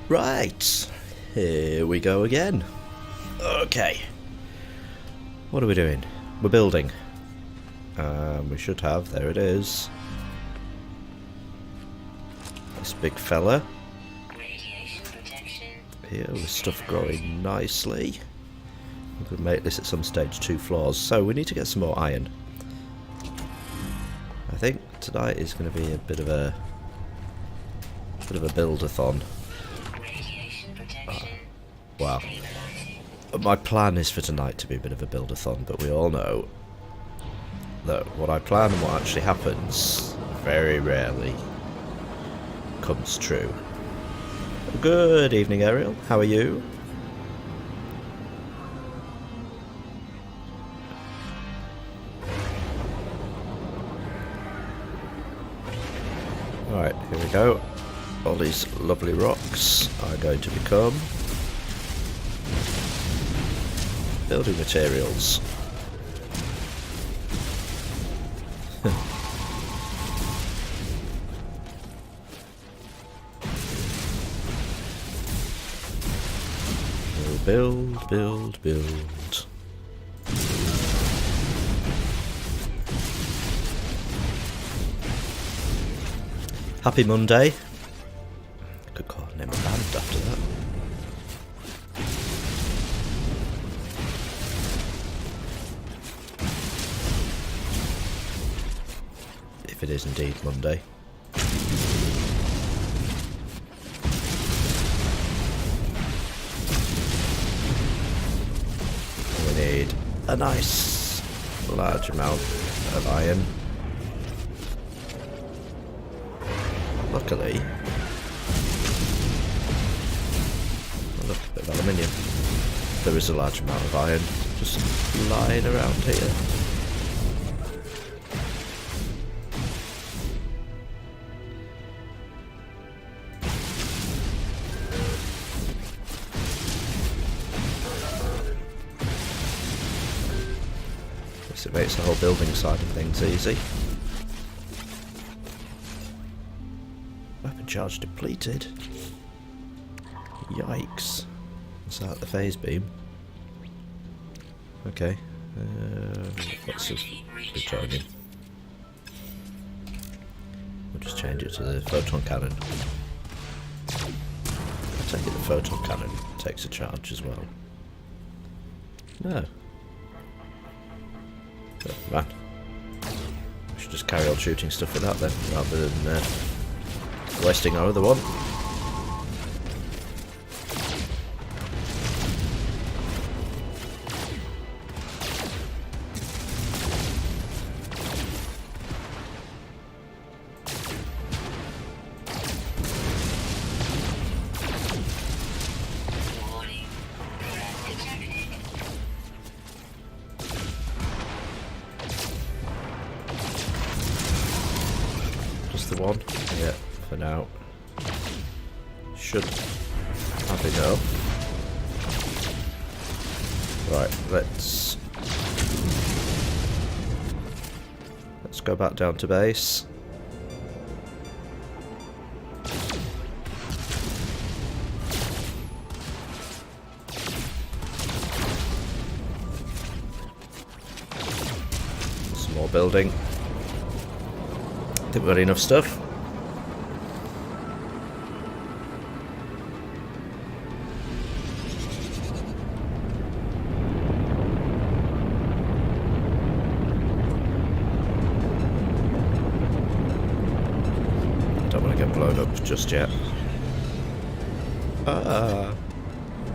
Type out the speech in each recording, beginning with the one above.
Right, here we go again. Okay, what are we doing? We're building. We should have, there it is. This big fella. Radiation protection. Here with stuff growing nicely. We could make this at some stage 2 floors, so we need to get some more iron. I think tonight is going to be a bit of a build-a-thon. Radiation protection. Wow. My plan is for tonight to be a bit of a build-a-thon, but we all know that what I plan and what actually happens very rarely comes true. Good evening, Ariel. How are you? Alright, here we go. All these lovely rocks are going to become building materials. Build, build, build. Happy Monday. Could call a name a band after that. If it is indeed Monday. We need a nice large amount of iron. Luckily, look, a bit of aluminium. There is a large amount of iron just lying around here. It makes the whole building side of things easy. Weapon charge depleted. Yikes. Is that the phase beam? Okay. Lots of plutonium. We'll just change it to the photon cannon. I take it the photon cannon takes a charge as well. No. Oh, man. We should just carry on shooting stuff with that then, rather than wasting our other one. Warning. Threat detected. Just the one? Yeah, for now. Should have enough. Right, let's go back down to base. Some more building. I think we've got enough stuff. Don't want to get blown up just yet.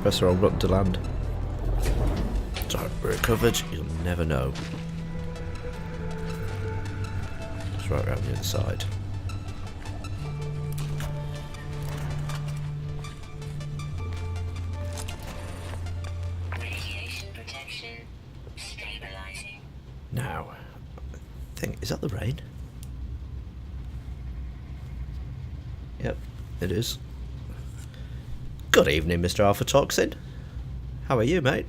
Press the wrong button to land. Sorry, we're recovered. You'll never know. Just right around the inside. Radiation protection. Stabilizing. Now, I think, is that the rain? Yep, it is. Good evening, Mr. Alpha Toxin. How are you, mate?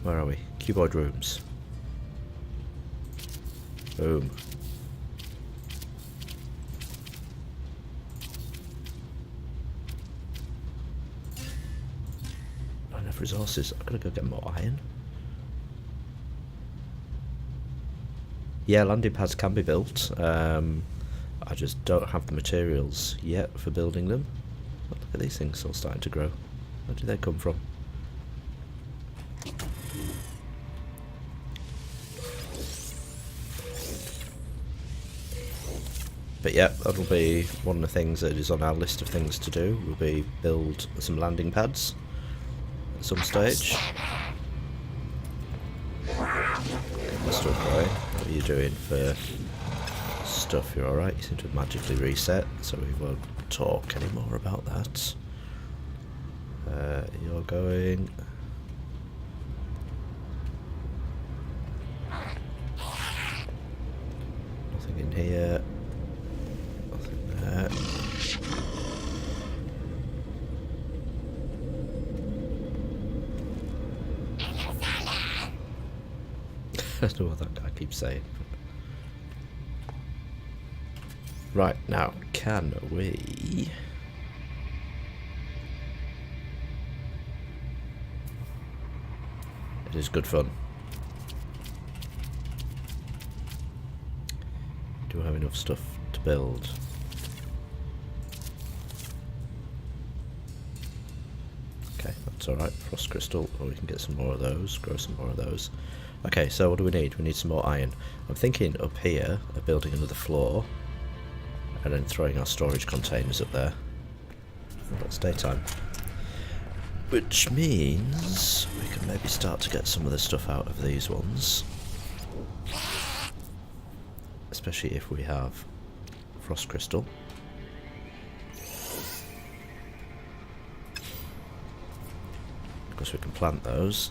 Where are we? Cuboid rooms. Boom. enough resources. I'm gonna go get more iron. Yeah, landing pads can be built. I just don't have the materials yet for building them. But look at these things all starting to grow. Where do they come from? But yeah, that'll be one of the things that is on our list of things to do. Will be build some landing pads at some stage. Get my stuff going. What are you doing for stuff? You're alright. You seem to have magically reset, so we won't talk anymore about that. You're going. Nothing in here. Nothing there. I don't know what that guy keeps saying. Right, now, can we... It is good fun. Do I have enough stuff to build? Okay, that's alright. Frost crystal, or we can get some more of those, grow some more of those. Okay, so what do we need? We need some more iron. I'm thinking up here of building another floor and then throwing our storage containers up there. Oh, that's daytime. Which means we can maybe start to get some of the stuff out of these ones. Especially if we have frost crystal. Because we can plant those.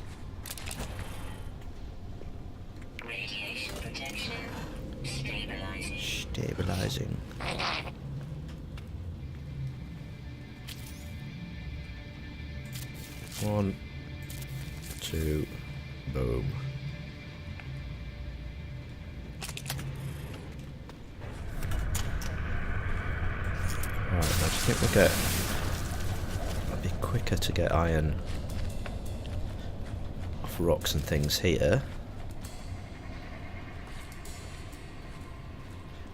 Radiation protection. Stabilizing. Stabilizing. One, two, boom. Right, I just think we'll get... It'll be quicker to get iron off rocks and things here.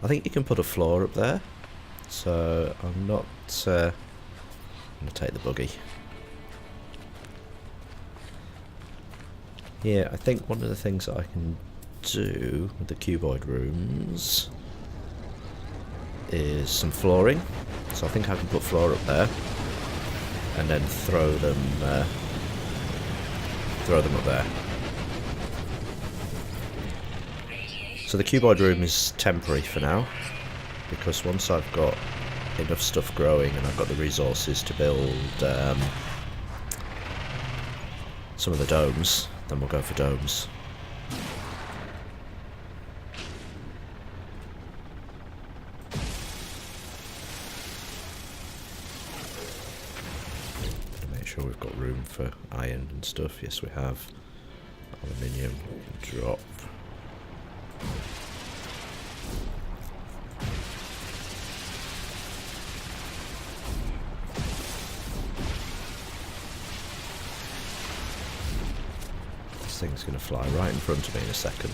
I think you can put a floor up there, so I'm not going to take the buggy. Yeah, I think one of the things that I can do with the cuboid rooms is some flooring. So I think I can put floor up there and then throw them up there. So the cuboid room is temporary for now, because once I've got enough stuff growing and I've got the resources to build some of the domes, then we'll go for domes. Make sure we've got room for iron and stuff. Yes, we have. Aluminium, we can drop. This thing's going to fly right in front of me in a second.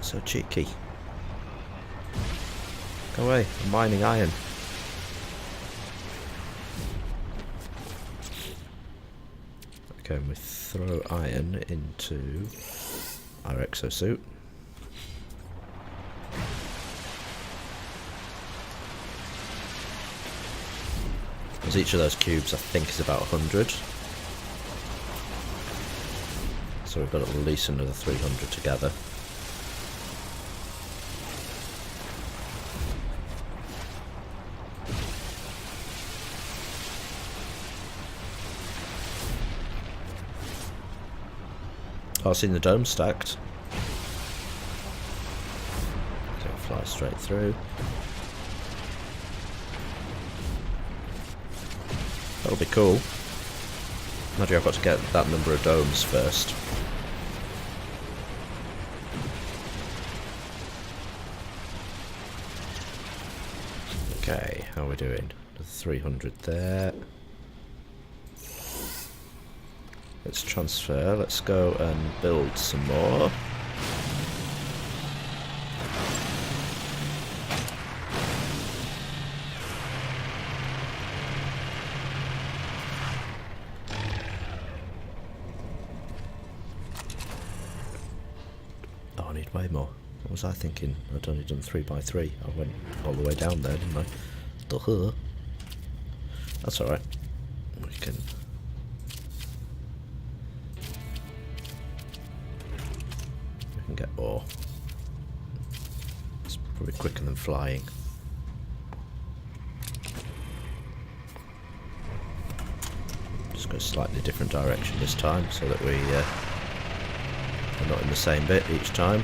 So cheeky. Go away, I'm mining iron. Okay, we throw iron into our exosuit. Because each of those cubes I think is about 100. So we've got at least another 300 together. Oh, I've seen the dome stacked. So it'll fly straight through. That'll be cool. Imagine I've got to get that number of domes first. Okay, how are we doing? 300 there. Let's transfer. Let's go and build some more. Oh, I need way more. What was I thinking? I'd only done 3x3. I went all the way down there, didn't I? Duh. That's alright. We can... get ore. It's probably quicker than flying. Just go a slightly different direction this time so that we're not in the same bit each time.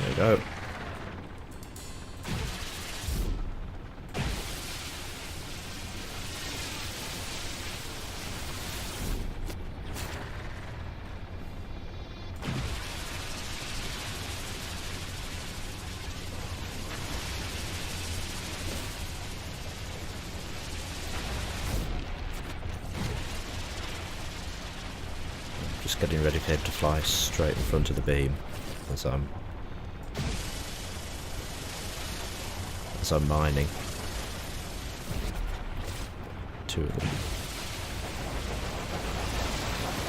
There we go. Just getting ready for him to fly straight in front of the beam as I'm mining. Two of them.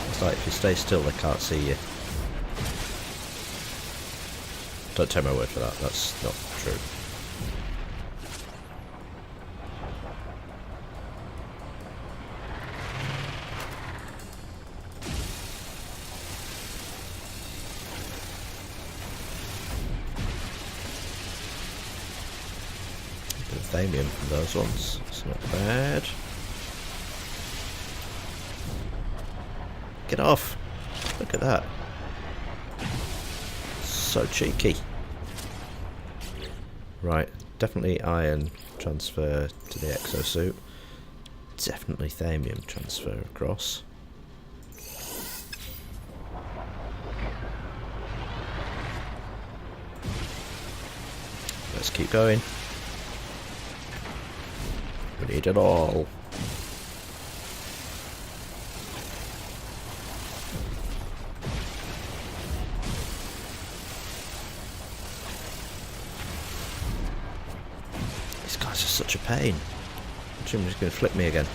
It's like if you stay still they can't see you. Don't take my word for that, that's not true. Thamium from those ones, it's not bad. Get off! Look at that. So cheeky. Right, definitely iron transfer to the exosuit. Definitely thamium transfer across. Let's keep going. We need it all. These guys are such a pain. Jim's going to flip me again.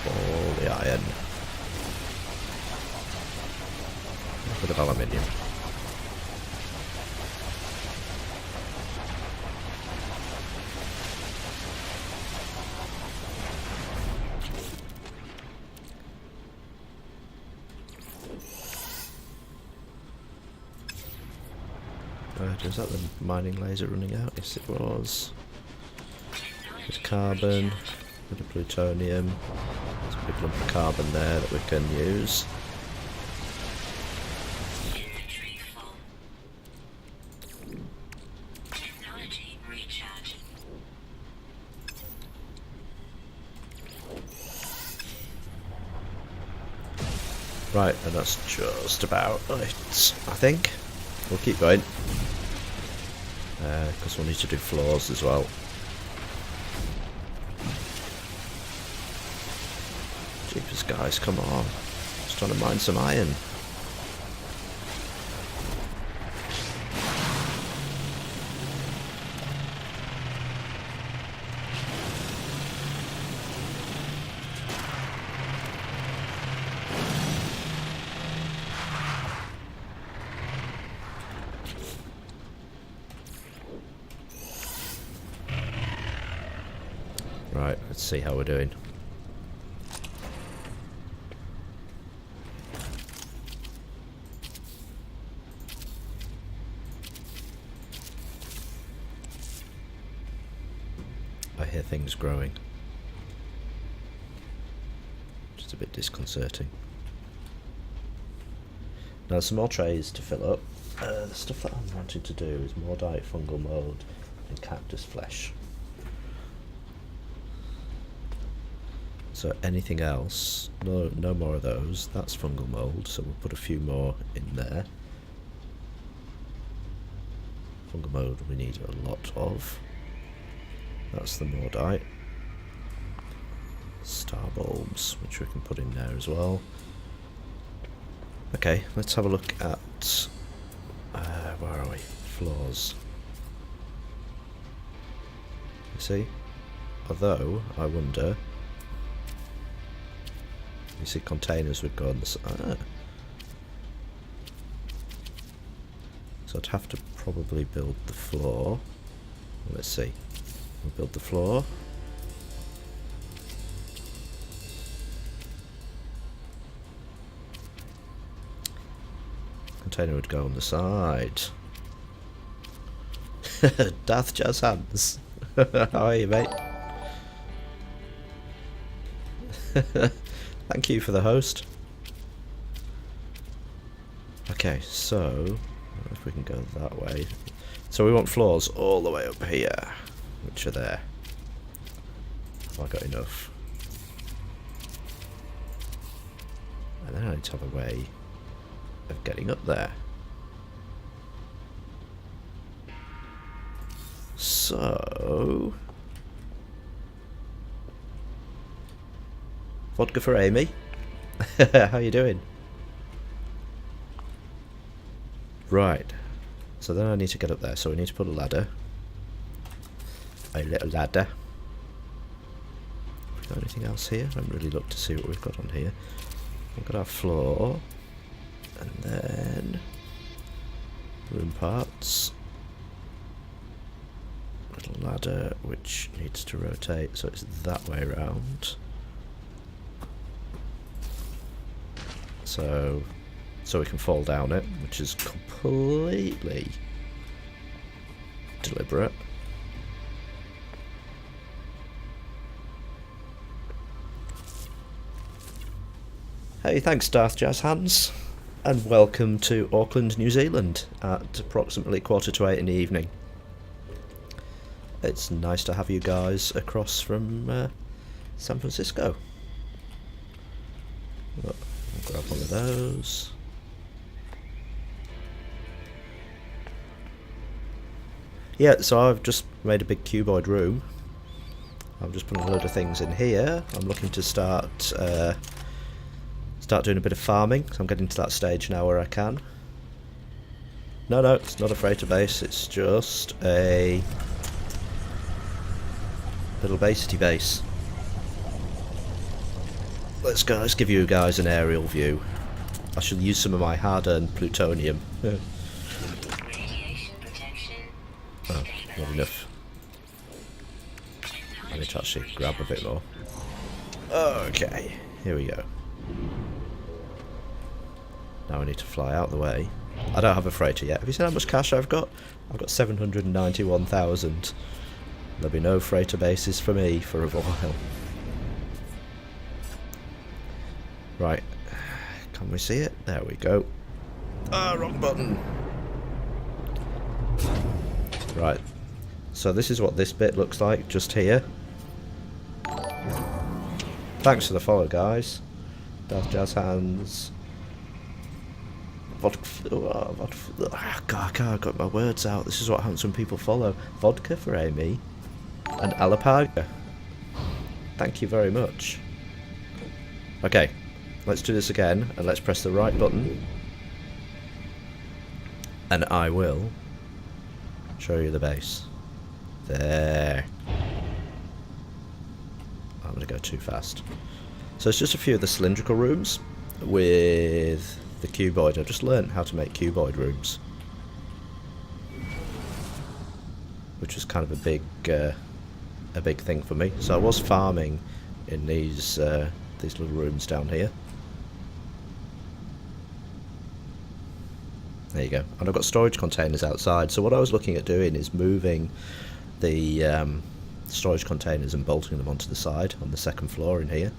All the iron. A bit of aluminium. Is that the mining laser running out? Yes, it was. There's carbon, a bit of plutonium. There's a big lump of carbon there that we can use. Inventory full. Technology recharge. Right, and that's just about it, I think. We'll keep going. Because we'll need to do floors as well. Jeepers guys, come on. Just trying to mine some iron. Right, let's see how we're doing. I hear things growing. Just a bit disconcerting. Now some more trays to fill up. The stuff that I'm wanting to do is more diet fungal mold, and cactus flesh. So anything else? No more of those. That's fungal mold, so we'll put a few more in there. Fungal mold we need a lot of. That's the Mordite. Star bulbs, which we can put in there as well. Okay, let's have a look at where are we? Floors. You see? Although I wonder. You see containers we've got on the side. So I'd have to probably build the floor. Let's see. We'll build the floor. Container would go on the side. Darth Jazz Hands. How are you, mate? Thank you for the host. Okay, so if we can go that way. So we want floors all the way up here, which are there. Have I got enough? And then I need to have a way of getting up there. So vodka for Amy. How you doing? Right. So then I need to get up there. So we need to put a ladder. A little ladder. Have we got anything else here? I haven't really looked to see what we've got on here. We've got our floor. And then room parts. Little ladder which needs to rotate, so it's that way around. So we can fall down it, which is completely deliberate. Hey, thanks Darth Jazz Hands, and welcome to Auckland, New Zealand at approximately 8:15 in the evening. It's nice to have you guys across from San Francisco. Look, I'll grab one of those. Yeah, so I've just made a big cuboid room. I'm just putting a load of things in here. I'm looking to start doing a bit of farming. So I'm getting to that stage now where I can. No, it's not a freighter base. It's just a little basety base. Let's go. Let's give you guys an aerial view. I shall use some of my hard-earned plutonium. Radiation protection. Oh, not enough. I need to actually grab a bit more. Okay, here we go. Now I need to fly out the way. I don't have a freighter yet. Have you seen how much cash I've got? I've got 791,000. There'll be no freighter bases for me for a while. Right, can we see it? There we go. Ah, wrong button. Right, so this is what this bit looks like, just here. Thanks for the follow, guys. Darth Jazz Hands. Vodka. God, I can't get my words out. This is what happens when people follow. Vodka for Amy. And Alapaga. Thank you very much. Okay, let's do this again, and let's press the right button. And I will show you the base. There. I'm going to go too fast. So it's just a few of the cylindrical rooms with the cuboid. I've just learned how to make cuboid rooms, which was kind of a big thing for me. So I was farming in these little rooms down here. There you go. And I've got storage containers outside. So what I was looking at doing is moving the storage containers and bolting them onto the side on the second floor in here.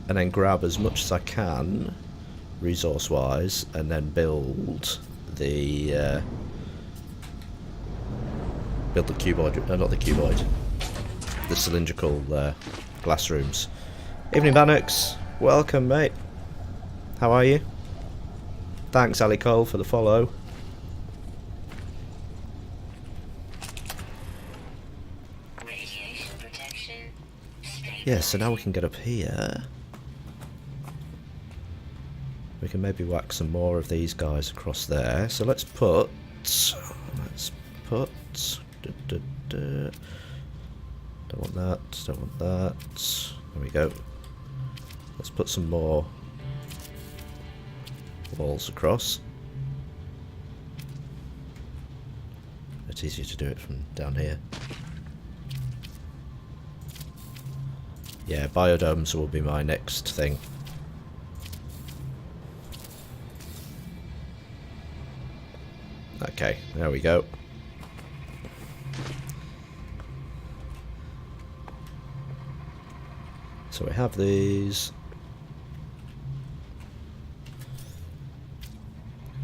And then grab as much as I can, resource-wise, and then build the build the cuboid, not the cuboid, the cylindrical glass rooms. Evening Bannox, welcome mate. How are you? Thanks Ali Cole for the follow. Radiation protection. Yeah, so now we can get up here. We can maybe whack some more of these guys across there. So let's put... Don't want that, don't want that. There we go. Let's put some more walls across. It's easier to do it from down here. Yeah, biodomes will be my next thing. Okay, there we go. So we have these.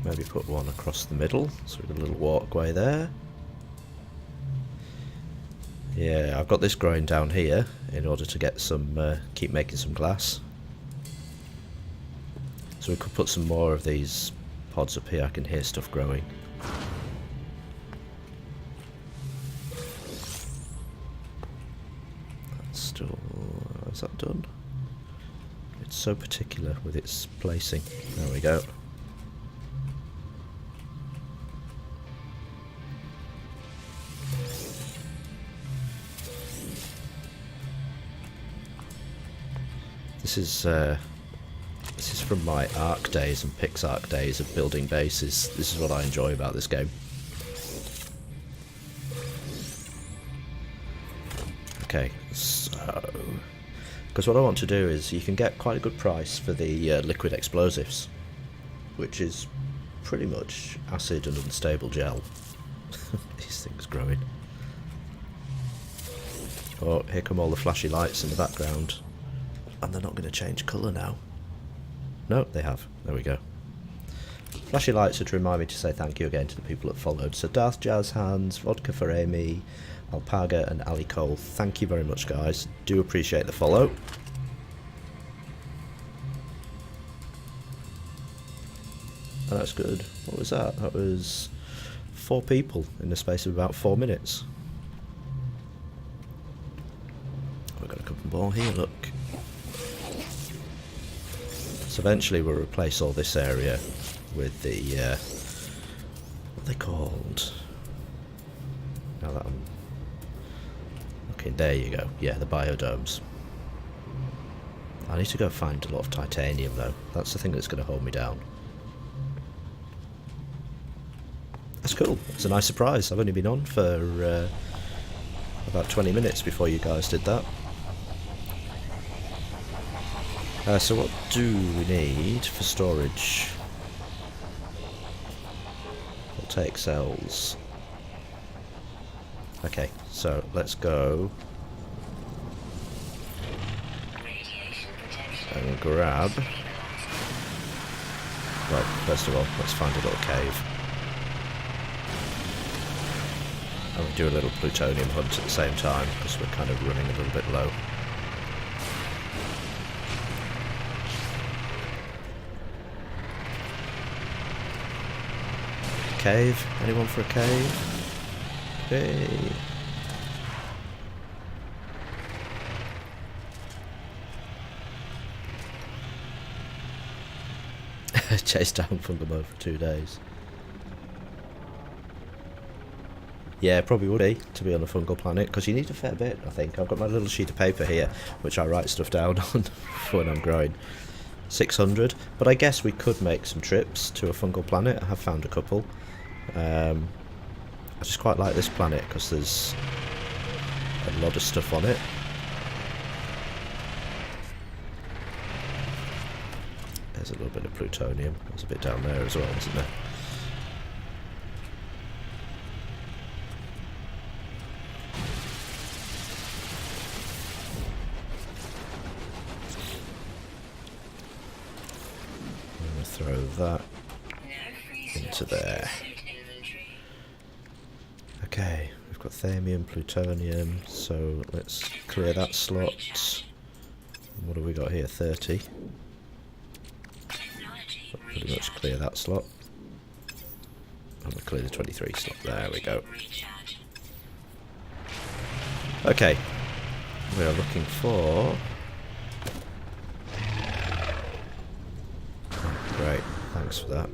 Maybe put one across the middle, so we've got a little walkway there. Yeah, I've got this growing down here in order to get some, keep making some glass. So we could put some more of these pods up here. I can hear stuff growing. That's still... is that done? It's so particular with its placing. There we go. This is from my Ark days and PixArk days of building bases. This is what I enjoy about this game. Okay, so... because what I want to do is, you can get quite a good price for the liquid explosives, which is pretty much acid and unstable gel. These things growing. Oh, here come all the flashy lights in the background. And they're not going to change colour now. No, they have. There we go. Flashy lights are to remind me to say thank you again to the people that followed. So Darth Jazz Hands, Vodka for Amy, Alpaga and Ali Cole. Thank you very much, guys. Do appreciate the follow. Oh, that's good. What was that? That was 4 people in the space of about 4 minutes. We've got a couple more here, look. So eventually we'll replace all this area with the, what are they called? Now that I'm... okay, there you go. Yeah, the biodomes. I need to go find a lot of titanium though. That's the thing that's going to hold me down. That's cool. It's a nice surprise. I've only been on for about 20 minutes before you guys did that. So what do we need for storage? We'll take cells. Okay, so let's go and grab... well, first of all, let's find a little cave. And we'll do a little plutonium hunt at the same time, because we're kind of running a little bit low. Cave? Anyone for a cave? Hey. Chased down Fungal Mode for 2 days. Yeah, probably would be to be on a fungal planet, because you need a fair bit, I think. I've got my little sheet of paper here, which I write stuff down on for when I'm growing. 600, but I guess we could make some trips to a fungal planet. I have found a couple. I just quite like this planet because there's a lot of stuff on it. There's a little bit of plutonium. There's a bit down there as well, isn't there? I'm going to throw that into there. Okay, we've got thamium, plutonium, so let's clear that slot. What have we got here? 30. Technology Pretty much clear that slot. And we clear the 23 slot. There we go. recharge. Okay. We are looking for... Great, thanks for that.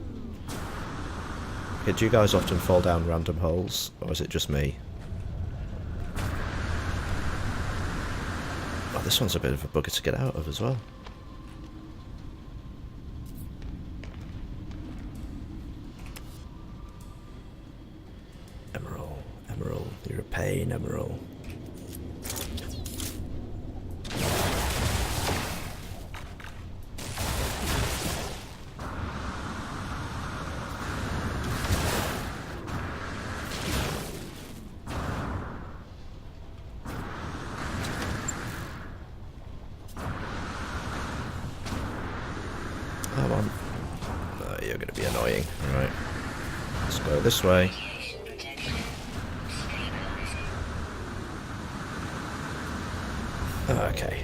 Okay, do you guys often fall down random holes, or is it just me? Oh, this one's a bit of a bugger to get out of as well. Emerald, Emerald, you're a pain, Emerald. Come on. Oh, you're going to be annoying. Alright. Let's go this way. Radiation protection. Stabilizing. Okay.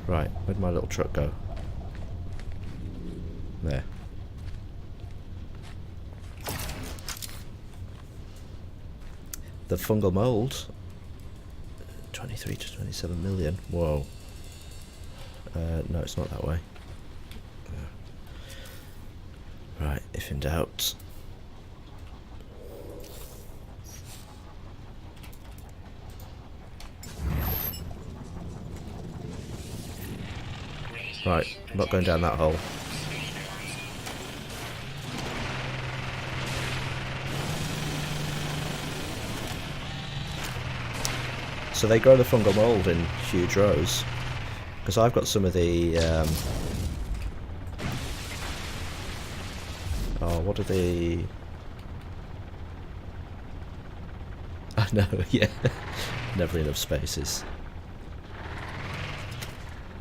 Right, where'd my little truck go? There. The fungal mold. 23 to 27 million. Whoa. No, it's not that way. Right, if in doubt. Right, I'm not going down that hole. So they grow the fungal mold in huge rows. Because I've got some of the... oh, what are the... I know, yeah. Never enough spaces.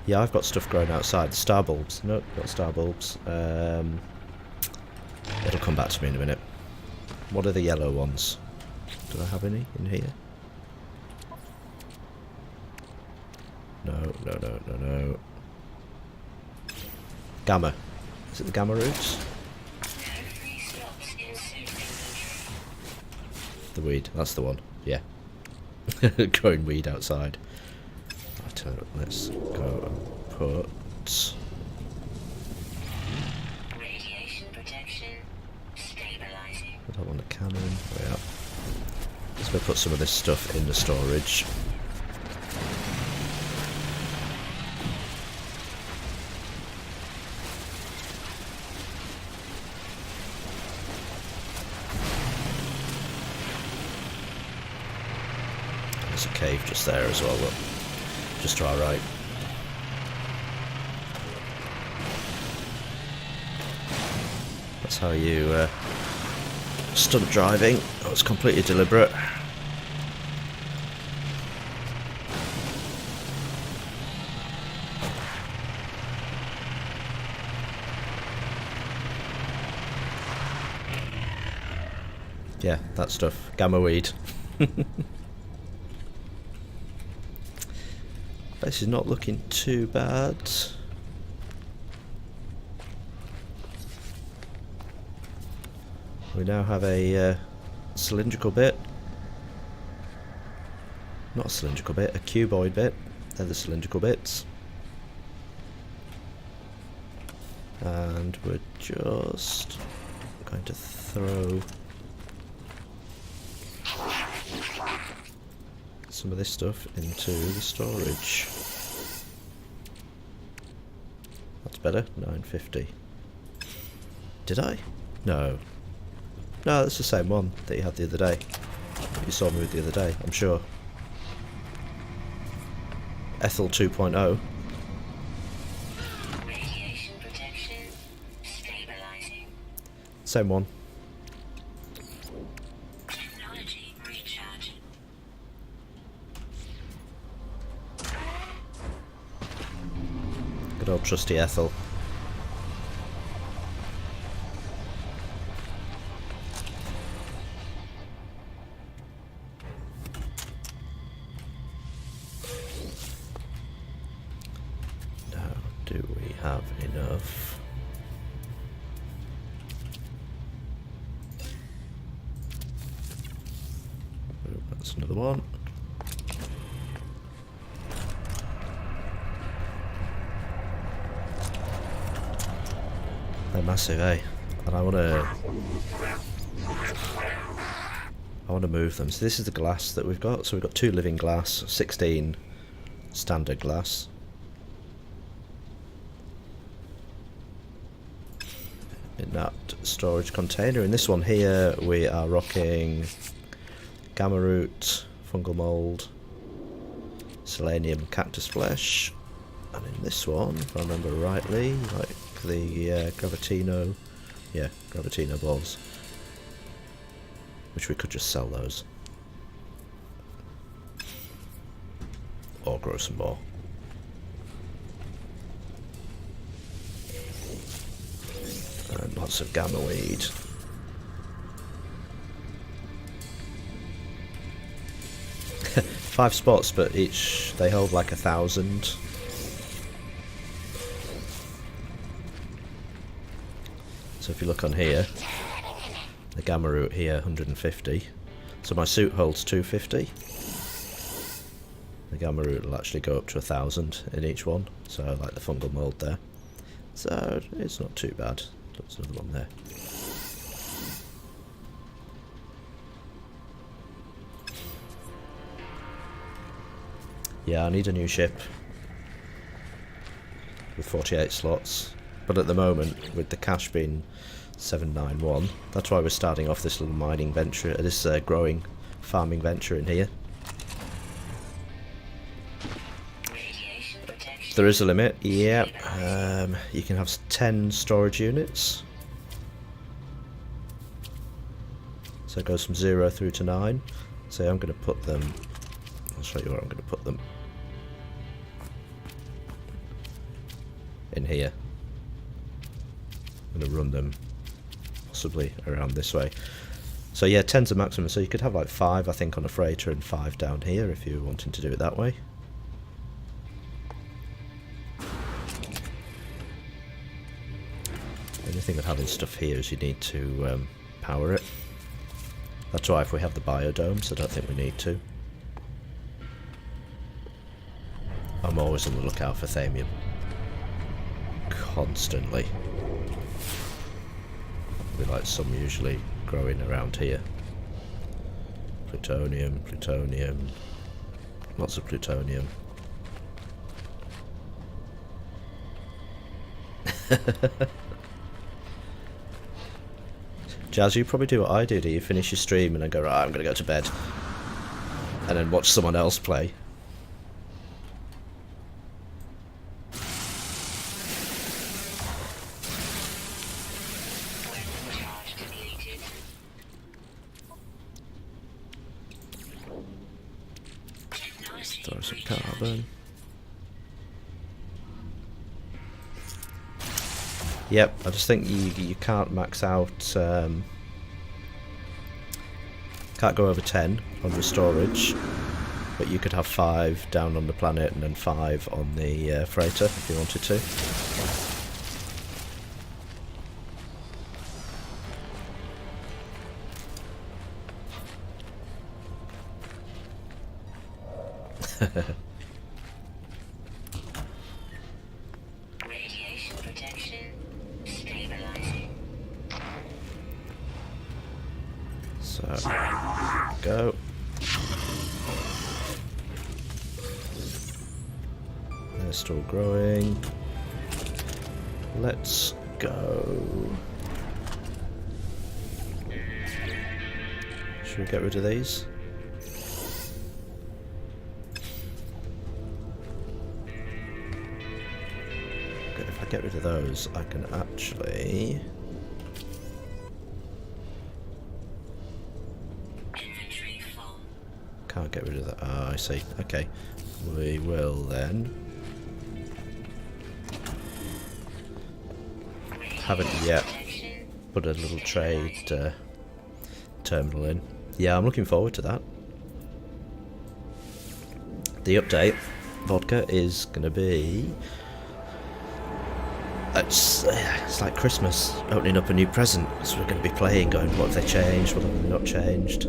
Yeah, I've got stuff growing outside. Star bulbs. Nope, not star bulbs. It'll come back to me in a minute. What are the yellow ones? Do I have any in here? No, no, no, no, no. Gamma. Is it the gamma roots? Free slots inserted. The weed. That's the one. Yeah. Growing weed outside. Right, let's go and put... Radiation protection. Stabilizing. I don't want a cannon. Yeah. Let's go put some of this stuff in the storage. There's a cave just there as well, look. Just to our right. That's how you stunt driving. That was completely deliberate. Yeah, that stuff. Gamma weed. This is not looking too bad. We now have a cylindrical bit. Not a cylindrical bit, a cuboid bit. They're the cylindrical bits. And we're just going to throw some of this stuff into the storage. That's better. 950. Did I? No. No, that's the same one that you had the other day. You saw me with the other day, I'm sure. Ethel 2.0. Radiation protection. Stabilizing. Same one. Technology recharge. Good old trusty Ethel. enough. Oh, that's another one. They're massive, eh? And I want to move them. So this is the glass that we've got. So we've got 2 living glass, 16 standard glass. In that storage container. In this one here we are rocking gamma root, fungal mold, selenium cactus flesh, and in this one, if I remember rightly, like the Gravitino, yeah, Gravitino balls, which we could just sell those or grow some more. And lots of gamma weed. Five spots, but each they hold like 1,000. So if you look on here, the gamma root here 150. So my suit holds 250. The gamma root will actually go up to 1,000 in each one. So I like the fungal mold there. So it's not too bad. There's another one there. Yeah, I need a new ship with 48 slots, but at the moment, with the cash being 791, that's why we're starting off this little mining venture, this growing farming venture in here. Radiation protection. There is a limit, yep. You can have 10 storage units. So it goes from 0 through to 9. So I'm going to put them, I'll show you where I'm going to put them. In here. I'm going to run them possibly around this way. So yeah, 10's the maximum, so you could have like 5 I think on a freighter and 5 down here if you're wanting to do it that way. The only thing with having stuff here is you need to power it. That's why if we have the biodomes, I don't think we need to. I'm always on the lookout for thamium. Constantly. We like some usually growing around here. Plutonium, plutonium, lots of plutonium. Jazz, you probably do what I do. Do you finish your stream and then go, right, I'm going to go to bed, and then watch someone else play? Charge depleted. Technology Throw some recharge. carbon. Yep, I just think you can't max out, can't go over 10 on your storage, but you could have 5 down on the planet and then 5 on the freighter if you wanted to. Radiation protection. Stabilizing. So, go. They're still growing. Let's go. Should we get rid of these? Okay, if I get rid of those, I can actually... Inventory full. Can't get rid of that. Ah, I see. Okay. We will then. Haven't yet Protection. put a little trade terminal in. Yeah, I'm looking forward to that. The update, vodka, is going to be It's like Christmas, opening up a new present. So we're going to be playing, going, what have they changed, what have they not changed?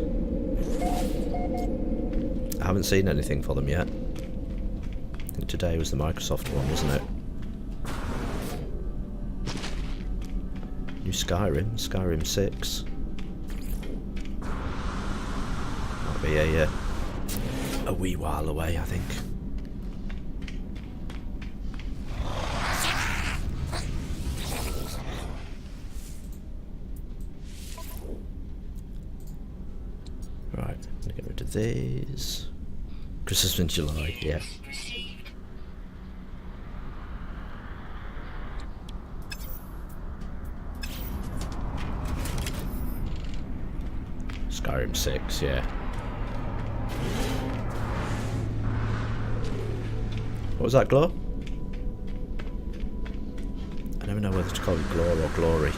I haven't seen anything for them yet. I think today was the Microsoft one, wasn't it? New Skyrim 6. Might be a wee while away, I think. Right, I'm gonna get rid of these. Christmas in July, yeah. Received. Skyrim 6, yeah. What was that, Glow? I never know whether to call it Glow or Glory.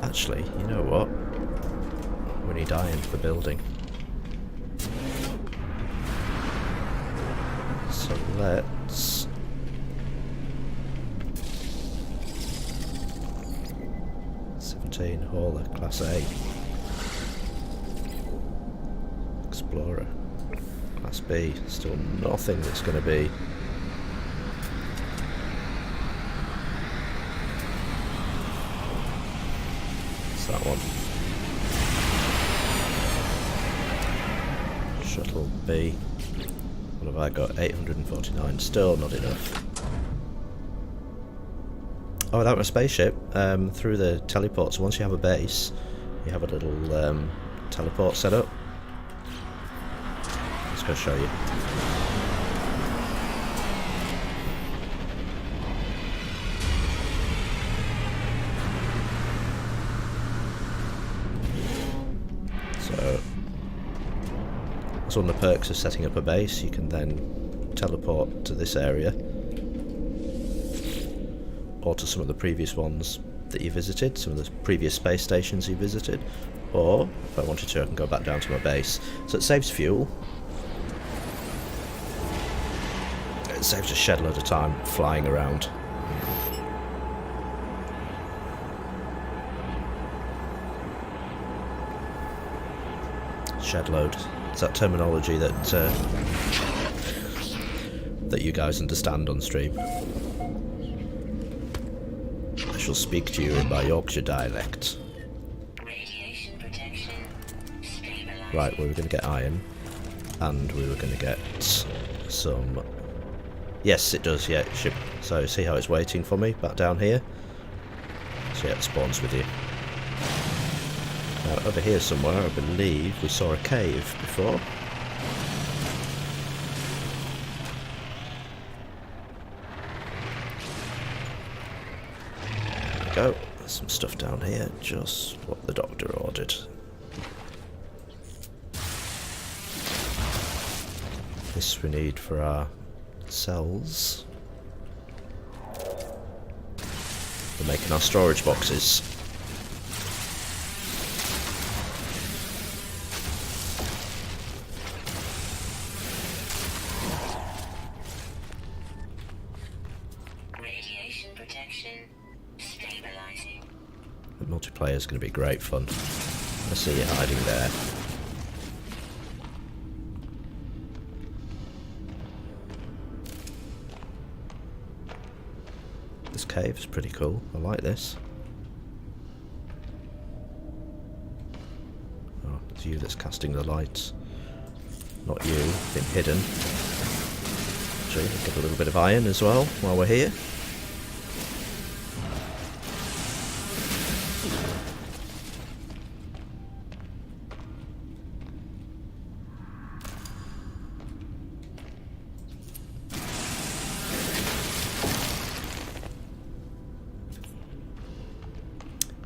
Actually, you know what? We need iron for building. So let's... Hauler, Class A. Explorer, Class B. Still nothing that's going to be... What's that one? Shuttle B. What have I got? 849. Still not enough. Oh, without a spaceship, through the teleports, once you have a base, you have a little teleport set up. Let's go show you. So, that's one of the perks of setting up a base. You can then teleport to this area, or to some of the previous ones that you visited, some of the previous space stations you visited, or, if I wanted to, I can go back down to my base. So it saves fuel. It saves a shed load of time flying around. Shed load. It's that terminology that that you guys understand on stream. I shall speak to you in my Yorkshire dialect. Radiation protection. Stabilizing. Right, we were going to get iron, and we were going to get some... Yes, it does, yeah, it should. So see how it's waiting for me back down here? So yeah, it spawns with you. Now over here somewhere, I believe we saw a cave before. Go. There's some stuff down here, just what the doctor ordered. This we need for our cells. We're making our storage boxes. Radiation protection. Stabilizing. The multiplayer is going to be great fun. I see you hiding there. This cave is pretty cool. I like this. Oh, it's you that's casting the lights. Not you, been hidden. Actually, we'll get a little bit of iron as well while we're here.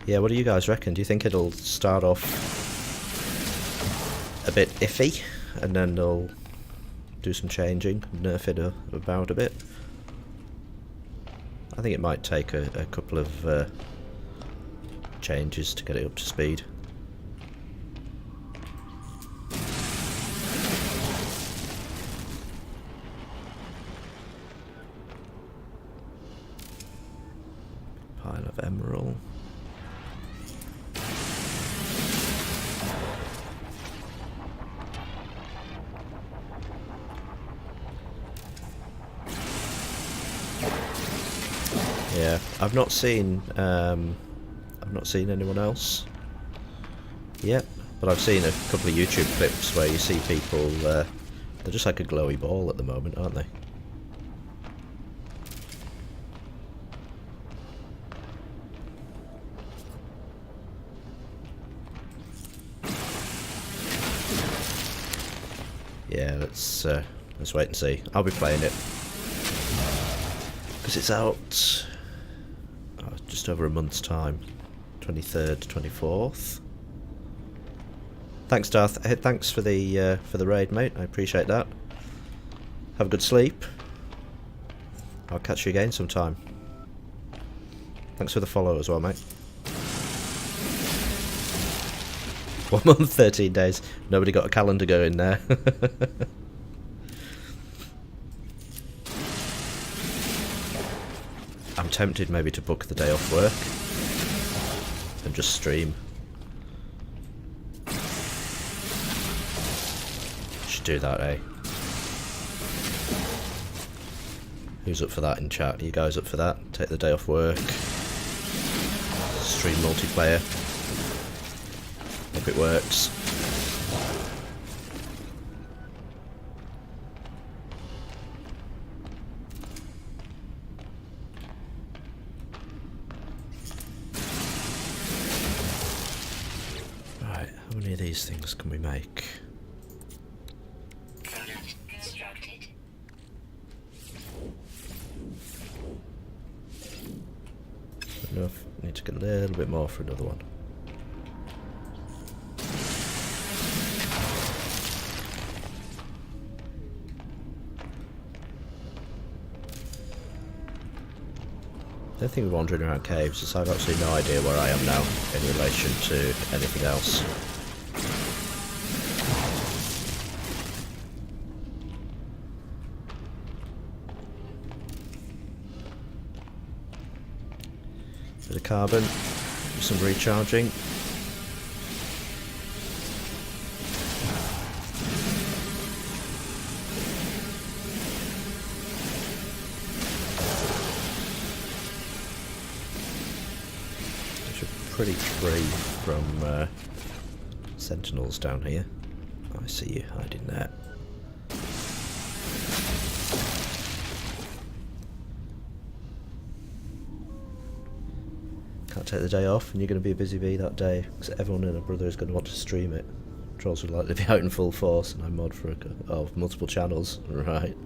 Yeah, what do you guys reckon? Do you think it'll start off a bit iffy, and then they'll do some changing, nerf it about a bit? I think it might take a couple of changes to get it up to speed. Pile of emerald. Yeah, I've not seen anyone else yet, but I've seen a couple of YouTube clips where you see people, they're just like a glowy ball at the moment, aren't they? Yeah, let's wait and see. I'll be playing it because it's out just over a month's time, 23rd, 24th. Thanks, Darth. Hey, thanks for the raid, mate. I appreciate that. Have a good sleep. I'll catch you again sometime. Thanks for the follow as well, mate. 1 month, 13 days. Nobody got a calendar going there. I'm tempted maybe to book the day off work and just stream. Should do that, eh? Who's up for that in chat? Are you guys up for that? Take the day off work. Stream multiplayer. Hope it works. Right, how many of these things can we make? Product constructed. Enough. Need to get a little bit more for another one. The only thing wandering around caves is I've absolutely no idea where I am now in relation to anything else. Bit of carbon, do some recharging. Pretty free from sentinels down here. I see you hiding there. Can't take the day off, and you're going to be a busy bee that day because everyone and their brother is going to want to stream it. Trolls will likely be out in full force, and I mod for multiple channels. Right.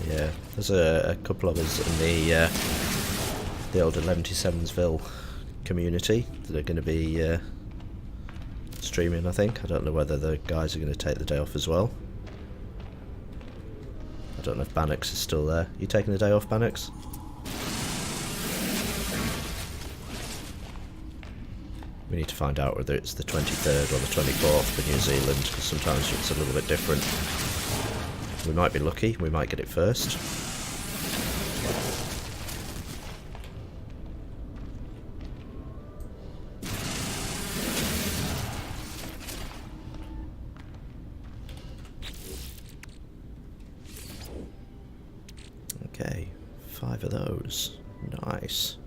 Yeah, there's a couple of us in the old 1177'sville community that are going to be streaming, I think. I don't know whether the guys are going to take the day off as well. I don't know if Bannox is still there. You taking the day off, Bannox? We need to find out whether it's the 23rd or the 24th for New Zealand, because sometimes it's a little bit different. We might be lucky, we might get it first. Okay, 5 of those. Nice.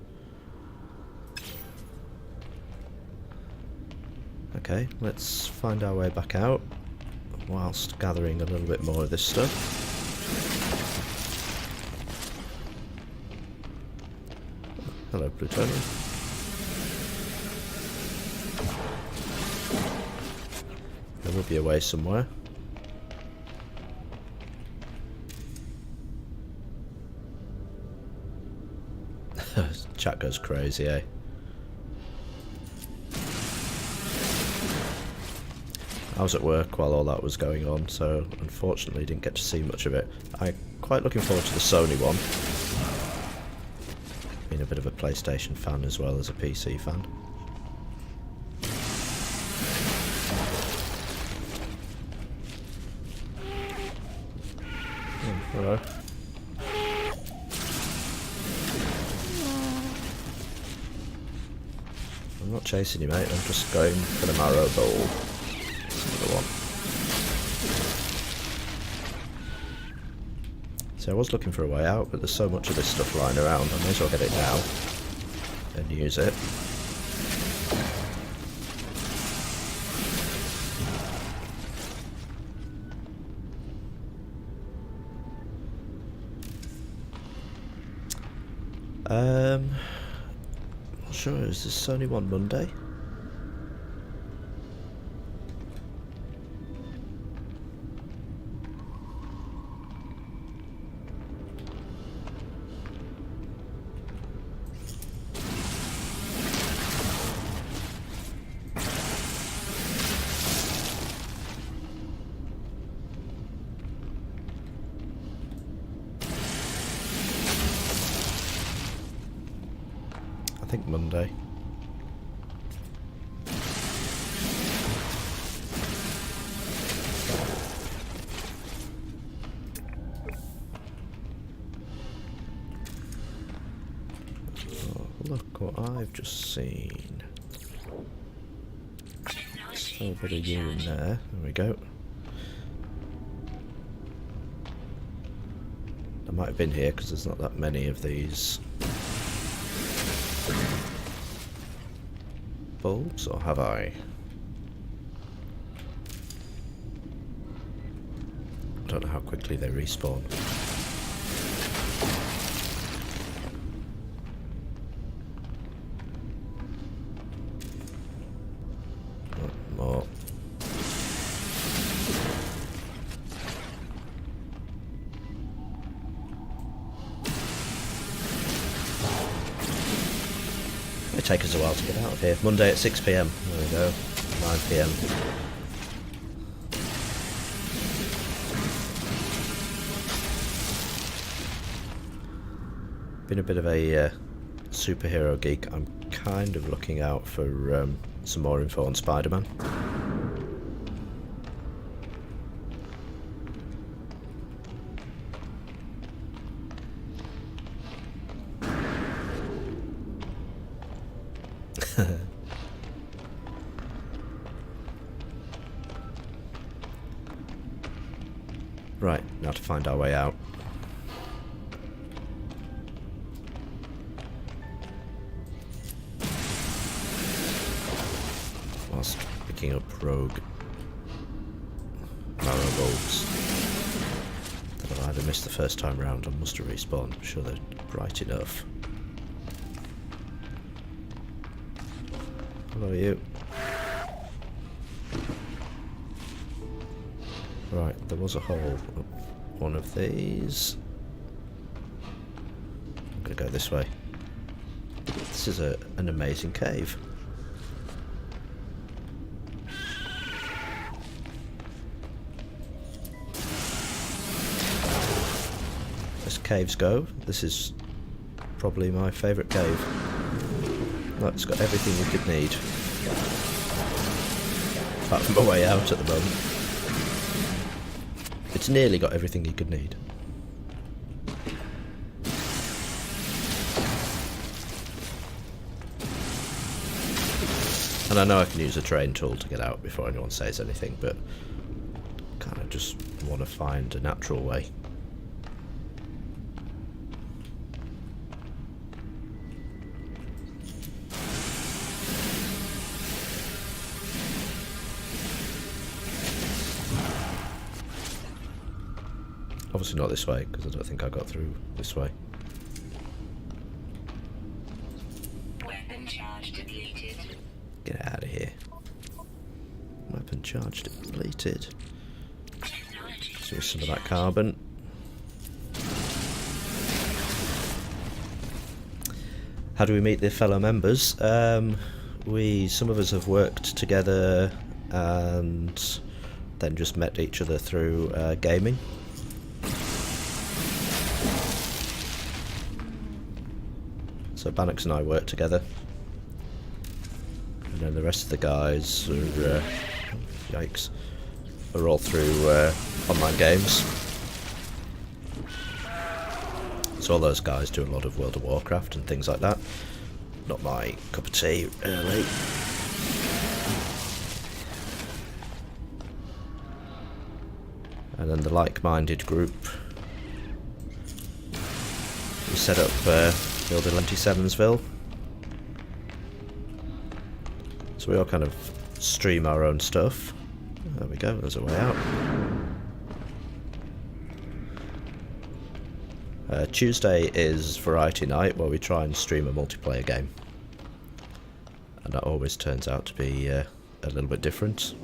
Okay, let's find our way back out whilst gathering a little bit more of this stuff. Hello, plutonium. There will be a way somewhere. Chat goes crazy, eh? I was at work while all that was going on, so unfortunately didn't get to see much of it. I'm quite looking forward to the Sony one. Being a bit of a PlayStation fan as well as a PC fan. Hello. I'm not chasing you, mate. I'm just going for the marrow bowl. Another one. So I was looking for a way out, but there's so much of this stuff lying around, I may as well get it now and use it. Not sure, is this Sony one Monday? I think Monday. Oh, look what I've just seen. Just a little bit of you in there. There we go. I might have been here because there's not that many of these bulbs, or have I? I don't know how quickly they respawn. More. It'll take us a while to get out of here. Monday at 6 PM. There we go. 9 PM. Been a bit of a superhero geek. I'm kind of looking out for some more info on Spider-Man. Right, now to find our way out. Whilst picking up rogue marrow bulbs that I either missed the first time round or must have respawned. I'm sure they're bright enough. Hello, you. Right, there was a hole up one of these. I'm gonna go this way. This is an amazing cave. As caves go, this is probably my favourite cave. Well, it's got everything you could need. Apart from a way out at the moment. It's nearly got everything you could need. And I know I can use a train tool to get out before anyone says anything, but kind of just want to find a natural way. Obviously not this way, because I don't think I got through this way. Weapon charge depleted. Get out of here. Weapon charge depleted. Let's use some of that carbon. How do we meet the fellow members? Some of us have worked together and then just met each other through gaming. So Bannox and I work together, and then the rest of the guys are, yikes, are all through online games. So all those guys do a lot of World of Warcraft and things like that. Not my cup of tea, really. And then the like-minded group, we set up Builder 27'sville. So we all kind of stream our own stuff. There we go, there's a way out. Tuesday is variety night, where we try and stream a multiplayer game. And that always turns out to be a little bit different.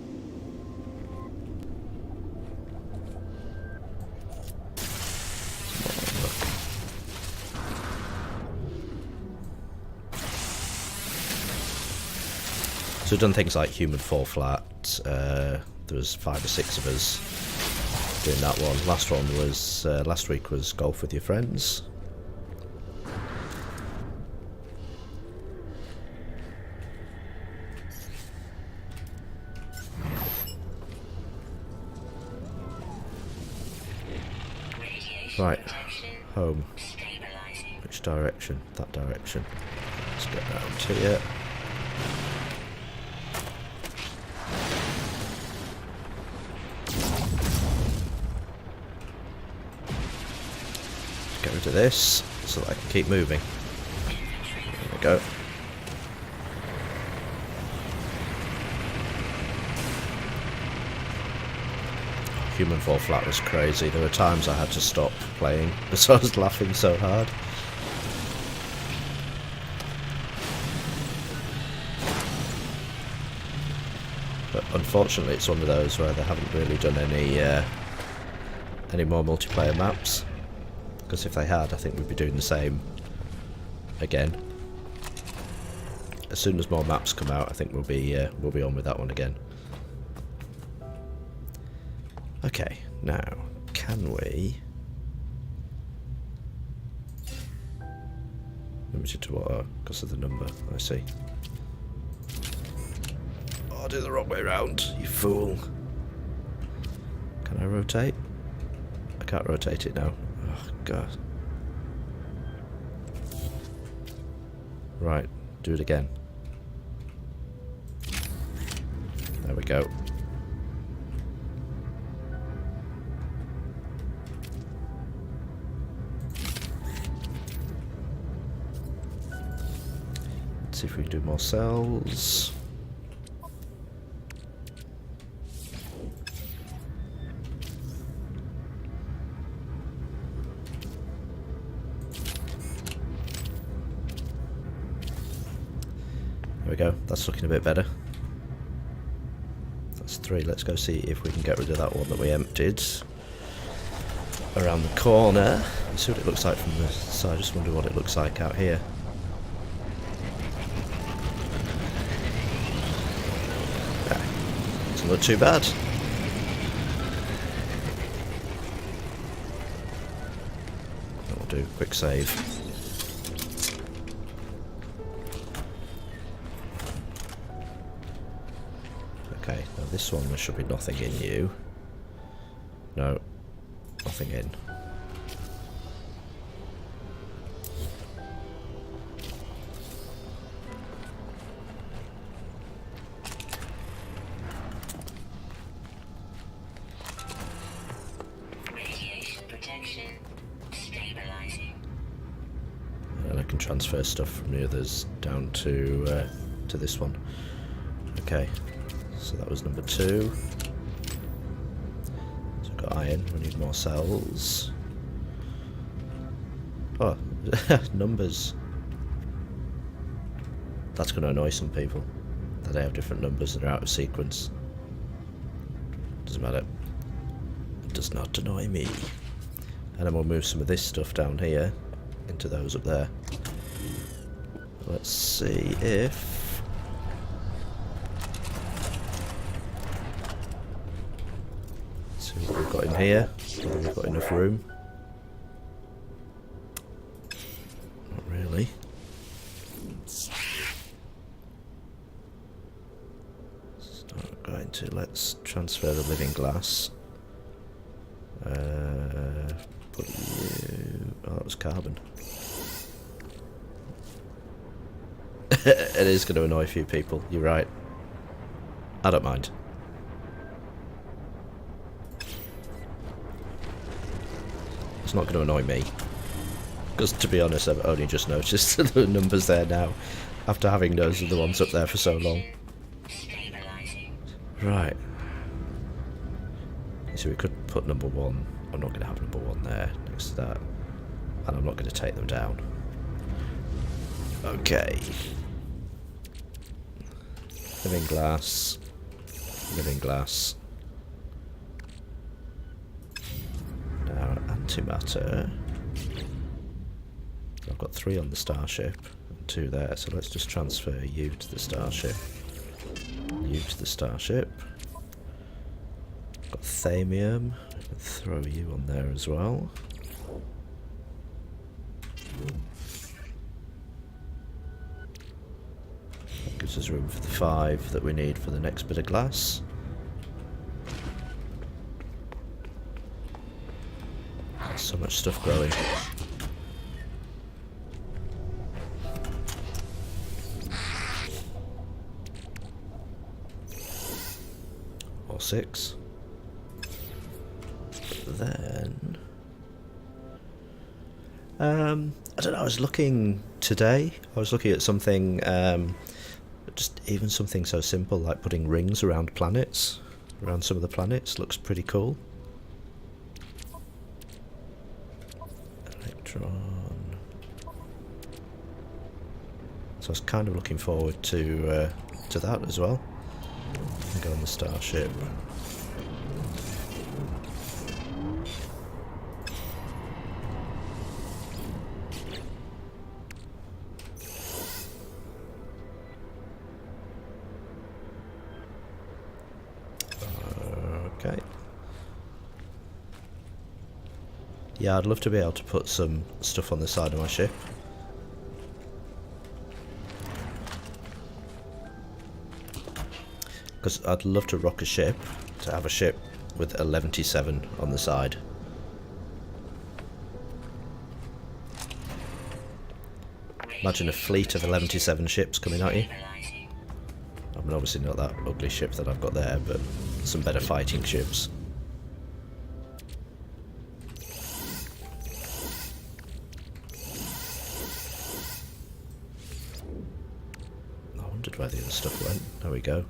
So we've done things like Human Fall Flat. There was 5 or 6 of us doing that one. Last one was last week was Golf with Your Friends. Right, home. Which direction? That direction. Let's get round here. Get rid of this so that I can keep moving. There we go. Human Fall Flat was crazy. There were times I had to stop playing because I was laughing so hard. But unfortunately it's one of those where they haven't really done any more multiplayer maps. Because if they had, I think we'd be doing the same again. As soon as more maps come out, I think we'll be on with that one again. Okay, now can we? Limited to what? Because of the number. I see. Oh, I did it the wrong way around. You fool! Can I rotate? I can't rotate it now. Oh, God. Right, do it again. There we go. Let's see if we can do more cells. There we go, that's looking a bit better. That's 3, let's go see if we can get rid of that one that we emptied. Around the corner. Let's see what it looks like from the side, I just wonder what it looks like out here. Yeah, doesn't look too bad. That'll do, quick save. Okay, now this one there should be nothing in you. No, nothing in. Radiation protection. Stabilizing. And I can transfer stuff from the others down to this one. Okay. So that was number 2. So we've got iron, we need more cells. Oh, numbers. That's going to annoy some people, that they have different numbers that are out of sequence. Doesn't matter. It does not annoy me. And then we'll move some of this stuff down here into those up there. Let's see if here. Whether we've got enough room. Not really. Start going to, let's transfer the living glass. Put you... Oh, that was carbon. It is going to annoy a few people, you're right. I don't mind. It's not going to annoy me. Because to be honest, I've only just noticed the numbers there now. After having those are the ones up there for so long. Right. So we could put number 1. I'm not going to have number 1 there next to that. And I'm not going to take them down. Okay. Living glass. Living glass. Now, antimatter. I've got 3 on the starship and 2 there, so let's just transfer you to the starship. You to the starship. Got thamium. I can throw you on there as well. That gives us room for the 5 that we need for the next bit of glass. There's so much stuff growing. Or 6. Then I don't know, I was looking today, I was looking at something, just even something so simple like putting rings around planets, around some of the planets, looks pretty cool. Electron. So I was kind of looking forward to that as well. Go on the starship. Okay. Yeah, I'd love to be able to put some stuff on the side of my ship. Because I'd love to rock a ship, to have a ship with a 11-7 on the side. Imagine a fleet of 11-7 ships coming at you. I mean, obviously not that ugly ship that I've got there, but some better fighting ships. I wondered where the other stuff went. There we go.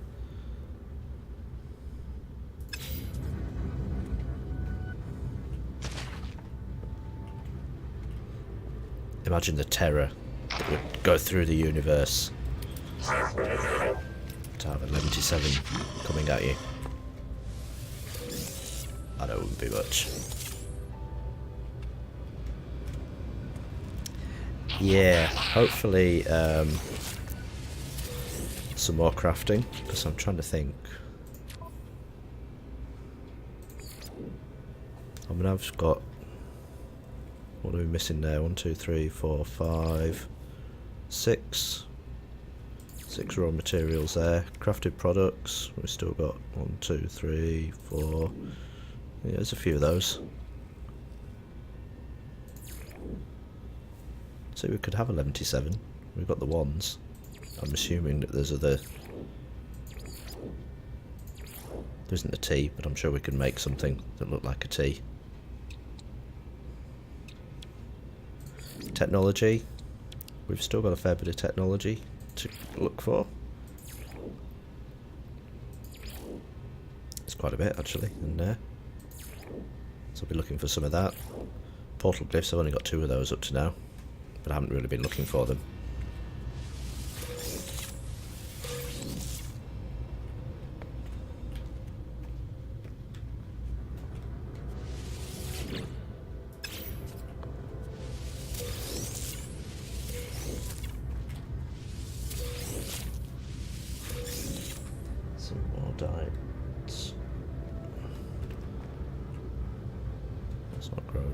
Imagine the terror that would go through the universe to have an 11-7 coming at you. I know it wouldn't be much. Yeah, hopefully some more crafting, because I'm trying to think. I mean, I've got... What are we missing there? 1, 2, 3, 4, 5, 6. 6 raw materials there. Crafted products. We've still got 1, 2, 3, 4. Yeah, there's a few of those. So we could have 11-7. We've got the ones. I'm assuming that there's other... There isn't a T, but I'm sure we can make something that looked like a T. Technology. We've still got a fair bit of technology to look for. There's quite a bit actually in there. So I'll be looking for some of that. Portal glyphs, I've only got 2 of those up to now, but I haven't really been looking for them.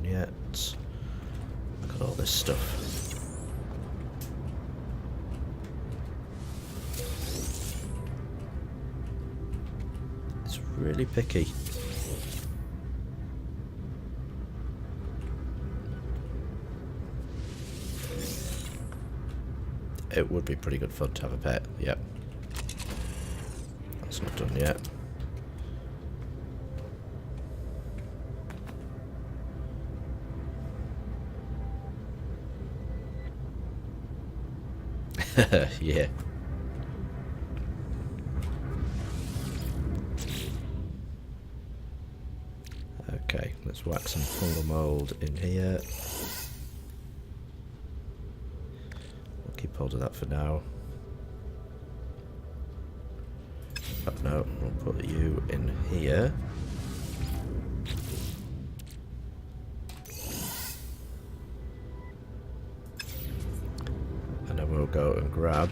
yet. Look at all this stuff. It's really picky. It would be pretty good fun to have a pet, yep. That's not done yet. Yeah. Okay, let's whack some fungal mold in here. We'll keep hold of that for now. Oh, no, we'll put you in here. And then we'll go and grab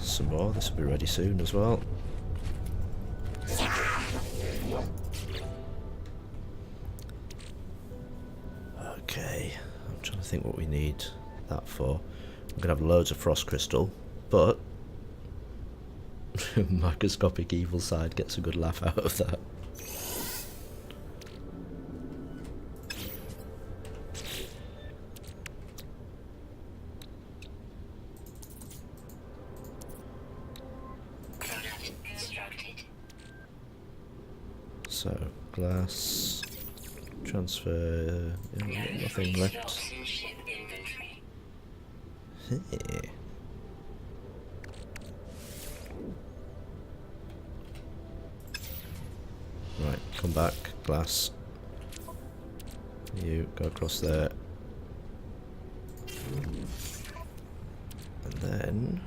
some more. This will be ready soon as well. Okay, I'm trying to think what we need that for. I'm gonna have loads of frost crystal, but microscopic evil side gets a good laugh out of that. Product constructed. So, glass, transfer, yeah, we've got nothing Free left. slots in ship inventory. Hey. Right, come back, glass. You go across there. And then...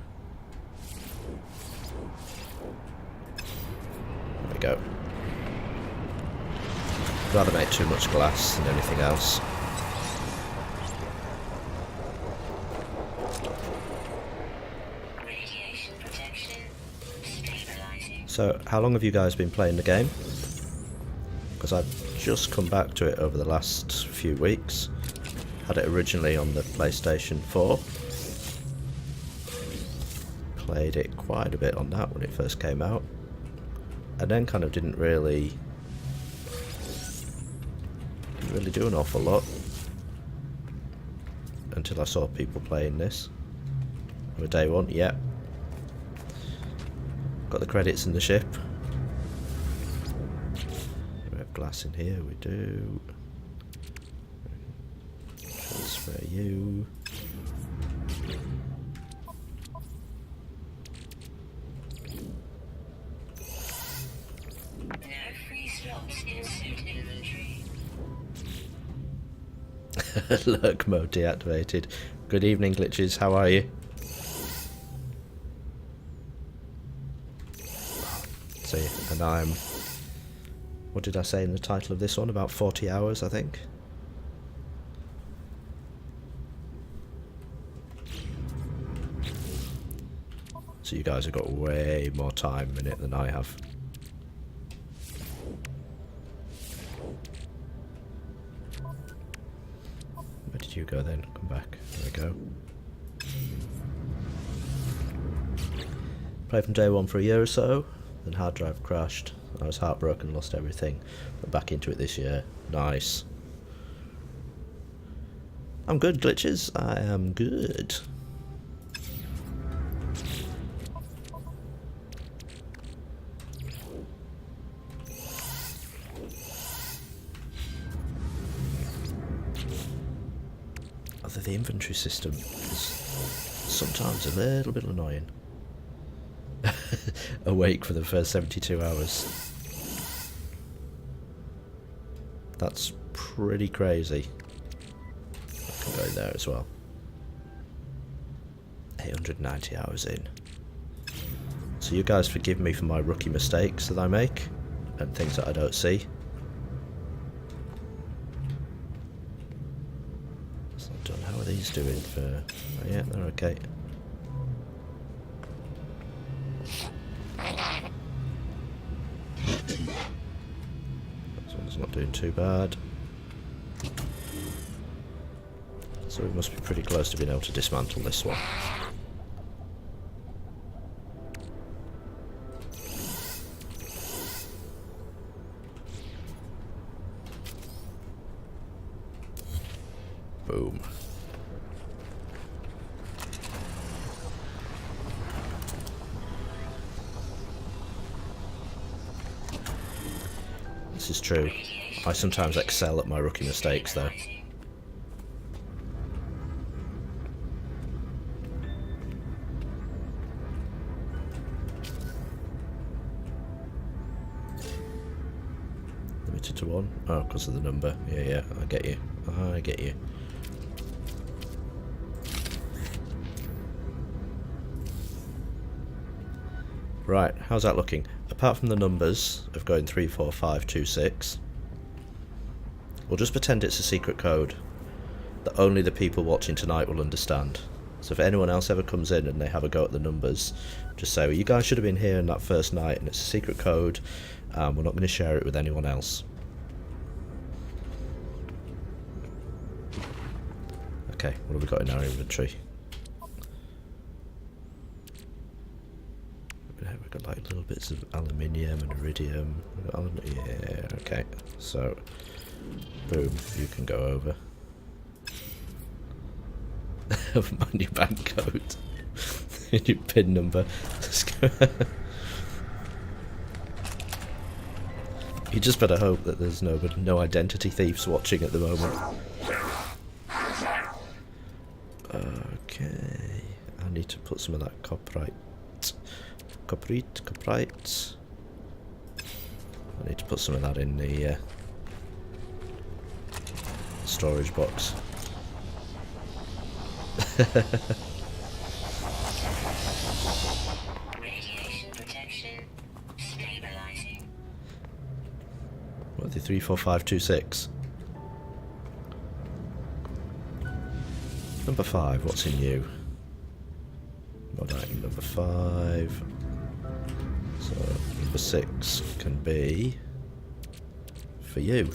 there we go. I'd rather make too much glass than anything else. Radiation protection. Stabilizing. So, how long have you guys been playing the game? Because I've just come back to it over the last few weeks. Had it originally on the PlayStation 4. Played it quite a bit on that when it first came out. And then kind of didn't really do an awful lot until I saw people playing this. On day one, yeah. Got the credits in the ship. We have glass in here, we do. Transfer you. No free slots in suit inventory. Lurk mode deactivated. Good evening, Glitches, how are you? See, and I'm... what did I say in the title of this one? About 40 hours, I think. So you guys have got way more time in it than I have. Where did you go then? Come back. There we go. Played from day one for a year or so, then hard drive crashed. I was heartbroken, lost everything. Went back into it this year. Nice. I'm good, Glitches. I am good. Although the inventory system is sometimes a little bit annoying. Awake for the first 72 hours. That's pretty crazy. I can go there as well. 890 hours in. So you guys forgive me for my rookie mistakes that I make and things that I don't see. It's not done. How are these doing for... oh yeah, they're okay. It's not doing too bad. So we must be pretty close to being able to dismantle this one. Boom. This is true. I sometimes excel at my rookie mistakes though. Limited to one? Oh, because of the number. Yeah, I get you. I get you. Right, how's that looking? Apart from the numbers of going 3, 4, 5, 2, 6, we'll just pretend it's a secret code that only the people watching tonight will understand. So if anyone else ever comes in and they have a go at the numbers, just say, well, you guys should have been here on that first night and it's a secret code, we're not going to share it with anyone else. Okay, what have we got in our inventory? We've got like little bits of aluminium and iridium. Yeah, okay. So, boom, you can go over. Mind your bank code. Your PIN number. You just better hope that there's no identity thieves watching at the moment. Okay, I need to put some of that copperite. Copperite. I need to put some of that in the storage box. Radiation protection. Stabilizing. What are they? 3, 4, 5, 2, 6. Number 5. What's in you? Mod item number 5. So number 6 can be for you.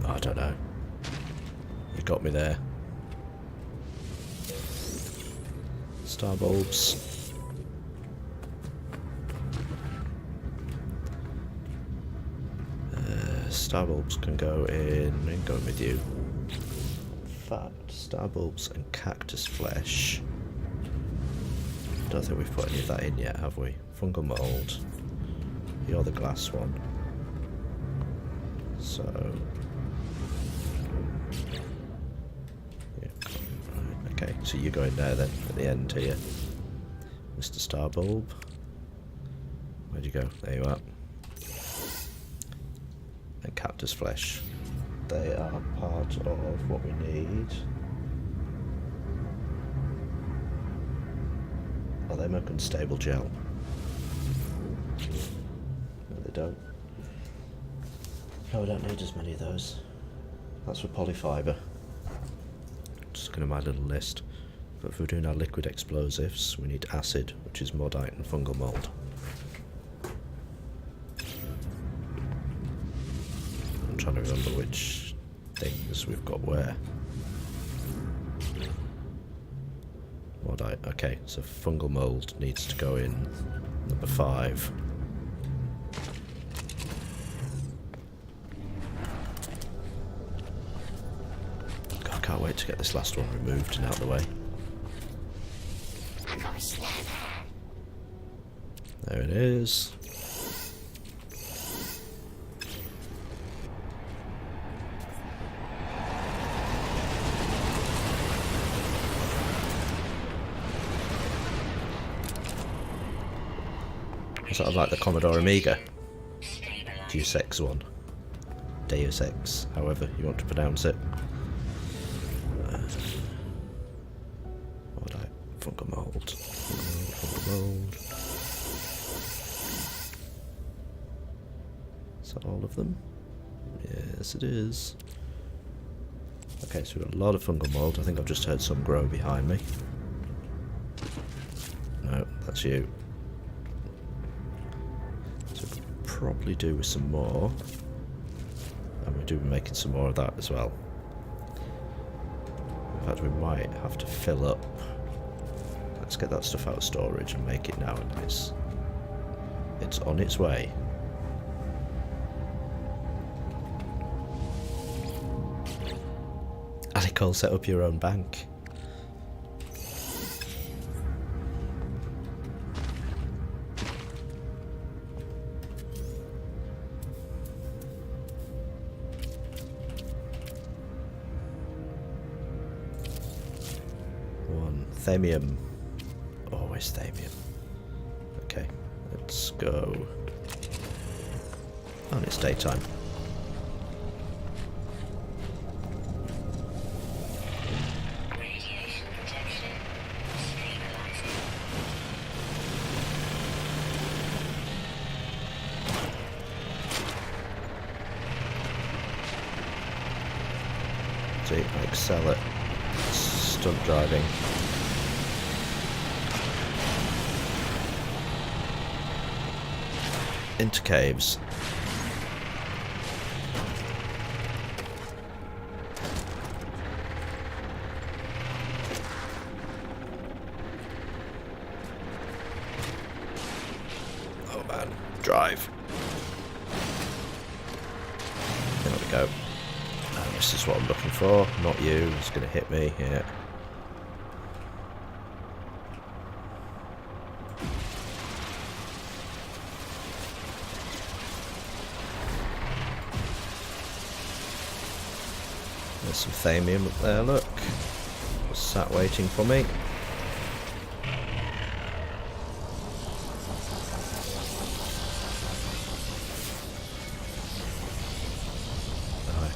I don't know. You got me there. Star bulbs. Star bulbs can go in. I'm going with you. Fat star bulbs and cactus flesh. Don't think we've put any of that in yet, have we? Fungal mold. You're the glass one. So. Yeah. Right, okay, so you go in there then at the end here. Mr. Starbulb. Where'd you go? There you are. And cactus flesh. They are part of what we need. Oh, they make unstable gel. No, they don't. No, we don't need as many of those. That's for polyfiber. Just going to my little list. But if we're doing our liquid explosives, we need acid, which is modite and fungal mold. I'm trying to remember which things we've got where. Modite, okay, so fungal mold needs to go in number 5. God, I can't wait to get this last one removed and out of the way. There it is. Sort of like the Commodore Amiga. Deus Ex one. Deus Ex, however you want to pronounce it. What fungal mold. Fungal mold. Is that all of them? Yes, it is. Okay, so we've got a lot of fungal mold. I think I've just heard some grow behind me. No, that's you. So we could probably do with some more. And we do be making some more of that as well. In fact, we might have to fill up. Let's get that stuff out of storage and make it now, and it's on its way. Alicole, set up your own bank. One thamium. Always thamium. Okay, let's go. Oh, and it's daytime. Radiation protection. Stabilizing. See, I excel at stunt driving. Into caves. Oh man, drive. There we go. And this is what I'm looking for. Not you, it's going to hit me, yeah. There's some thamium up there, look. Just sat waiting for me.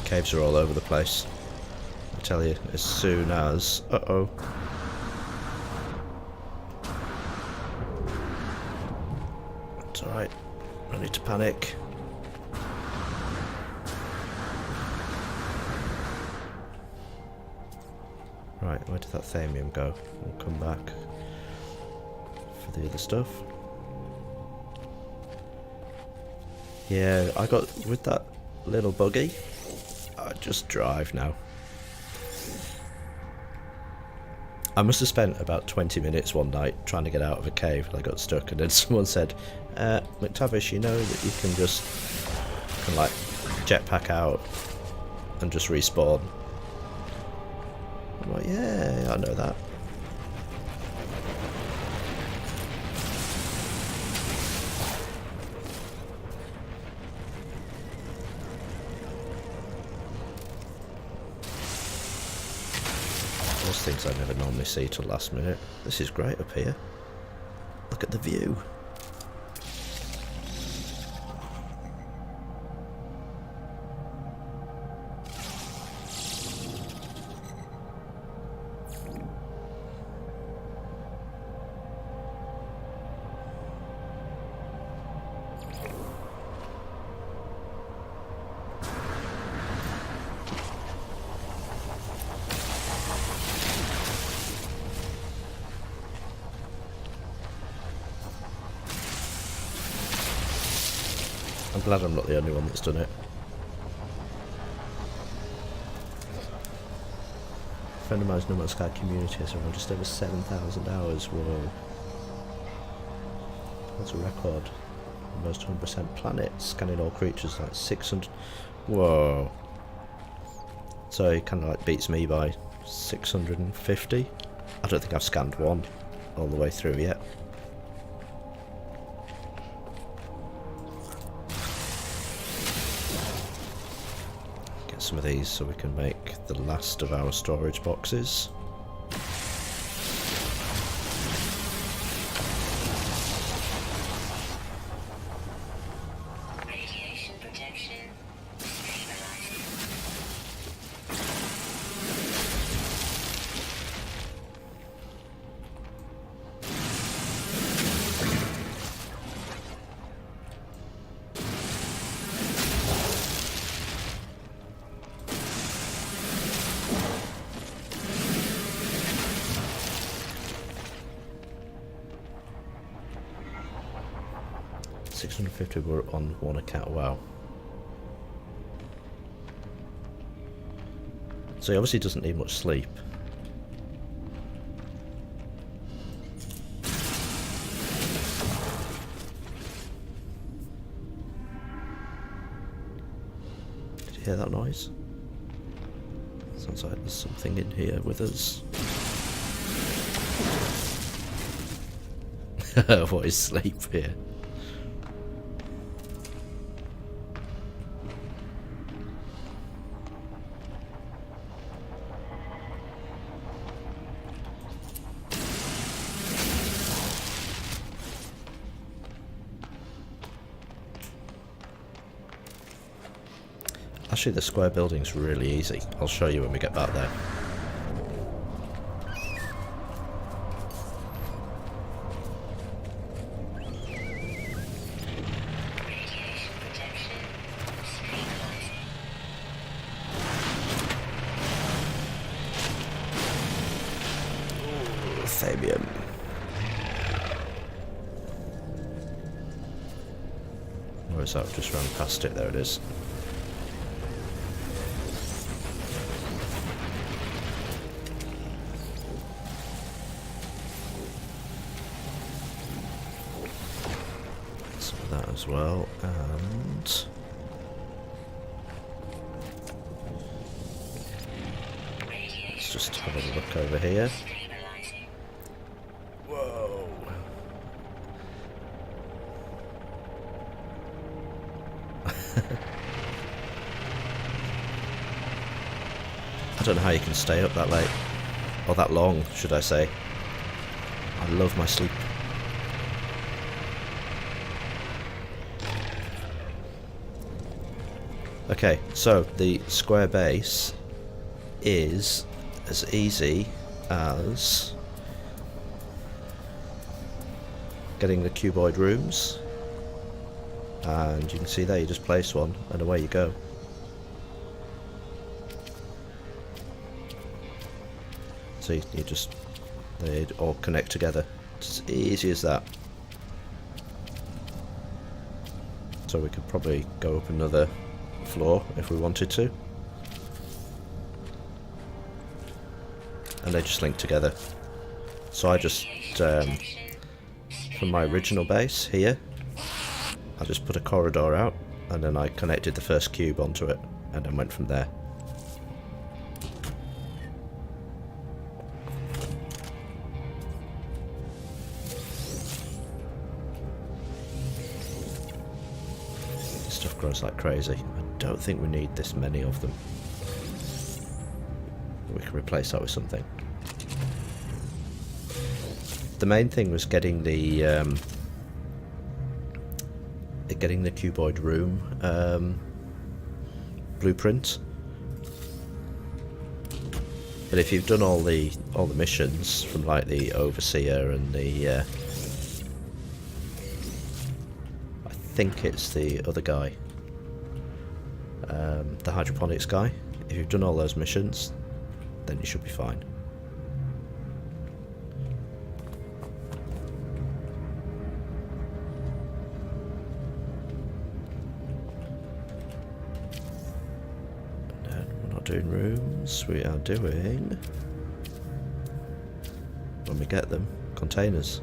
Caves are all over the place. I tell you, as soon as... Uh-oh. It's alright. No need to panic. Right, where did that thamium go? We'll come back for the other stuff. Yeah, I got... with that little buggy, I just drive now. I must have spent about 20 minutes one night trying to get out of a cave and I got stuck, and then someone said, McTavish, you know that you can just like jetpack out and just respawn. I'm like, yeah, I know that. Those things I never normally see till last minute. This is great up here. Look at the view. I'm glad I'm not the only one that's done it. A friend of mine's No Man's Sky community has around just over 7,000 hours. Whoa. That's a record. Most 100% planets, scanning all creatures, like 600. Whoa. So he kind of like beats me by 650. I don't think I've scanned one all the way through yet. Some of these so we can make the last of our storage boxes. Radiation protection. Stabilizing. 650 were on one account. Wow. So he obviously doesn't need much sleep. Did you hear that noise? Sounds like there's something in here with us. What is sleep here? Actually, the square building's really easy. I'll show you when we get back there. Radiation protection. Stabilizing. Fabian. Where is that? I've just ran past it. There it is. Some of that as well, and let's just have a look over here. Stabilizing. Whoa. I don't know how you can stay up that late. Or that long, should I say. I love my sleep. Okay, so the square base is as easy as getting the cuboid rooms, and you can see there, you just place one and away you go. See, you just, they all connect together. It's as easy as that. So we could probably go up another floor if we wanted to. And they just link together. So I just, from my original base here, I just put a corridor out, and then I connected the first cube onto it, and then went from there. Stuff grows like crazy. I don't think we need this many of them. We can replace that with something. The main thing was getting the cuboid room blueprint. But if you've done all the missions from like the overseer and the I think it's the other guy, the hydroponics guy. If you've done all those missions, then you should be fine. And we're not doing rooms, we are doing, when we get them, containers.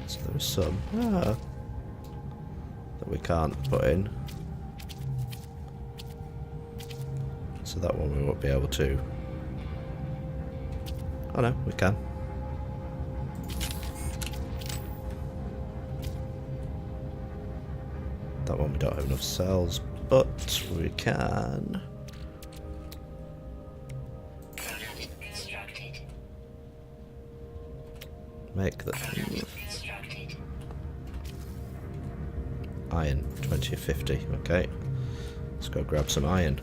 So there's some that we can't put in. So that one we won't be able to. Oh no, we can. That one we don't have enough cells, but we can. Product constructed. Make the Constructed. iron 20 or 50. Okay, let's go grab some iron.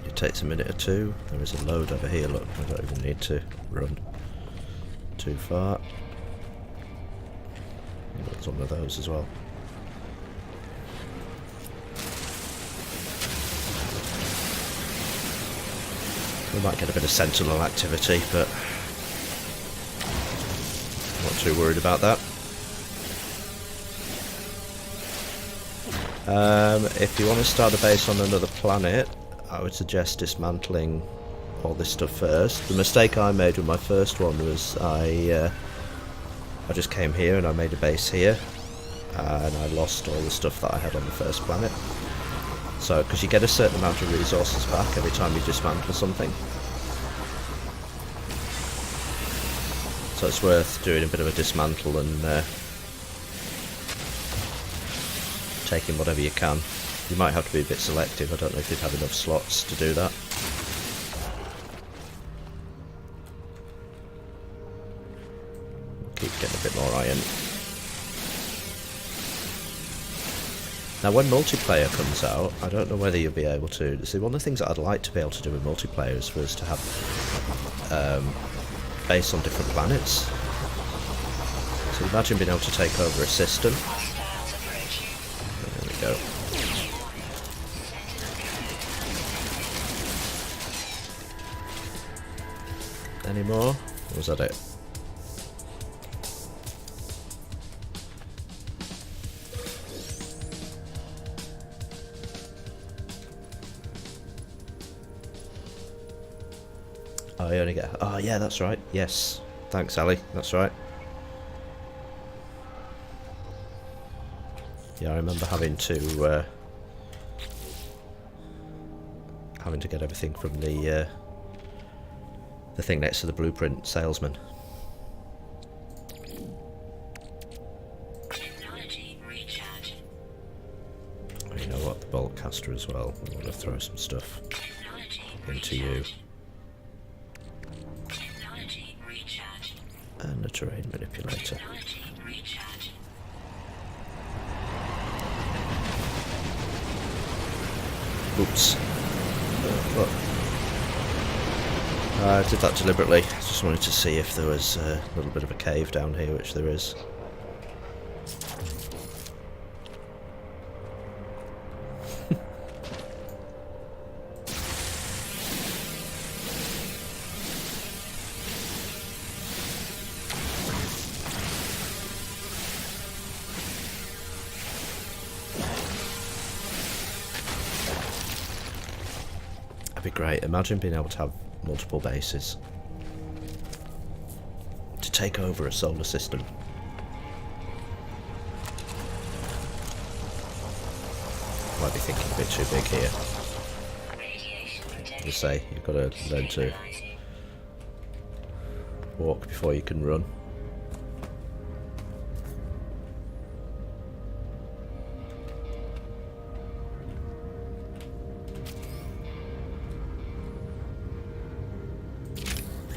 It takes a minute or two. There is a load over here. Look, I don't even need to run too far. There's one of those as well. We might get a bit of sentinel activity, but not too worried about that. If you want to start a base on another planet, I would suggest dismantling all this stuff first. The mistake I made with my first one was I just came here and I made a base here, and I lost all the stuff that I had on the first planet. So, because you get a certain amount of resources back every time you dismantle something. So it's worth doing a bit of a dismantle and taking whatever you can. You might have to be a bit selective. I don't know if you'd have enough slots to do that. Keep getting a bit more iron. Now when multiplayer comes out, I don't know whether you'll be able to... See, one of the things that I'd like to be able to do with multiplayer is for us to have base on different planets. So imagine being able to take over a system. There we go. Any more? Or was that it? Oh, I only get... Oh, yeah, that's right. Yes. Thanks, Ali. That's right. Yeah, I remember having to get everything from the thing next to the blueprint salesman. Technology recharge. You know what? The bolt caster as well. I want to throw some stuff Technology into you. Technology recharge. And a terrain manipulator. Technology recharge. Oops. Look. I did that deliberately. Just wanted to see if there was a little bit of a cave down here, which there is. That'd be great. Imagine being able to have multiple bases to take over a solar system. Might be thinking a bit too big here. Radiation protection. As I say, you've got to learn to walk before you can run.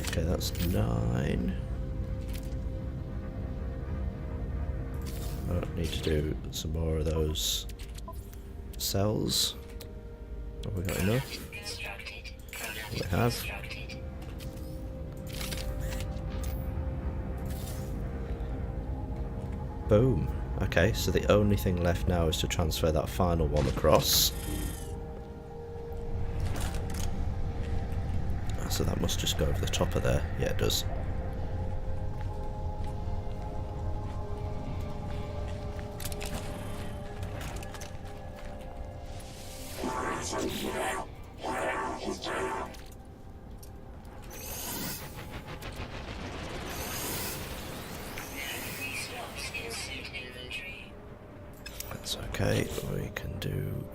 Okay, that's 9. I need to do some more of those cells. Have we got enough? Constructed. We have. Constructed. Boom. Okay, so the only thing left now is to transfer that final one across. So that must just go over the top of there. Yeah, it does. Slots in suit inventory. That's okay. We can do...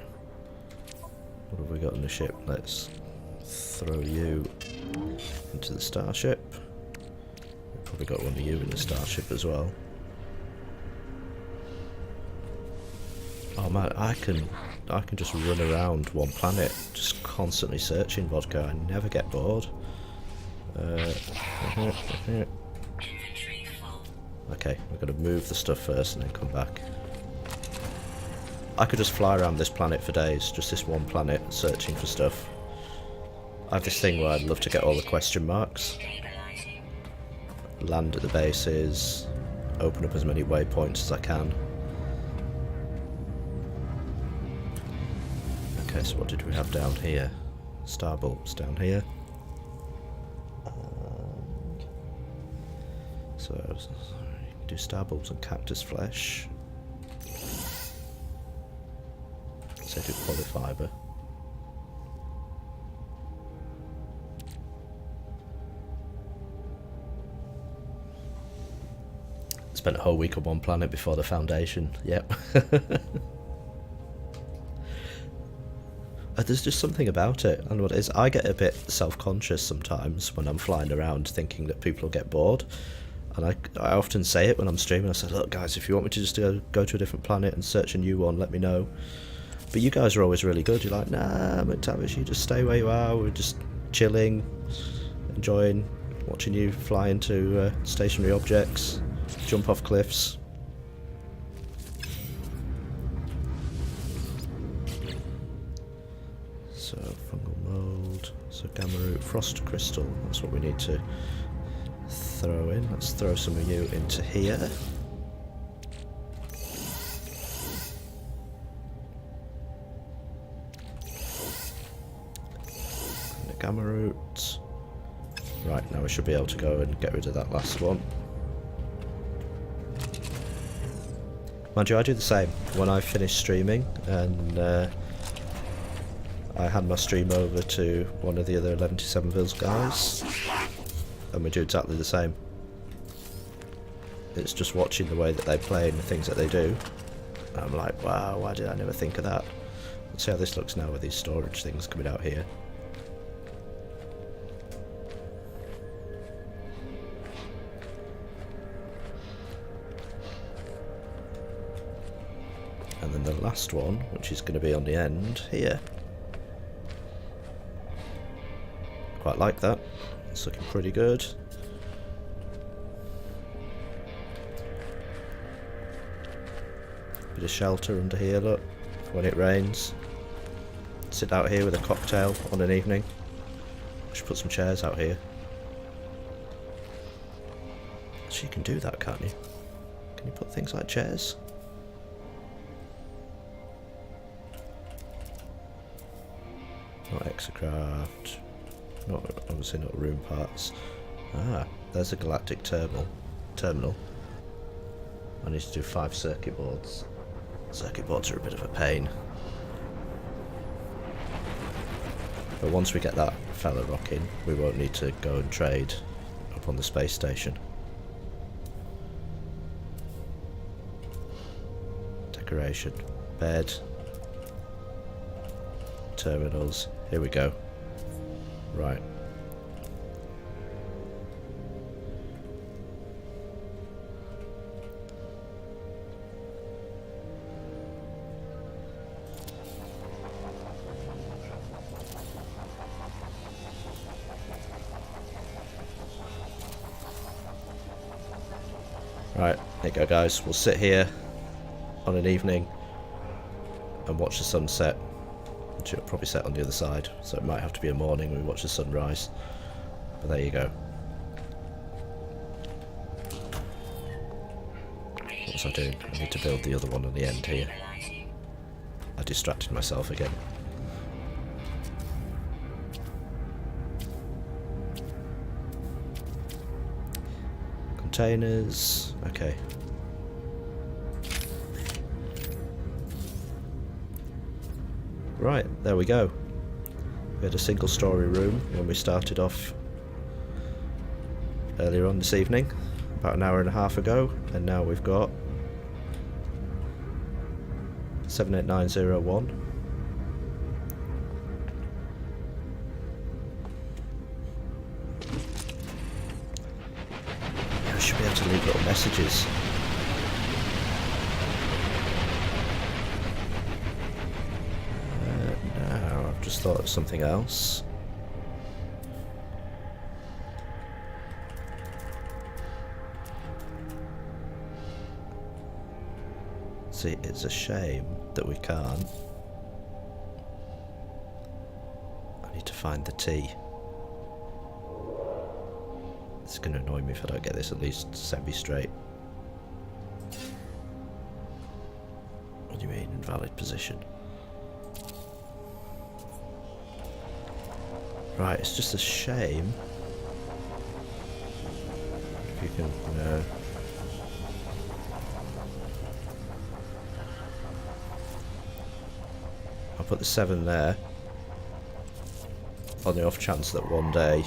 What have we got in the ship? Let's throw you into the starship. We've probably got one of you in the starship as well. Oh man, I can just run around one planet, just constantly searching vodka. I never get bored. Inventory full. Okay, we're going to move the stuff first and then come back. I could just fly around this planet for days, just this one planet, searching for stuff. I have this thing where I'd love to get all the question marks, Stabilizing. land at the bases, open up as many waypoints as I can. Okay, so what did we have down here? Star bulbs down here. So, do star bulbs and cactus flesh. So do polyfiber. Spent a whole week on one planet before the Foundation. Yep. There's just something about it, and what it is, I get a bit self-conscious sometimes when I'm flying around thinking that people will get bored, and I often say it when I'm streaming. I say, look guys, if you want me to just go to a different planet and search a new one, let me know. But you guys are always really good. You're like, nah, McTavish, you just stay where you are. We're just chilling, enjoying watching you fly into stationary objects, jump off cliffs. So fungal mold, so gamma root, frost crystal, that's what we need to throw in. Let's throw some of you into here. And the gamma root. Right, now we should be able to go and get rid of that last one. Mind you, I do the same. When I finish streaming and I hand my stream over to one of the other 11-7 guys, and we do exactly the same. It's just watching the way that they play and the things that they do. And I'm like, wow, why did I never think of that? Let's see how this looks now with these storage things coming out here. And then the last one, which is going to be on the end here. Quite like that. It's looking pretty good. Bit of shelter under here, look, when it rains. Sit out here with a cocktail on an evening. I should put some chairs out here. Actually, you can do that, can't you? Can you put things like chairs? Not exocraft. Not, obviously not room parts. Ah, there's a galactic terminal. I need to do 5 circuit boards. Circuit boards are a bit of a pain. But once we get that fella rocking, we won't need to go and trade up on the space station. Decoration. Bed. Terminals. Here we go. Right. Right, there you go guys, we'll sit here on an evening and watch the sunset. It'll probably set on the other side, so it might have to be a morning when we watch the sunrise. But there you go. What was I doing? I need to build the other one on the end here. I distracted myself again. Containers, okay. Right, there we go. We had a single story room when we started off earlier on this evening, about an hour and a half ago, and now we've got 78901. I should be able to leave little messages. No, I've just thought of something else. See, it's a shame that we can't. I need to find the tea. It's going to annoy me if I don't get this at least semi-straight. What do you mean, invalid position? Right, it's just a shame. you can... No. I'll put the 7 there. On the off chance that one day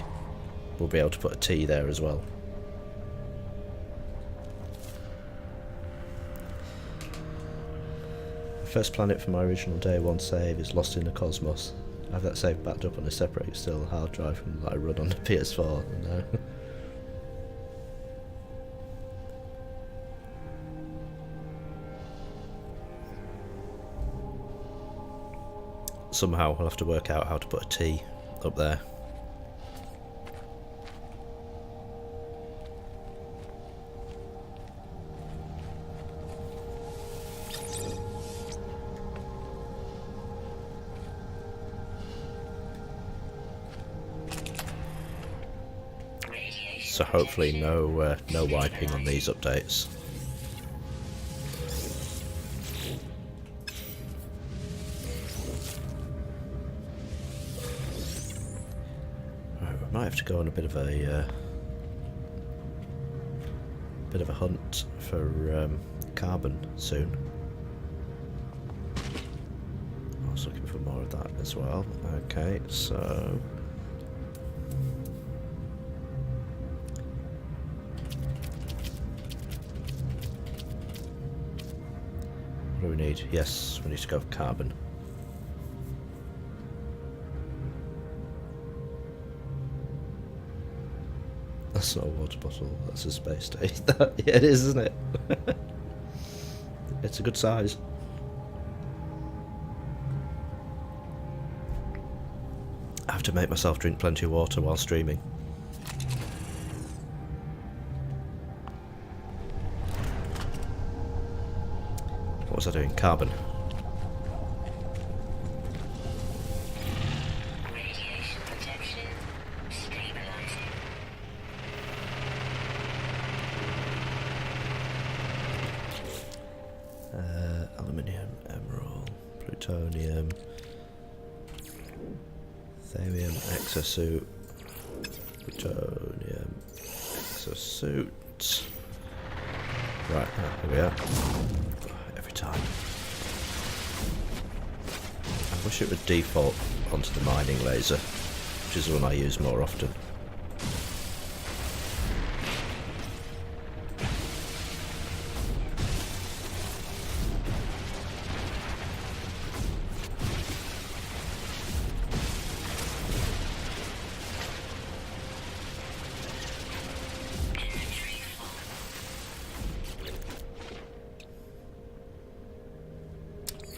we'll be able to put a T there as well. First planet for my original day 1 save is Lost in the Cosmos. I have that save backed up on a separate external hard drive that I run on the PS4. No. Somehow I'll have to work out how to put a T up there. So hopefully no wiping on these updates. Right, we might have to go on a bit of a hunt for carbon soon. I was looking for more of that as well. Okay, so. What do we need? Yes, we need to go for carbon. That's not a water bottle, that's a space station. Yeah, it is, isn't it? It's a good size. I have to make myself drink plenty of water while streaming. What was I doing? Carbon. Radiation protection stabilizing. Aluminium, emerald, plutonium, therium, exosuit, plutonium, exosuit. Right, here we are. Every time. I wish it would default onto the mining laser, which is the one I use more often. Inventory full.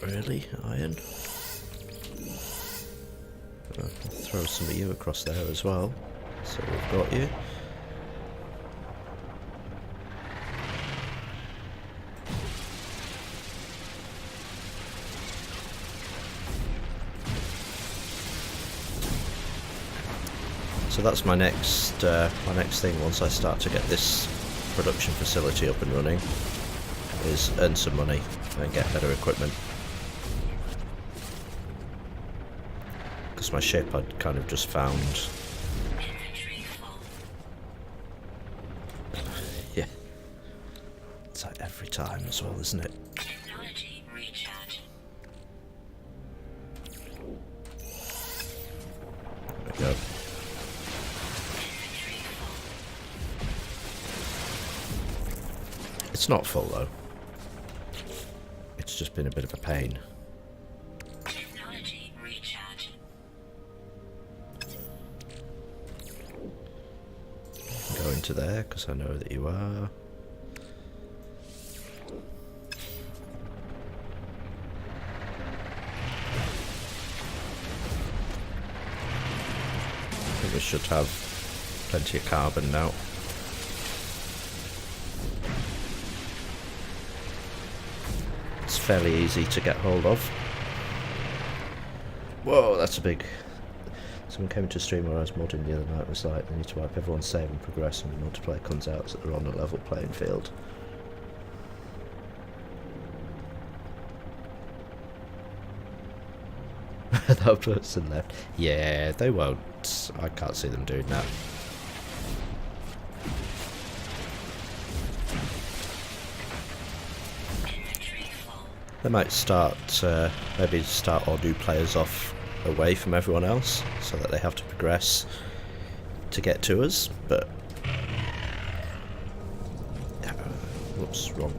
Really? Iron? I'll throw some of you across there as well. So we've got you. So that's my next thing once I start to get this production facility up and running, is earn some money and get better equipment. Because my ship I'd kind of just found. Inventory full. Yeah. It's like every time as well, isn't it? Technology recharge. There we go. Inventory full. It's not full though. It's just been a bit of a pain. Technology recharge. Go into there because I know that you are. I think we should have plenty of carbon now. It's fairly easy to get hold of. Whoa, that's a big... Someone came into stream where I was modding the other night, was like, they need to wipe everyone's save and progress and the multiplayer comes out so that they're on a level playing field. That person left. Yeah, they won't. I can't see them doing that. They might start, maybe start all new players off away from everyone else, so that they have to progress to get to us, but... whoops, wrong.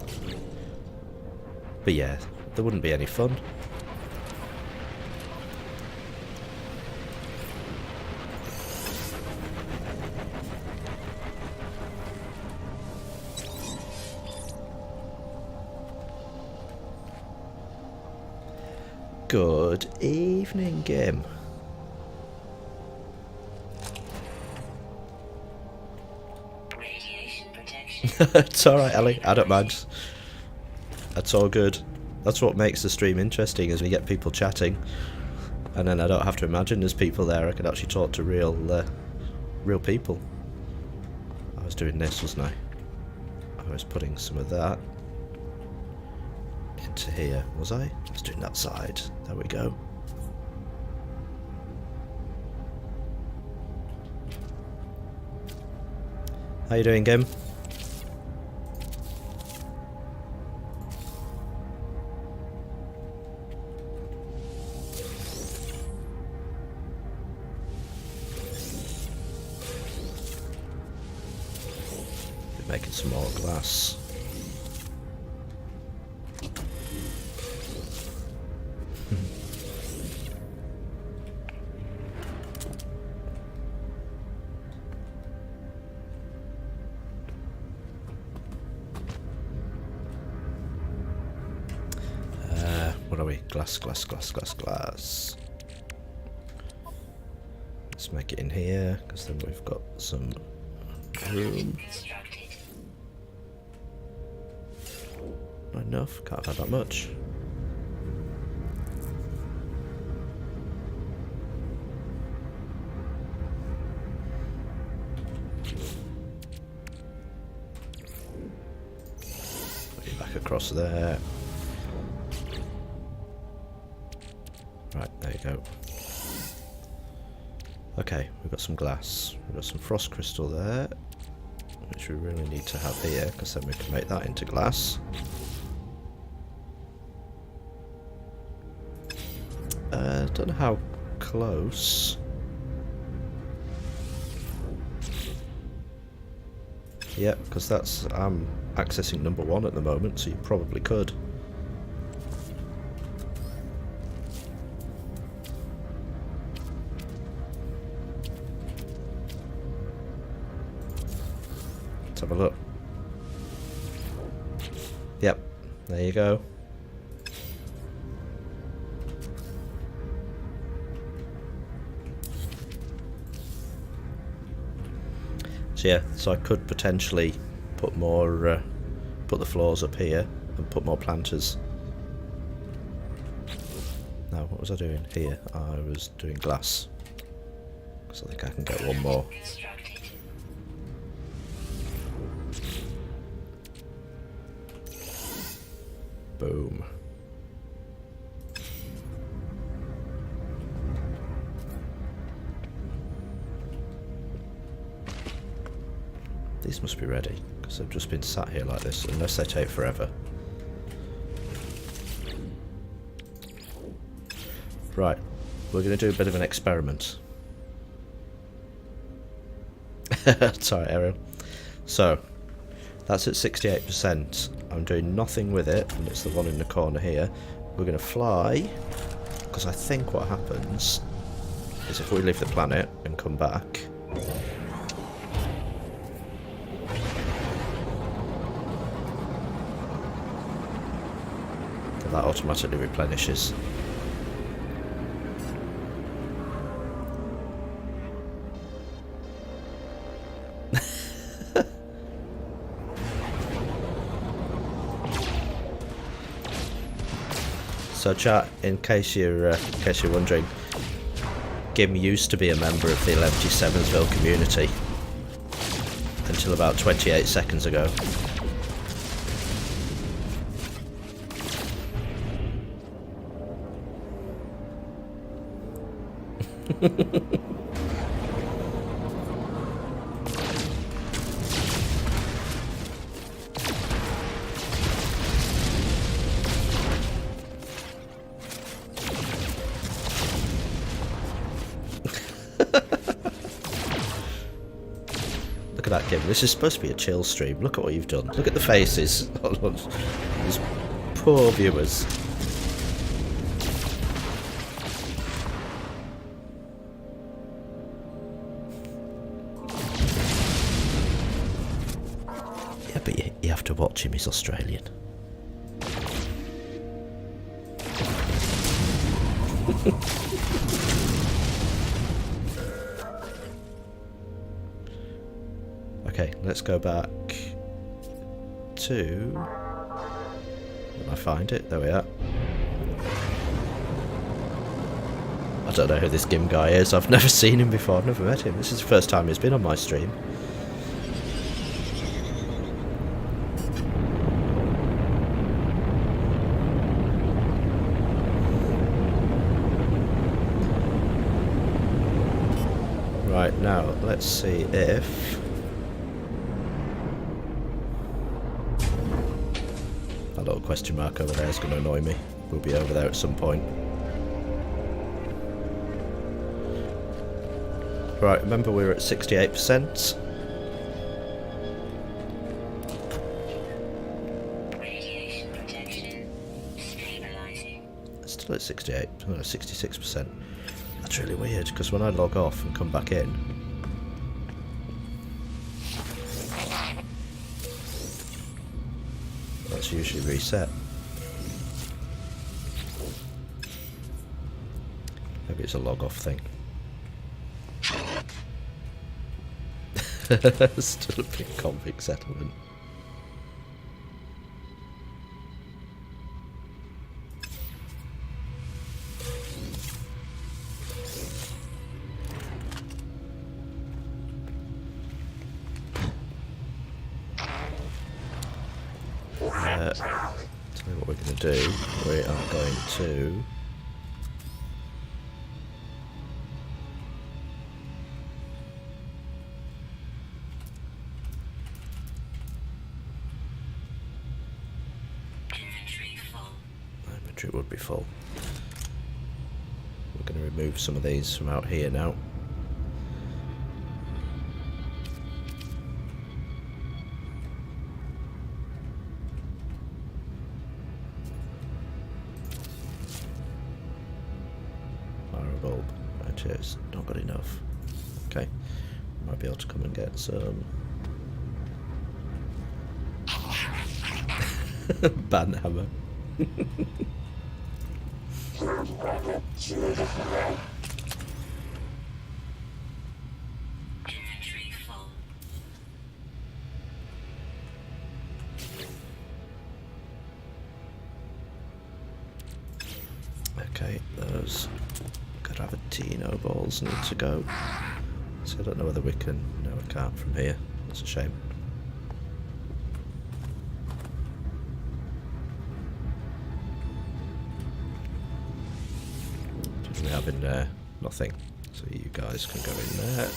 But yeah, there wouldn't be any fun. Good evening, game. Radiation protection. It's alright, Ellie, I don't mind. That's all good. That's what makes the stream interesting, is we get people chatting. And then I don't have to imagine there's people there, I can actually talk to real people. I was doing this, wasn't I? I was putting some of that into here, was I? I was doing that side. There we go. How you doing, game? Be making some more glass. What are we? Glass. Let's make it in here, because then we've got some room. Constructed. Not enough, can't have that much. Put you back across there. Right, there you go. Okay, we've got some glass. We've got some frost crystal there, which we really need to have here, because then we can make that into glass. Don't know how close. Yeah, because that's I'm accessing number 1 at the moment, so you probably could. Let's have a look. Yep, there you go. So yeah, so I could potentially put more, put the floors up here and put more planters. Now, what was I doing here? I was doing glass. So I think I can get one more. Constructed. Boom. These must be ready, because they've just been sat here like this, unless they take forever. Right, we're going to do a bit of an experiment. Sorry, Ariel. So, that's at 68%. I'm doing nothing with it, and it's the one in the corner here. We're going to fly, because I think what happens is if we leave the planet and come back, that automatically replenishes. So chat, in case you're wondering, Gim used to be a member of the 11G7'sville community until about 28 seconds ago. that game. This is supposed to be a chill stream. Look at what you've done. Look at the faces on these poor viewers. Yeah, but you have to watch him. He's Australian. Okay, let's go back to... When I find it, there we are. I don't know who this Gim guy is. I've never seen him before. I've never met him. This is the first time he's been on my stream. Right, now, let's see if... That little question mark over there is going to annoy me. We'll be over there at some point. Right, remember we were at 68%. Radiation protection. Stabilizing. It's still at 68, no, 66%. That's really weird, because when I log off and come back in... That's usually reset. Maybe it's a log off thing. Still a big convict settlement. Tell me what we're going to do. We are going to... Inventory full. Inventory would be full. We're going to remove some of these from out here now. Bulb. Actually, it's not good enough. Okay. Might be able to come and get some... Banhammer. Inventory full. Okay, those Gravitino balls need to go. So I don't know whether we can... No, we can't from here. That's a shame. What do we have in there? Nothing. So you guys can go in there.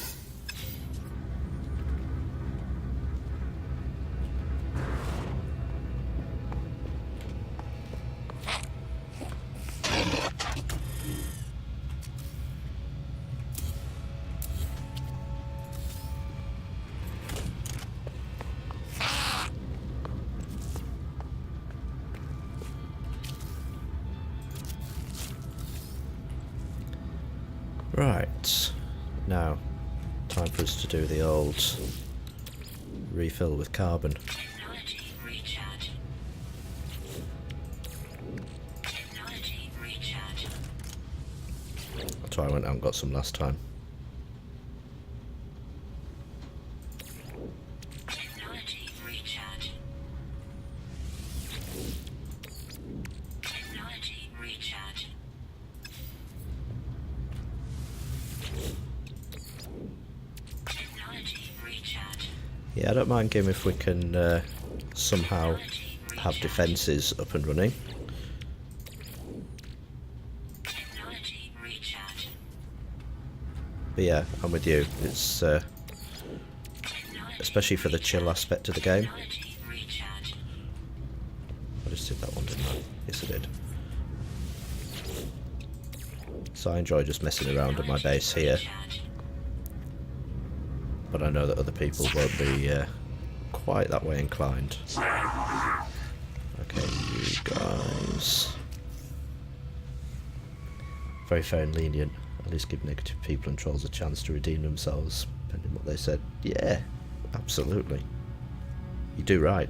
Right, now time for us to do the old refill with carbon. Technology recharge. Technology recharge. That's why I went out and got some last time. Technology recharge. Technology recharge. Technology recharge. Yeah, I don't mind Gim if we can somehow have defences up and running. Technology recharge. But yeah, I'm with you. It's especially for the chill aspect of the game. Technology recharge. I just did that one, didn't I? Yes, I did. So I enjoy just messing around at my base here. Recharge. but I know that other people won't be quite that way inclined. Okay, you guys. Very fair and lenient. At least give negative people and trolls a chance to redeem themselves, depending on what they said. Yeah, absolutely. You do right.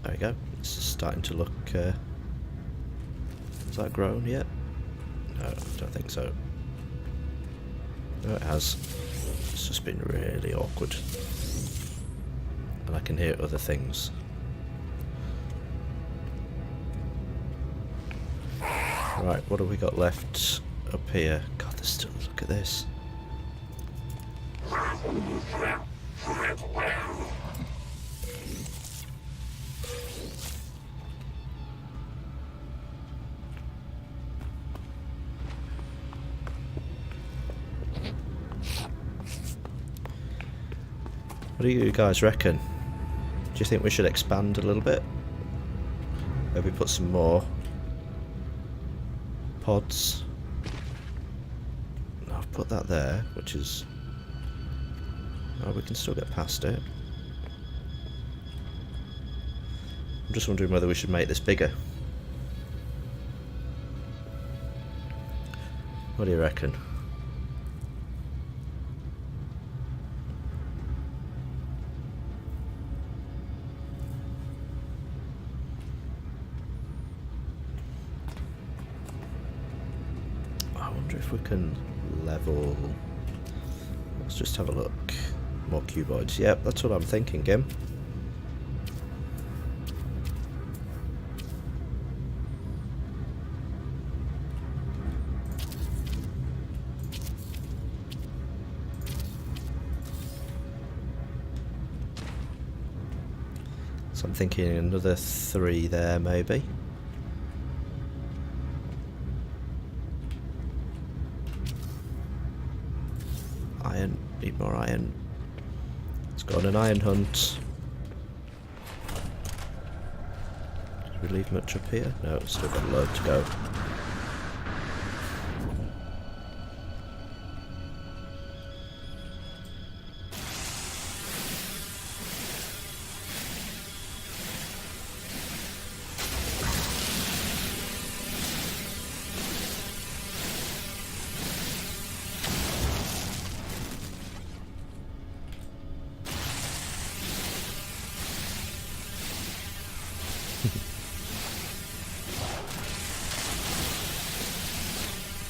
There we go. This is starting to look... has that grown yet? No, I don't think so. No, it has. It's just been really awkward. And I can hear other things. Right, what have we got left up here? God, there's still... Look at this. What do you guys reckon? Do you think we should expand a little bit? Maybe put some more pods. I've put that there, which is... Oh, we can still get past it. I'm just wondering whether we should make this bigger. What do you reckon? I wonder if we can level... Let's just have a look. More cuboids. Yep, that's what I'm thinking, Gim. So I'm thinking another 3 there, maybe. Iron. Need more iron. Let's go on an iron hunt. Did we leave much up here? No, it's still got a load to go.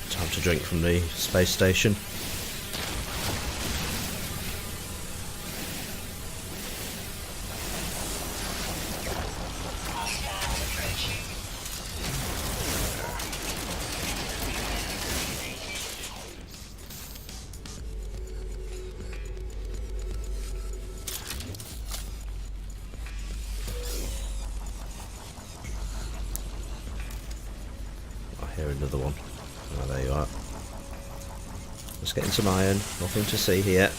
Time to drink from the space station. I hear another one. Oh, there you are. Just getting some iron. Nothing to see here.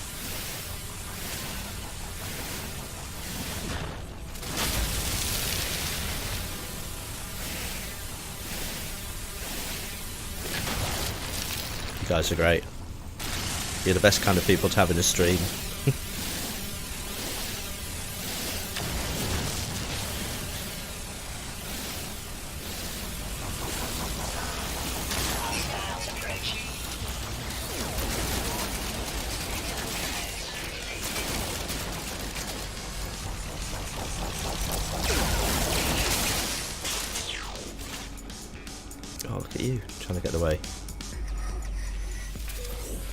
You guys are great. You're the best kind of people to have in a stream. Oh, look at you, trying to get away.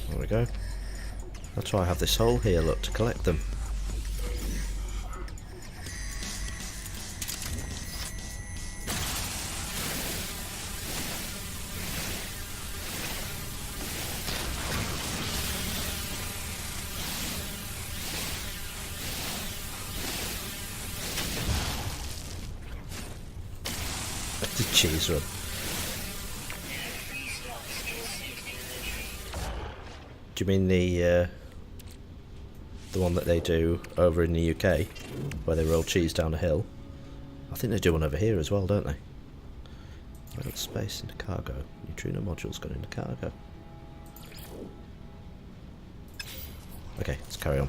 There we go. That's why I have this hole here, look, to collect them. Cheese run. Do you mean the one that they do over in the UK, where they roll cheese down a hill? I think they do one over here as well, don't they? Idle space into cargo. Neutrino modules going into cargo. Okay, let's carry on.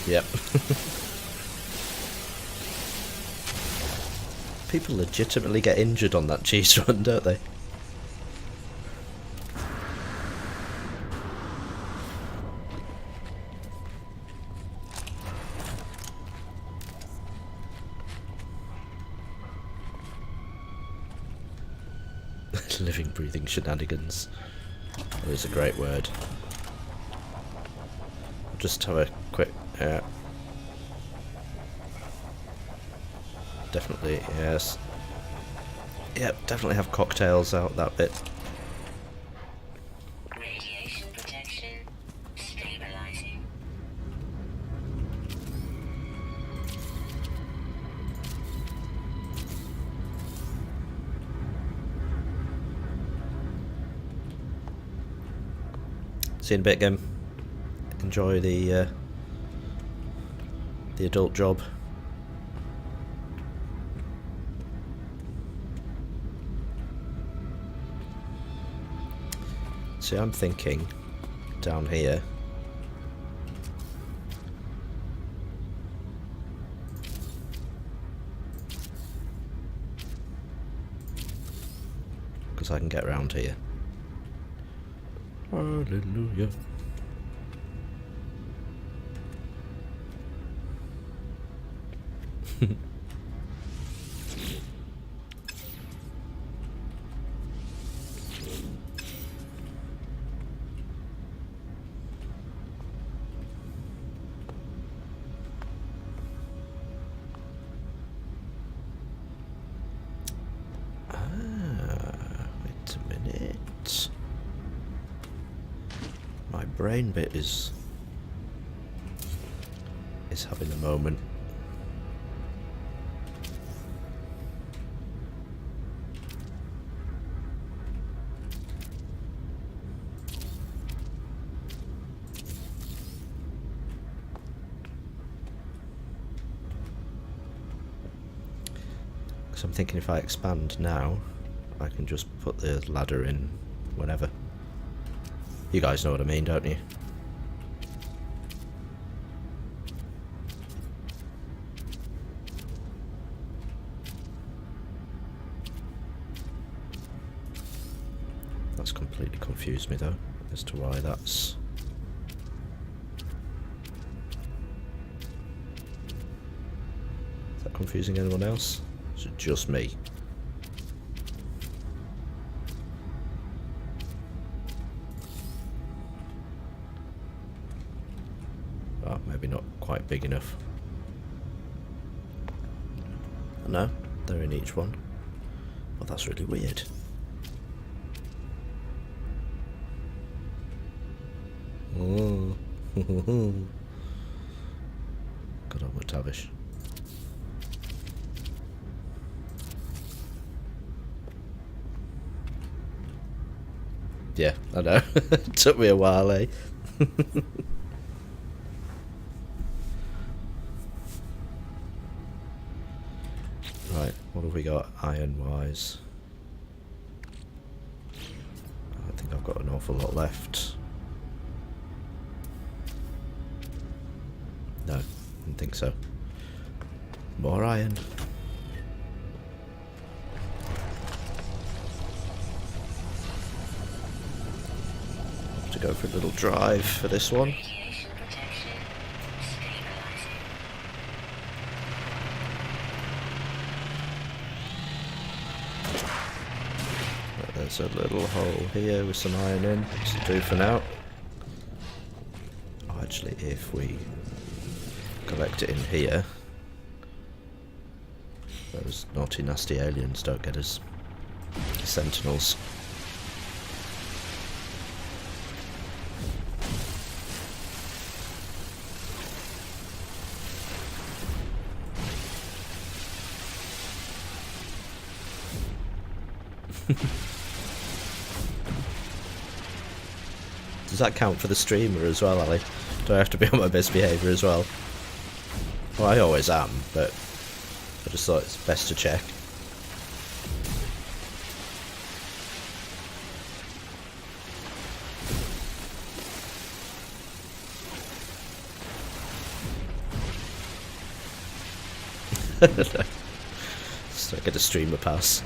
Yep. People legitimately get injured on that cheese run, don't they? Living, breathing shenanigans. That is a great word. I'll just have a quick... definitely, yes. Yep, definitely have cocktails out that bit. Radiation protection. Stabilizing. See you in a bit, game. Enjoy the adult job. See, I'm thinking down here. Because I can get around here. Hallelujah. Wait a minute. My brain bit is having a moment. So I'm thinking if I expand now, I can just put the ladder in whenever. You guys know what I mean, don't you? That's completely confused me though, as to why that's... Is that confusing anyone else? Is it just me? Oh, maybe not quite big enough. No, they're in each one. Well, that's really weird. Oh. Good old McTavish. Yeah, I know. It took me a while, eh? Right, what have we got iron-wise? I think I've got an awful lot left. No, didn't think so. More iron. Have to go for a little drive for this one. Radiation protection. Stabilizing. There's a little hole here with some iron in. This will do for now. Oh, actually, if we collect it in here, those naughty, nasty aliens don't get us. Sentinels. Does that count for the streamer as well, Ali? Do I have to be on my best behaviour as well? Well, I always am, but I just thought it's best to check. So I get a streamer pass.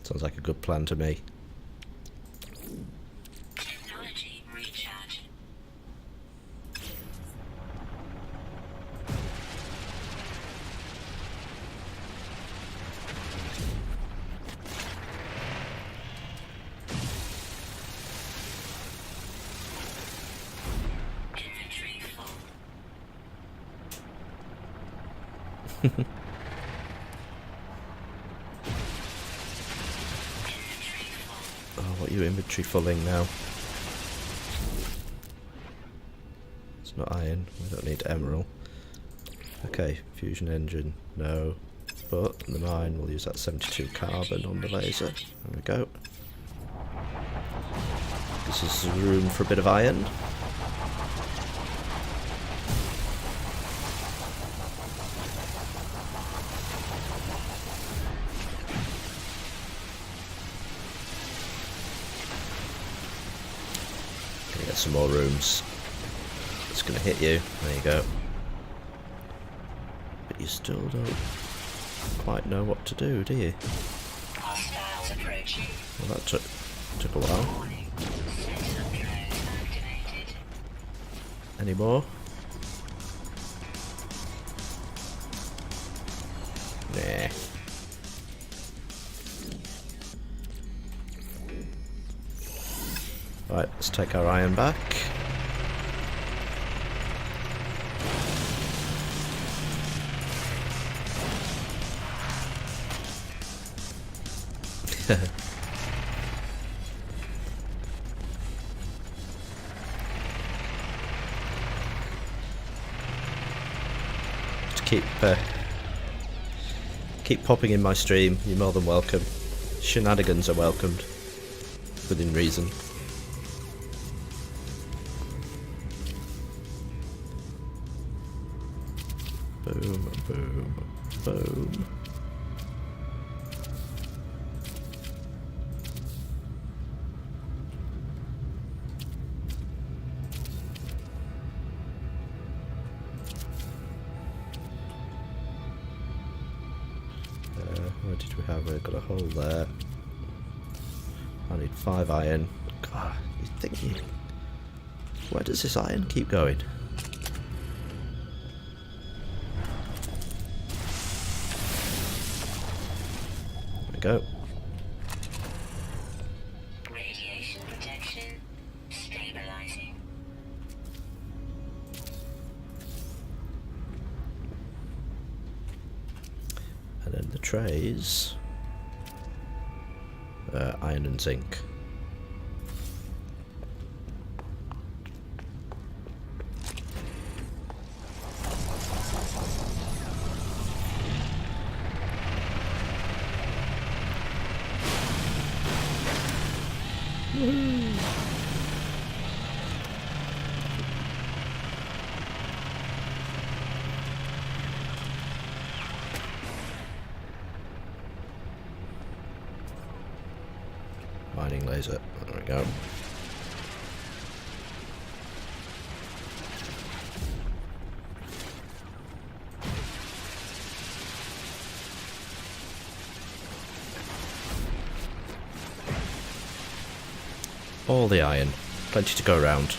Sounds like a good plan to me. Technology recharge. Inventory full. Inventory full. Oh, what are you inventory fulling now? It's not iron, we don't need emerald. Okay, fusion engine, no. But the mine, we'll use that 72 carbon on the laser. There we go. This is room for a bit of iron. Gonna get some more rooms. It's gonna hit you. There you go. But you still don't quite know what to do, do you? Hostiles approaching. Well, that took a while. Warning. Sensor drone activated. Any more? Nah. Right, let's take our iron back. Just keep popping in my stream. You're more than welcome. Shenanigans are welcomed, within reason. Boom, boom, boom. Where did we have? We've got a hole there. I need 5 iron. God, you're thinking. Where does this iron keep going? There we go. Radiation protection. Stabilizing. And then the trays. Iron and zinc. Mining laser. There we go. All the iron. Plenty to go around.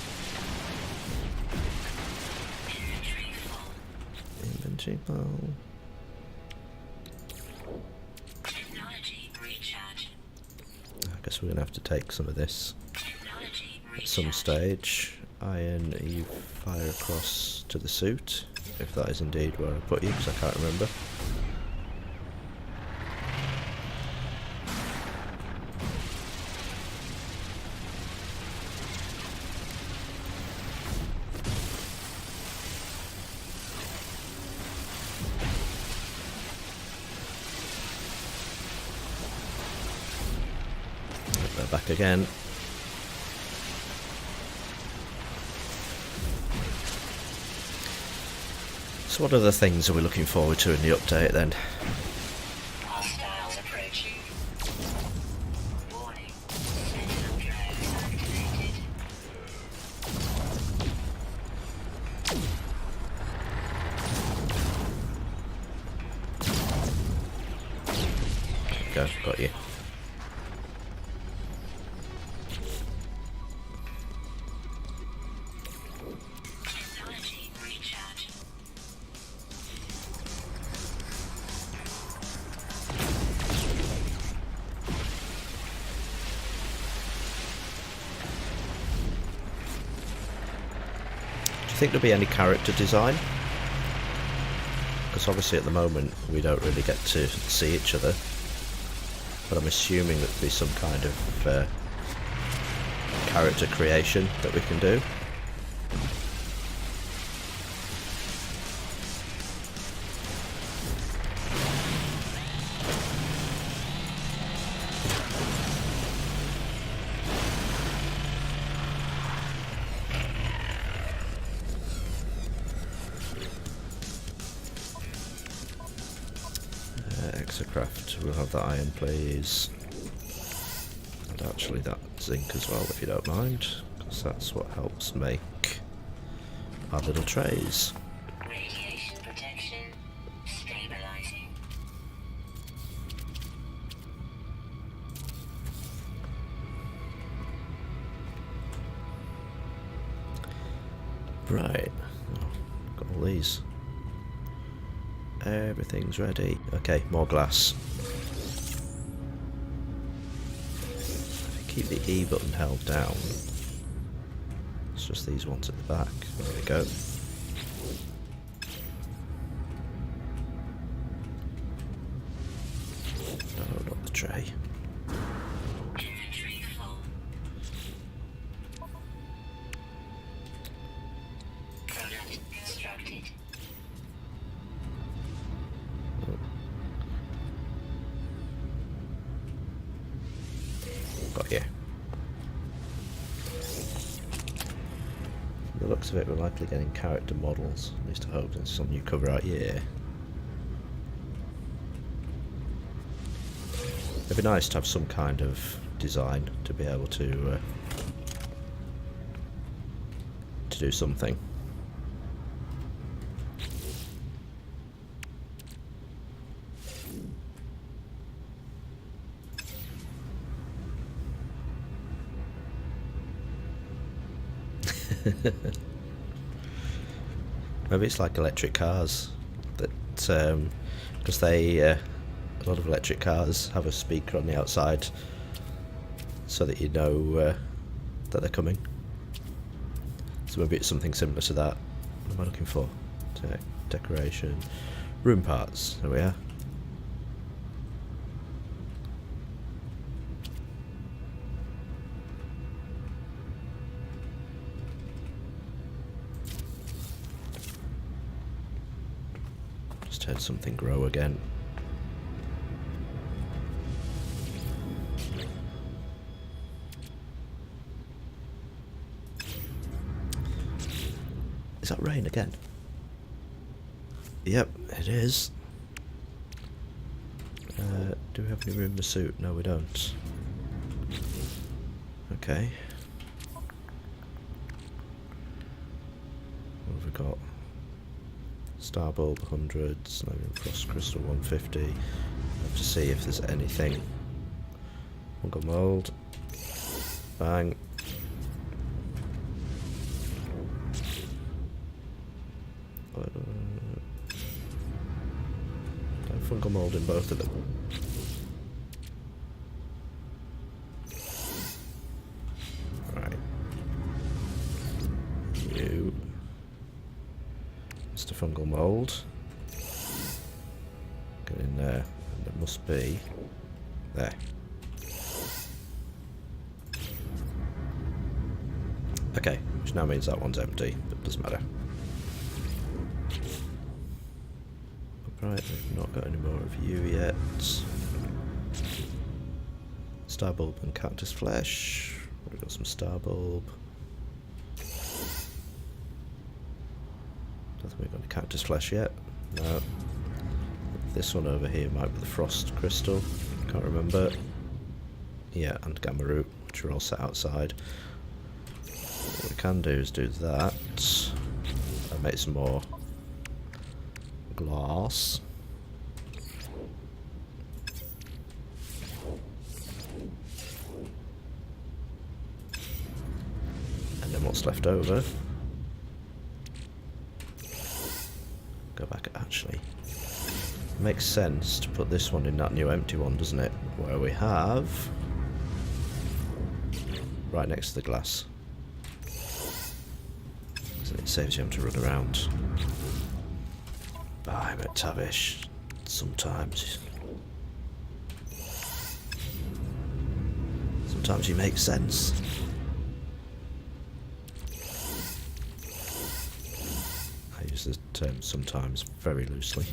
Inventory full. Inventory full. Technology recharge. I guess we're going to have to take some of this Technology at some recharge. stage. Iron, you fire across to the suit, if that is indeed where I put you, because I can't remember. back again. So what other things are we looking forward to in the update then? Hostiles approaching. Warning. Sentinel drones activated. Go, got you. Technology recharge. Do you think there'll be any character design? Because obviously at the moment we don't really get to see each other. But I'm assuming there'll be some kind of character creation that we can do. Exocraft, we'll have that iron please. And actually that zinc as well if you don't mind, because that's what helps make our little trays. Radiation protection. Stabilizing. Right, oh, got all these. Everything's ready. Okay, more glass. Keep the E button held down. It's just these ones at the back. There we go. No, not the tray. Inventory full. Product constructed. Got you. From the looks of it, we're likely getting character models. At least I hope there's some new cover out here. It'd be nice to have some kind of design to be able to do something. Maybe it's like electric cars, that because they a lot of electric cars have a speaker on the outside, so that you know that they're coming. So maybe it's something similar to that. What am I looking for? Decoration, room parts. There we are. Just heard something grow again. Is that rain again? Yep, it is. Do we have any room in the suit? No, we don't. Okay. What have we got? Star Bulb 100, Snovian Frost Crystal 150. Have to see if there's anything. Fungal Mould. Bang. Fungal mould in both of them. Right. You. Mr. Fungal mould. Get in there. And it must be there. Okay, which now means that one's empty, but doesn't matter. Right, we've not got any more of you yet. Star bulb and cactus flesh. We've got some star bulb. Don't think we've got any cactus flesh yet. No. This one over here might be the frost crystal. Can't remember. Yeah, and gamma root, which are all set outside. What we can do is do that. And make some more glass. And then what's left over? Go back, actually. Makes sense to put this one in that new empty one, doesn't it? Where we have... right next to the glass. So it saves you having to run around. I'm at Tavish. Sometimes you make sense. I use the term sometimes very loosely.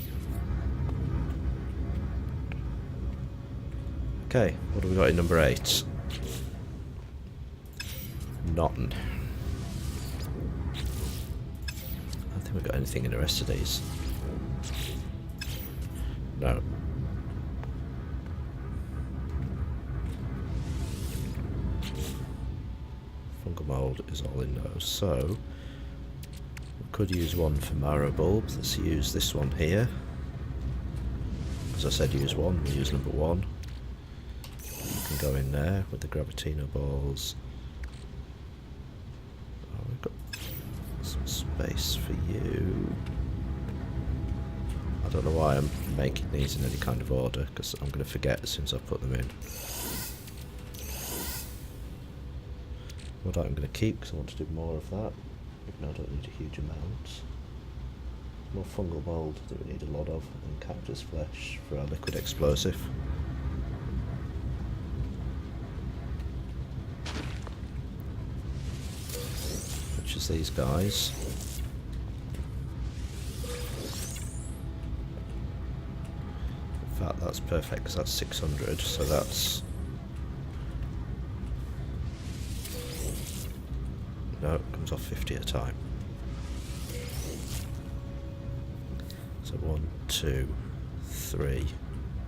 Okay, what do we got in number 8? Nothing. I don't think we've got anything in the rest of these. No. Fungal mold is all in those, so we could use one for marrow bulb. Let's use this one here. As I said, use one. We'll use number 1. You can go in there with the Gravitino balls. Oh, we've got some space for you. I don't know why I'm making these in any kind of order, because I'm going to forget as soon as I put them in. What I'm going to keep, because I want to do more of that, even though I don't need a huge amount. More fungal mold that we need a lot of, and cactus flesh for our liquid explosive. Which is these guys. In fact, that's perfect because that's 600, so that's... no, it comes off 50 at a time. So 1, 2, 3,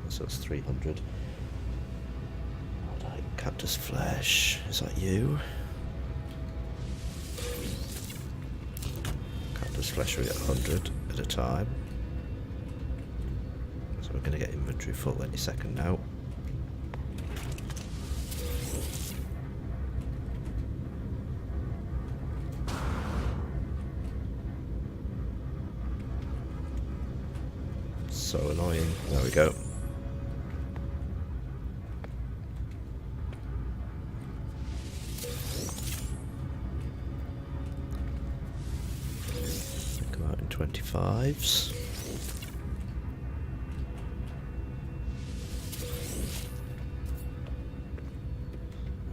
so that's 300. Alright, cactus flesh, is that you? Cactus flesh we get 100 at a time. So we're going to get inventory full any second now. So annoying. There we go. Come out in 25s.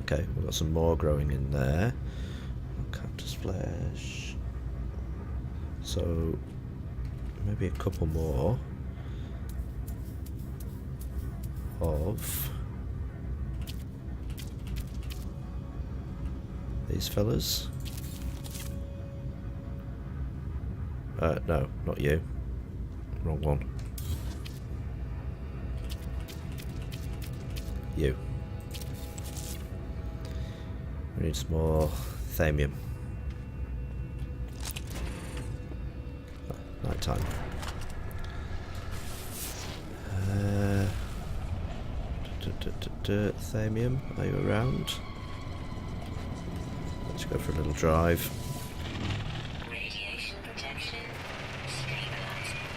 Okay, we've got some more growing in there. Cactus flesh. So maybe a couple more of these fellas. No, not you. Wrong one. You. We need some more thamium. Night time. Thamium, are you around? Let's go for a little drive. Radiation protection stabilizing.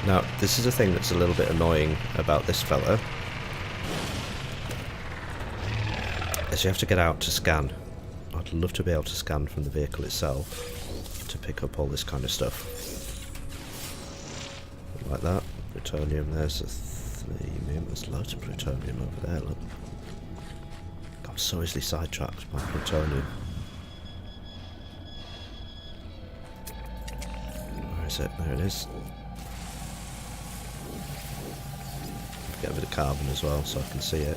Now, this is a thing that's a little bit annoying about this fella. Is you have to get out to scan. I'd love to be able to scan from the vehicle itself to pick up all this kind of stuff. Like that. Plutonium, there's a thamium. There's loads of plutonium over there, look. I'm so easily sidetracked by plutonium. That's it, there it is. Get a bit of carbon as well so I can see it.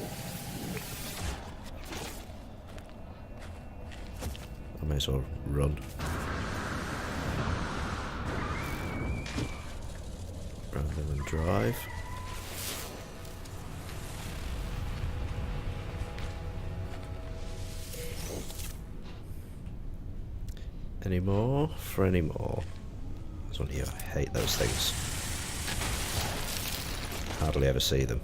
I may as well run. Rather than drive. Any more? For any more? There's one here. I hate those things. Hardly ever see them.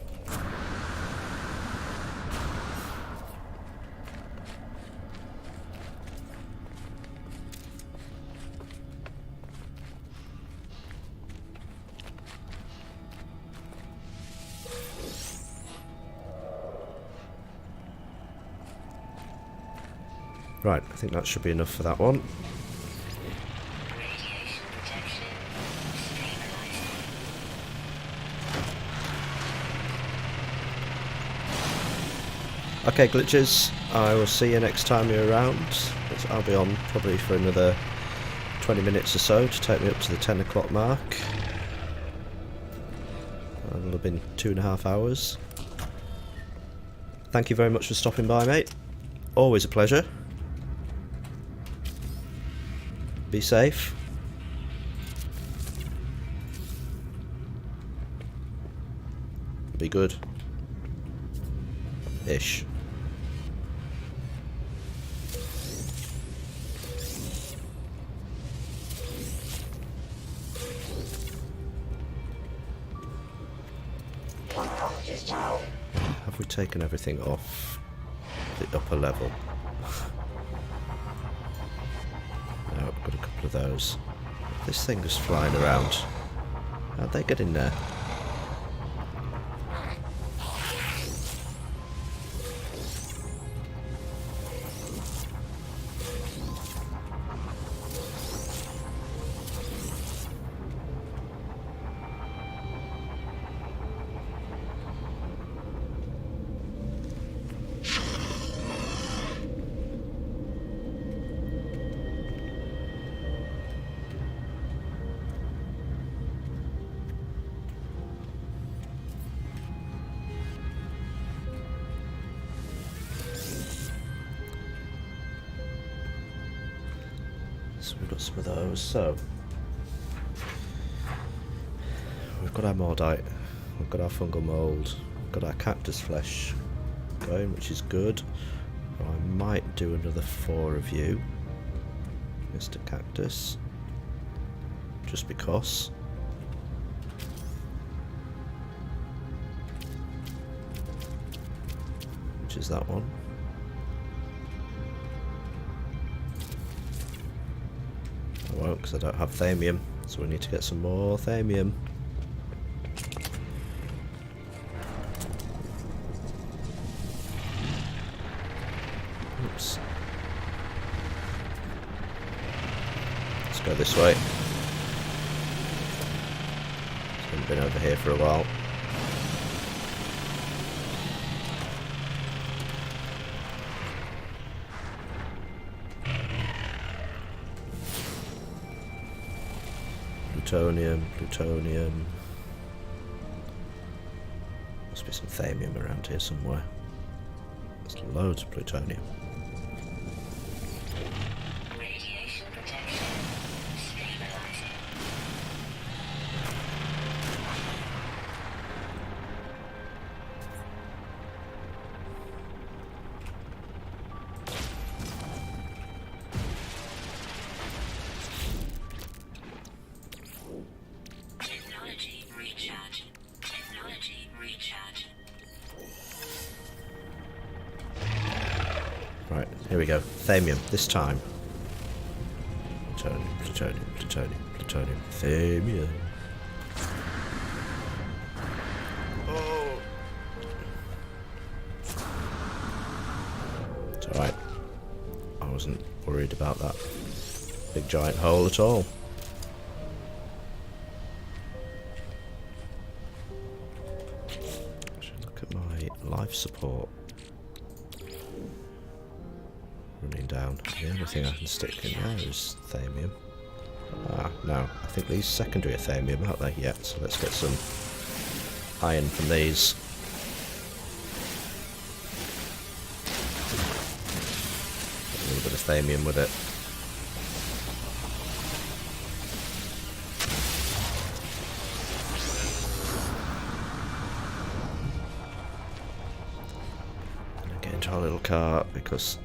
Right, I think that should be enough for that one. Radiation protection stabilizing. Okay, glitches, I will see you next time you're around. I'll be on probably for another 20 minutes or so to take me up to the 10 o'clock mark. It'll have been 2.5 hours. Thank you very much for stopping by, mate. Always a pleasure. Be safe. Be good. Ish. Have we taken everything off the upper level? No, I've got a couple of those. This thing is flying around. How'd they get in there? So we've got some of those. So we've got our Mordite, we've got our fungal mould, we've got our cactus flesh going, which is good. I might do another 4 of you, Mr. Cactus, just because. Which is that one. I won't, because I don't have thamium, so we need to get some more thamium. Oops. Let's go this way. Haven't been over here for a while. Plutonium, plutonium. Must be some thamium around here somewhere. There's loads of plutonium. Radiation protection stabilizing. Technology recharge. Technology recharge. Right, here we go. Thamium, this time. Plutonium, plutonium, plutonium, plutonium, thamium. Oh. It's alright. I wasn't worried about that big giant hole at all. Should look at my life support. Running down. The only thing I can stick in there is thamium. Ah, no. I think these secondary athamium, aren't they? Yeah, so let's get some iron from these. A little bit of athamium with it. And get into our little cart because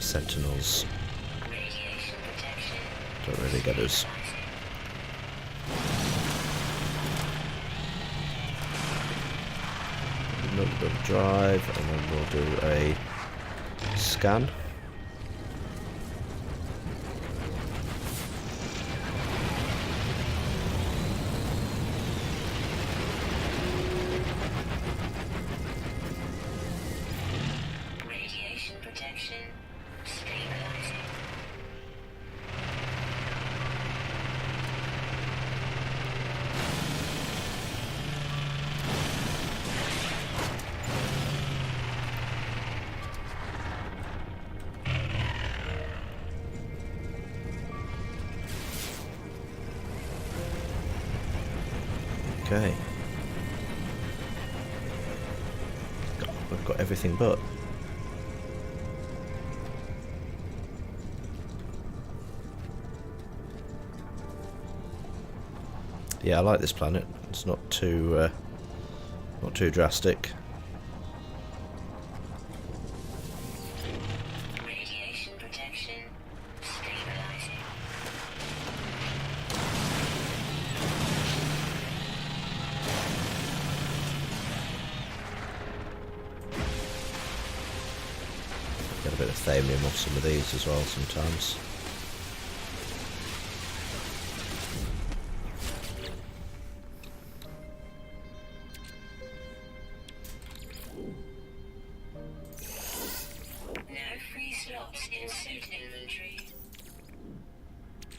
sentinels Radiation protection. don't really get us. Another bit of drive, and then we'll do a scan. Radiation protection. Stabilizing. Okay. We've got everything but. Yeah, I like this planet. It's not too drastic. Radiation protection. Stabilizing. Get a bit of athamium off some of these as well sometimes. No free slots in suit inventory.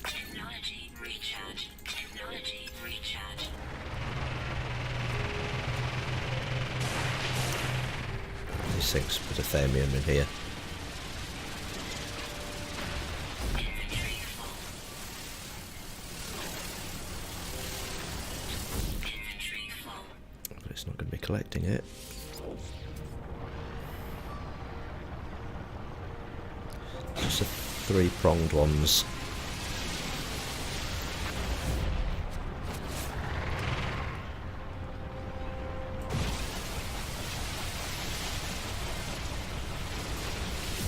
Technology recharge. Technology recharge. These things put athamium in here. Inventory full. Inventory full. But it's not going to be collecting it. Just the three-pronged ones.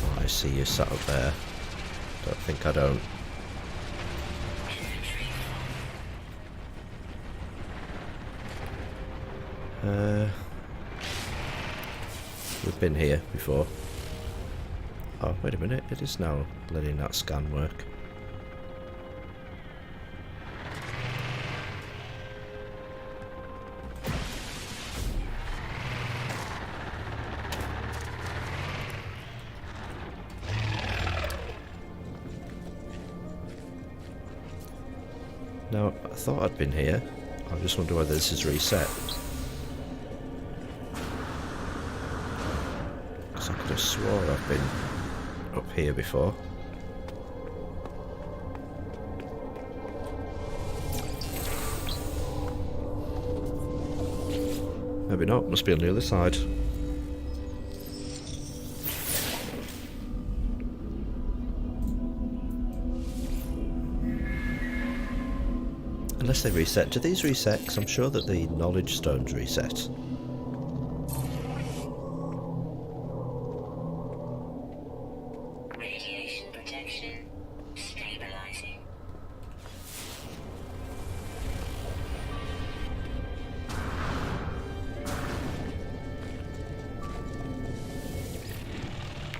Oh, I see you sat up there. Don't think I don't. Inventory full. We've been here before. Oh, wait a minute. It is now letting that scan work. Now, I thought I'd been here. I just wonder whether this is reset. Because I could have swore I've been up here before. Maybe not, must be on the other side. Unless they reset. Do these reset? Because I'm sure that the knowledge stones reset. Radiation protection. Stabilizing.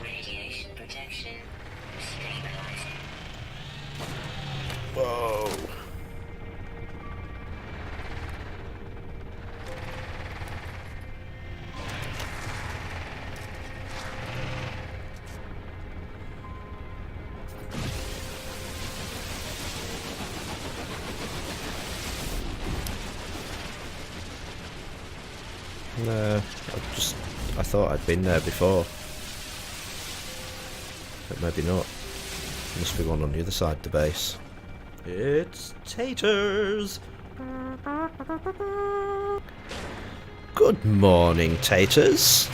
Radiation protection. Stabilizing. Whoa! No, I thought I'd been there before. But maybe not. Must be one on the other side of the base. It's Taters! Good morning, Taters!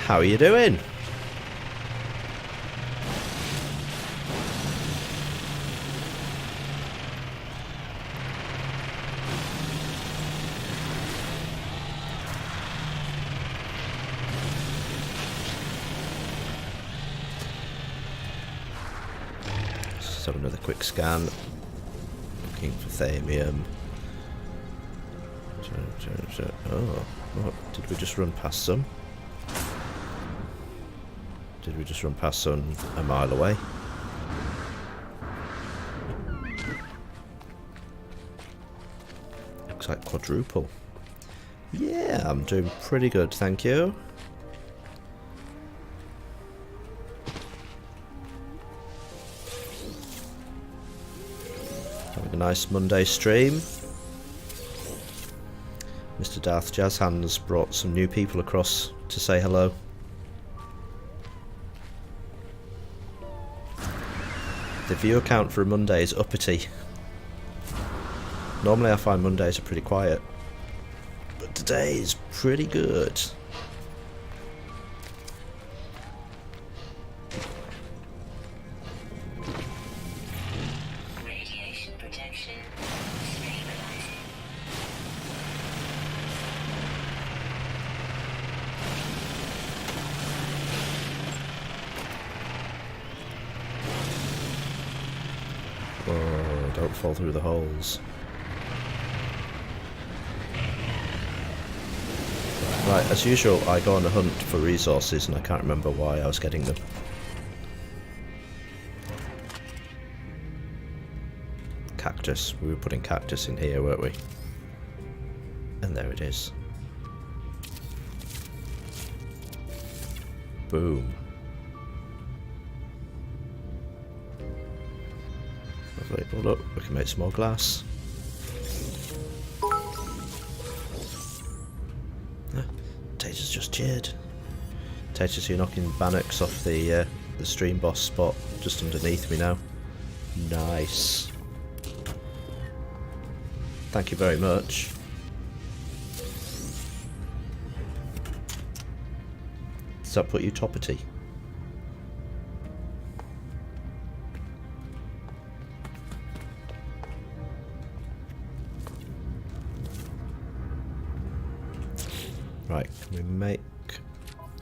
How are you doing? Let's have another quick scan. Looking for Thamium. Oh, what? Did we just run past some? Did we just run past some a mile away? Looks like quadruple. Yeah, I'm doing pretty good, thank you. Having a nice Monday stream. Mr. Darth Jazz Hands brought some new people across to say hello. The viewer count for a Monday is uppity. Normally I find Mondays are pretty quiet, but today is pretty good. Radiation protection stabilizing. Oh, don't fall through the holes. Right, as usual, I go on a hunt for resources and I can't remember why I was getting them. Cactus. We were putting cactus in here, weren't we? And there it is. Boom. Lovely. Oh look, we can make some more glass. Taters just cheered. Taters, you're knocking Bannox off the stream boss spot just underneath me now. Nice. Thank you very much. Does that put you toppity? Right, can we make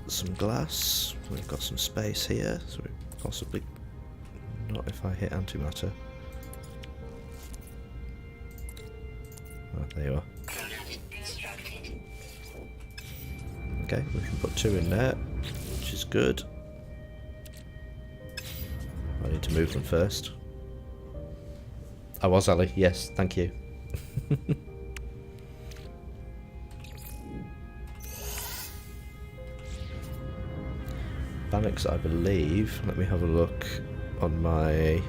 some glass? We've got some space here, so we possibly not if I hit antimatter. Oh, there you are. Product constructed. Okay, we can put 2 in there, which is good. I need to move them first. I was, Ali. Yes, thank you. Bannox, I believe. Let me have a look on my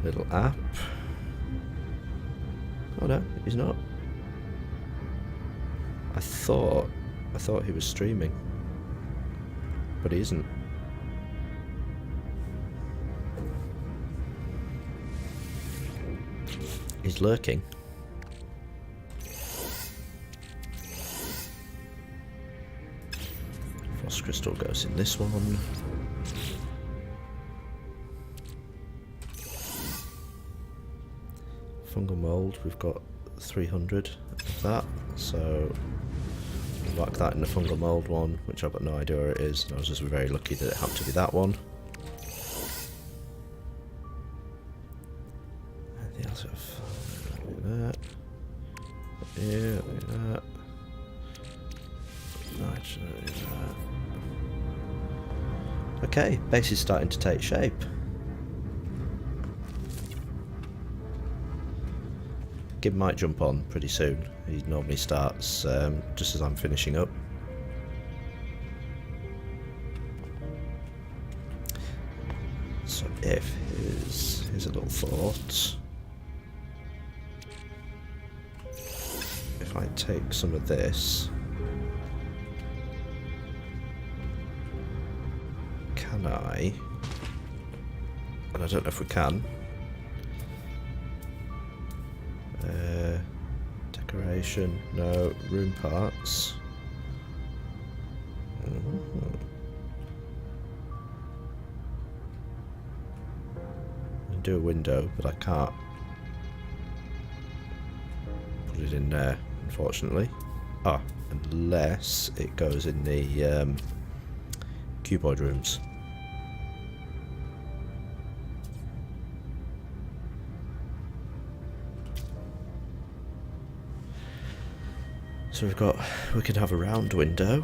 little app. Oh no, he's not. I thought he was streaming, but he isn't. He's lurking. Frost crystal goes in this one. Fungal mold, we've got 300 of that, so we'll whack that in the fungal mold one, which I've got no idea where it is. I was just very lucky that it happened to be that one. Anything else? Look at that. Yeah, look at that. Nitrogen. Okay, base is starting to take shape. Gib might jump on pretty soon. He normally starts just as I'm finishing up. So if here's a little thought. If I take some of this And I don't know if we can. Decoration, no. Room parts. I can do a window, but I can't put it in there, unfortunately. Ah, unless it goes in the cuboid rooms. So we can have a round window,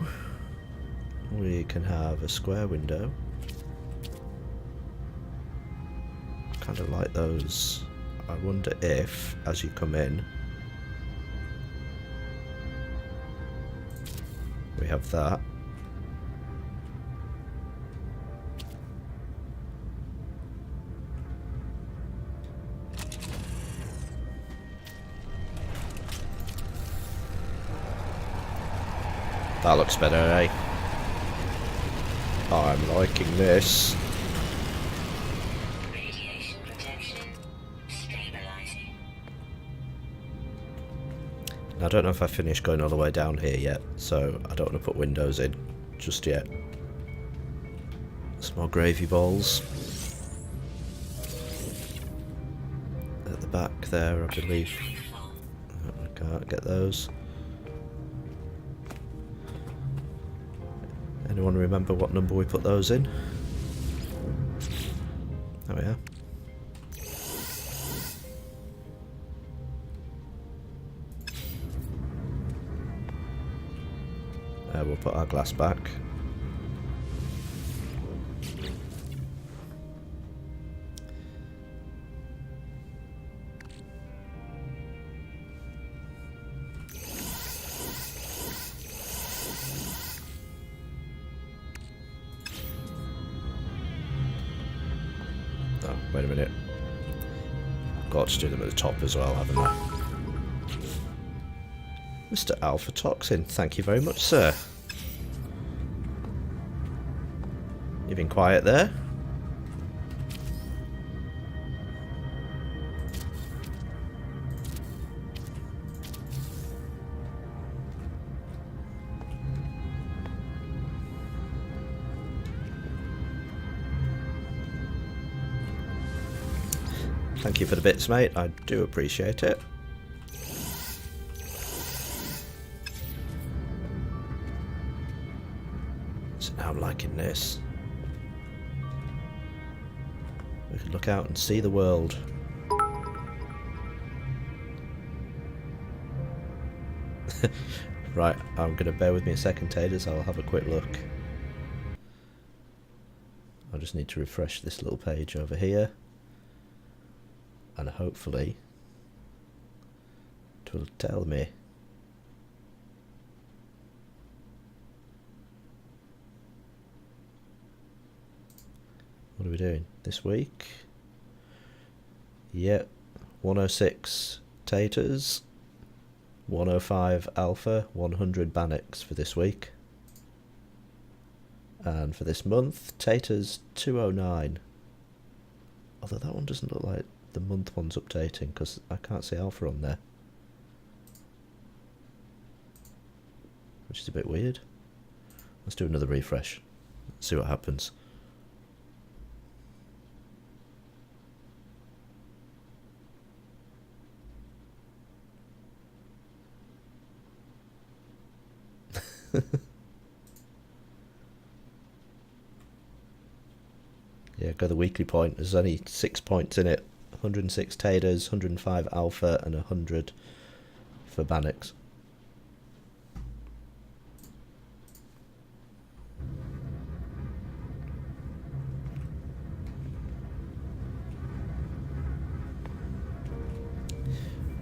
we can have a square window. Kind of like those. I wonder if, as you come in, we have that. That looks better, eh? I'm liking this. Radiation protection stabilizing. Now, I don't know if I finished going all the way down here yet, so I don't want to put windows in just yet. Some more gravy balls. At the back there, I believe. I can't get those. Anyone remember what number we put those in? There we are. We'll put our glass back. Oh, wait a minute. Got to do them at the top as well, haven't I? Mr. Alpha Toxin, thank you very much, sir. You've been quiet there. Thank you for the bits, mate. I do appreciate it. So now I'm liking this. We can look out and see the world. Right, I'm going to bear with me a second, Taters. I'll have a quick look. I just need to refresh this little page over here. And hopefully it will tell me. What are we doing this week? Yep, 106 Taters, 105 Alpha, 100 Bannox for this week. And for this month, Taters 209. Although that one doesn't look like the month one's updating because I can't see Alpha on there, which is a bit weird. Let's do another refresh, see what happens. Yeah, go the weekly point. There's only 6 points in it. 106 Taters, 105 Alpha, and 100 for Bannox.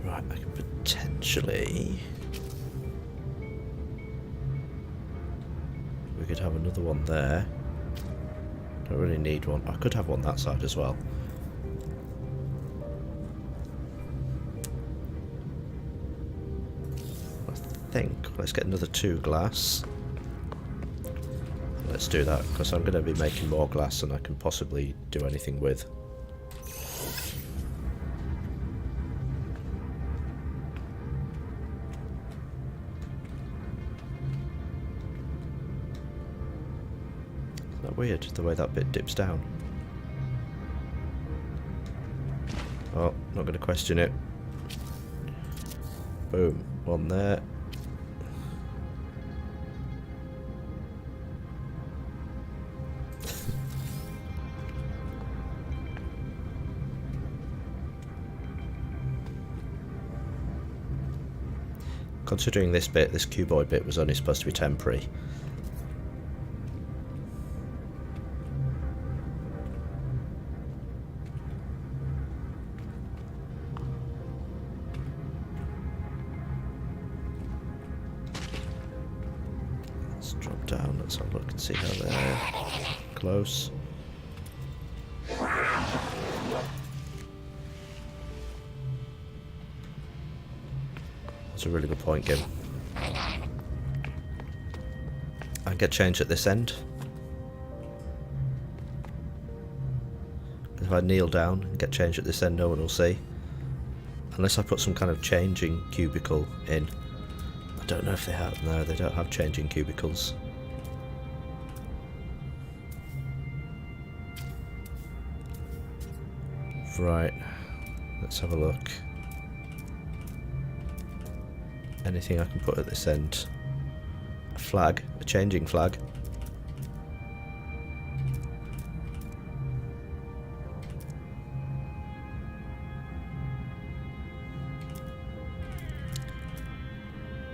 Right, I can potentially... We could have another one there. Don't really need one. I could have one that side as well. Let's get another 2 glass. Let's do that because I'm going to be making more glass than I can possibly do anything with. that weird, the way that bit dips down? Oh, not going to question it. Boom, one there. Considering this bit, this cuboid bit, was only supposed to be temporary. Let's drop down, let's have a look and see how they're close. That's a really good point, Gim. I get changed at this end. If I kneel down and get changed at this end, no one will see. Unless I put some kind of changing cubicle in. I don't know if they have. No, they don't have changing cubicles. Right. Let's have a look. Anything I can put at this end? A flag, a changing flag.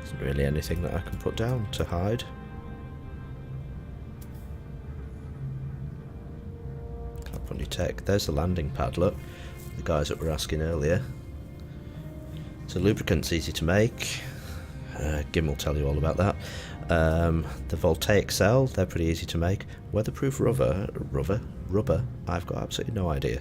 Isn't really anything that I can put down to hide. Can't put any tech. There's the landing pad, look. The guys that were asking earlier. So lubricant's easy to make. Gim will tell you all about that. The voltaic cell, they're pretty easy to make. Weatherproof rubber, I've got absolutely no idea.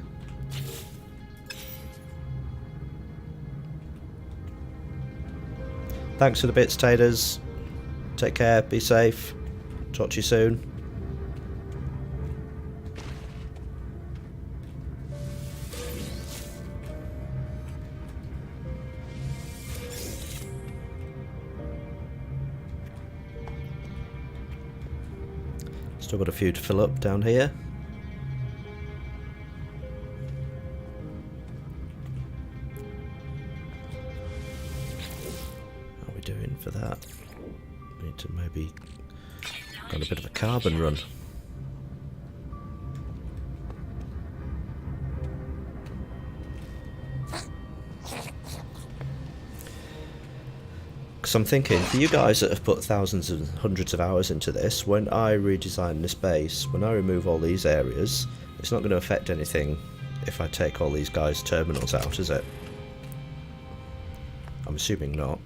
Thanks for the bits, Taters. Take care, be safe. Talk to you soon. Still got a few to fill up down here. How are we doing for that? Need to maybe go on a bit of a carbon run. Because I'm thinking, for you guys that have put thousands and hundreds of hours into this, when I redesign this base, when I remove all these areas, it's not going to affect anything if I take all these guys' terminals out, is it? I'm assuming not.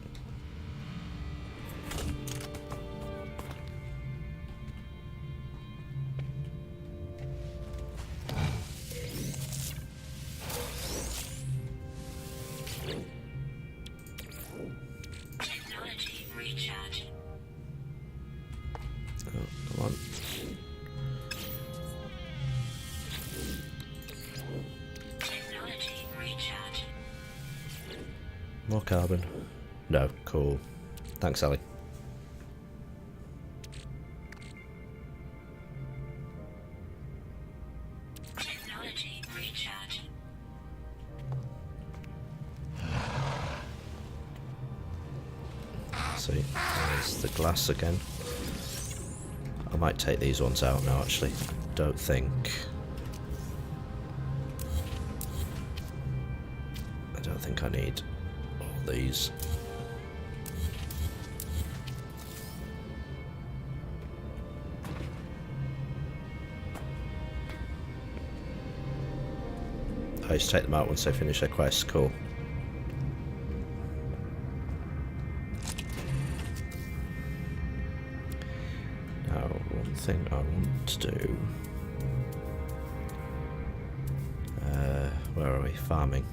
More carbon. No, cool. Thanks, Sally. Technology recharge. See, there's the glass again. I might take these ones out now, actually. Don't think. I don't think I need all these. I just take them out once they finish their quest. Cool. Now, one thing I want to do. Where are we? Farming.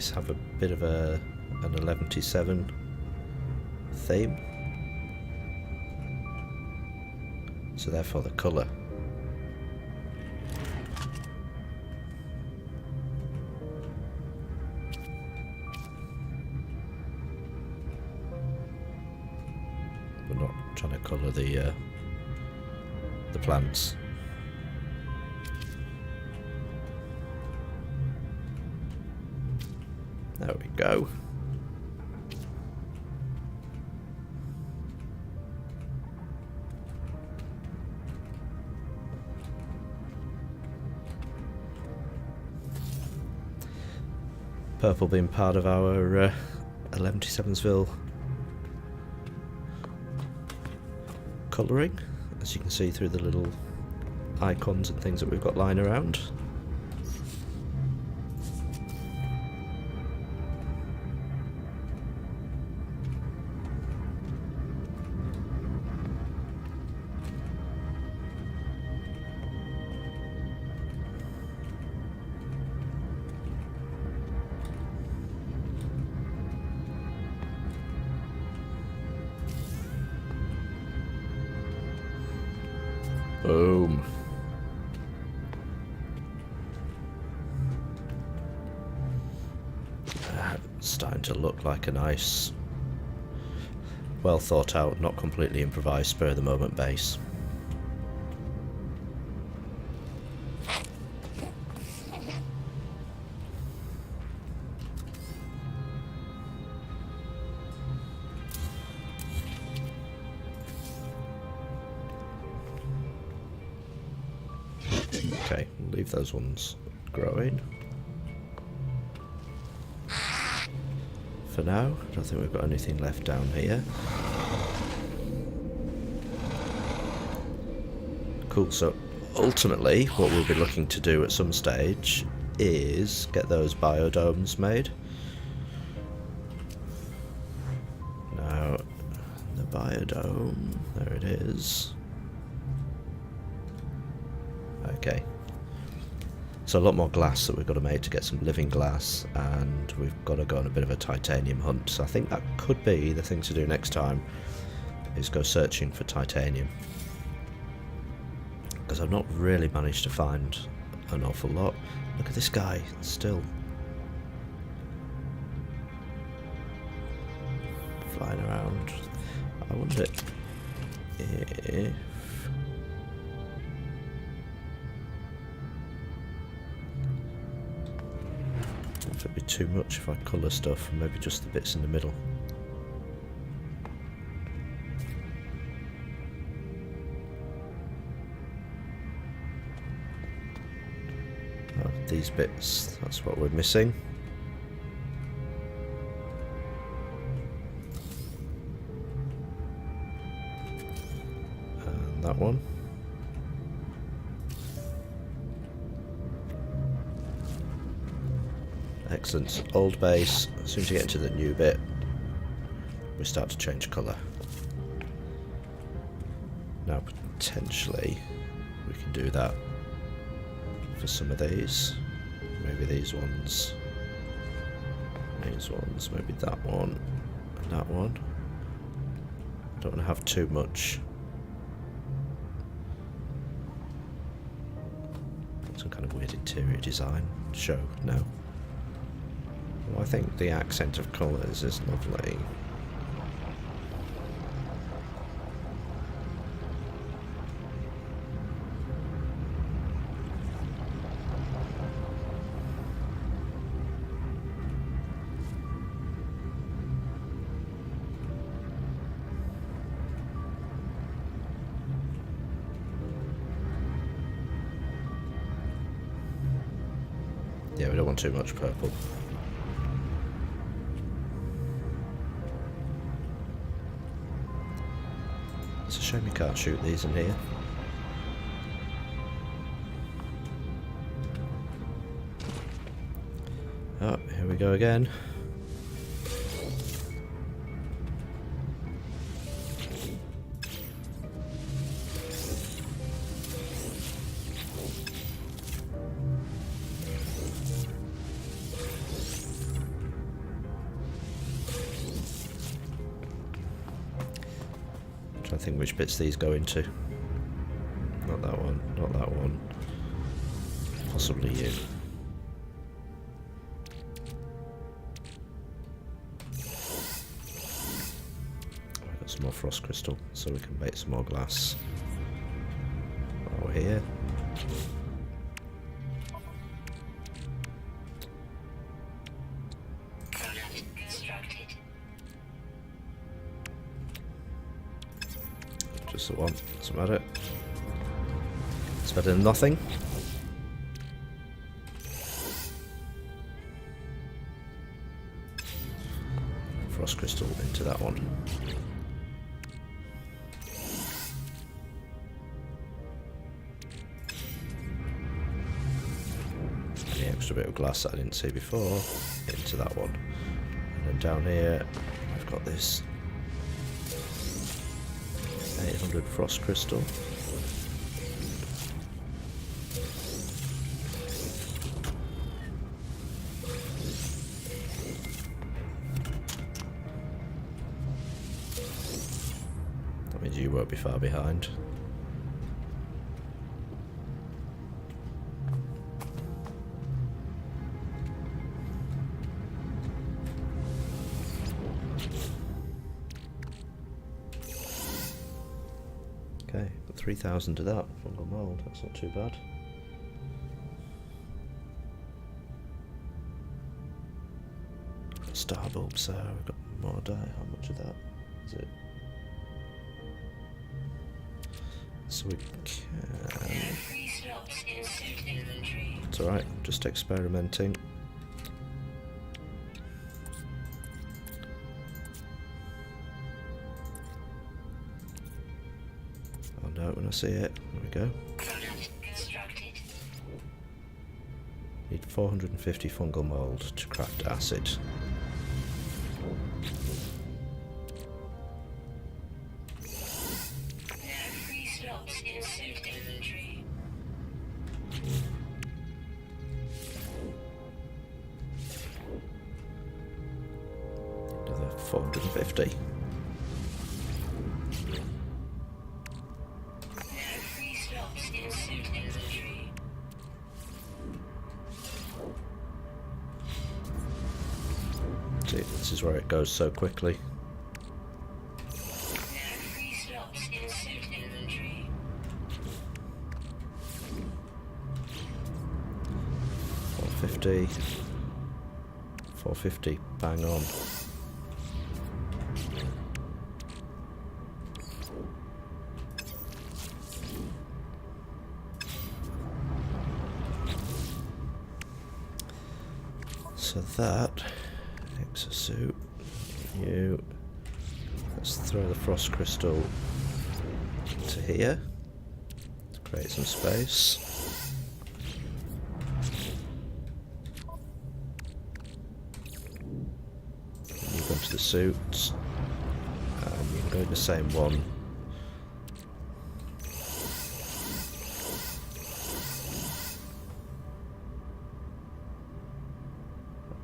these have a bit of an 11-7 theme. So therefore the colour. We're not trying to colour the plants. There we go. Purple being part of our 11-7'sville colouring, as you can see through the little icons and things that we've got lying around. Boom. It's starting to look like a nice, well thought out, not completely improvised, spur of the moment base. Okay, leave those ones growing. For now, I don't think we've got anything left down here. Cool, so ultimately what we'll be looking to do at some stage is get those biodomes made. Now, the biodome, there it is. Okay. So a lot more glass that we've got to make to get some living glass, and we've got to go on a bit of a titanium hunt. So I think that could be the thing to do next time, is go searching for titanium. Because I've not really managed to find an awful lot. Look at this guy, still flying around. I wonder if... it'd be too much if I colour stuff, and maybe just the bits in the middle. Oh, these bits, that's what we're missing. And that one. Excellent. Old base. As soon as you get into the new bit, we start to change colour. Now potentially we can do that for some of these. Maybe these ones. These ones. Maybe that one. And that one. Don't want to have too much. Some kind of weird interior design show now. Well, I think the accent of colours is lovely. Yeah, we don't want too much purple. It's a shame you can't shoot these in here. Oh, here we go again. Trying to think which bits these go into. Not that one, not that one. Possibly you. I've got some more frost crystal, so we can make some more glass. While we're here. Product constructed. Just the one, doesn't matter. It's better than nothing. Frost crystal into that one. The extra bit of glass that I didn't see before into that one. And then down here I've got this 800 frost crystal. That means you won't be far behind. Okay, got 3,000 of that fungal mold, that's not too bad. Got star bulbs there, we've got more dye, how much of that is it? So we can... Free slots in suit inventory. It's alright, just experimenting. I'll know it when I see it. There we go. Product constructed. Need 450 fungal mold to craft acid. There are free slots in suit inventory. Another 450. There are free slots in suit inventory. See, this is where it goes so quickly. There are free slots in suit inventory. 450. 450, bang on. So that exosuit, you. Let's throw the frost crystal to here to create some space. You go into the suit, and you can go in the same one.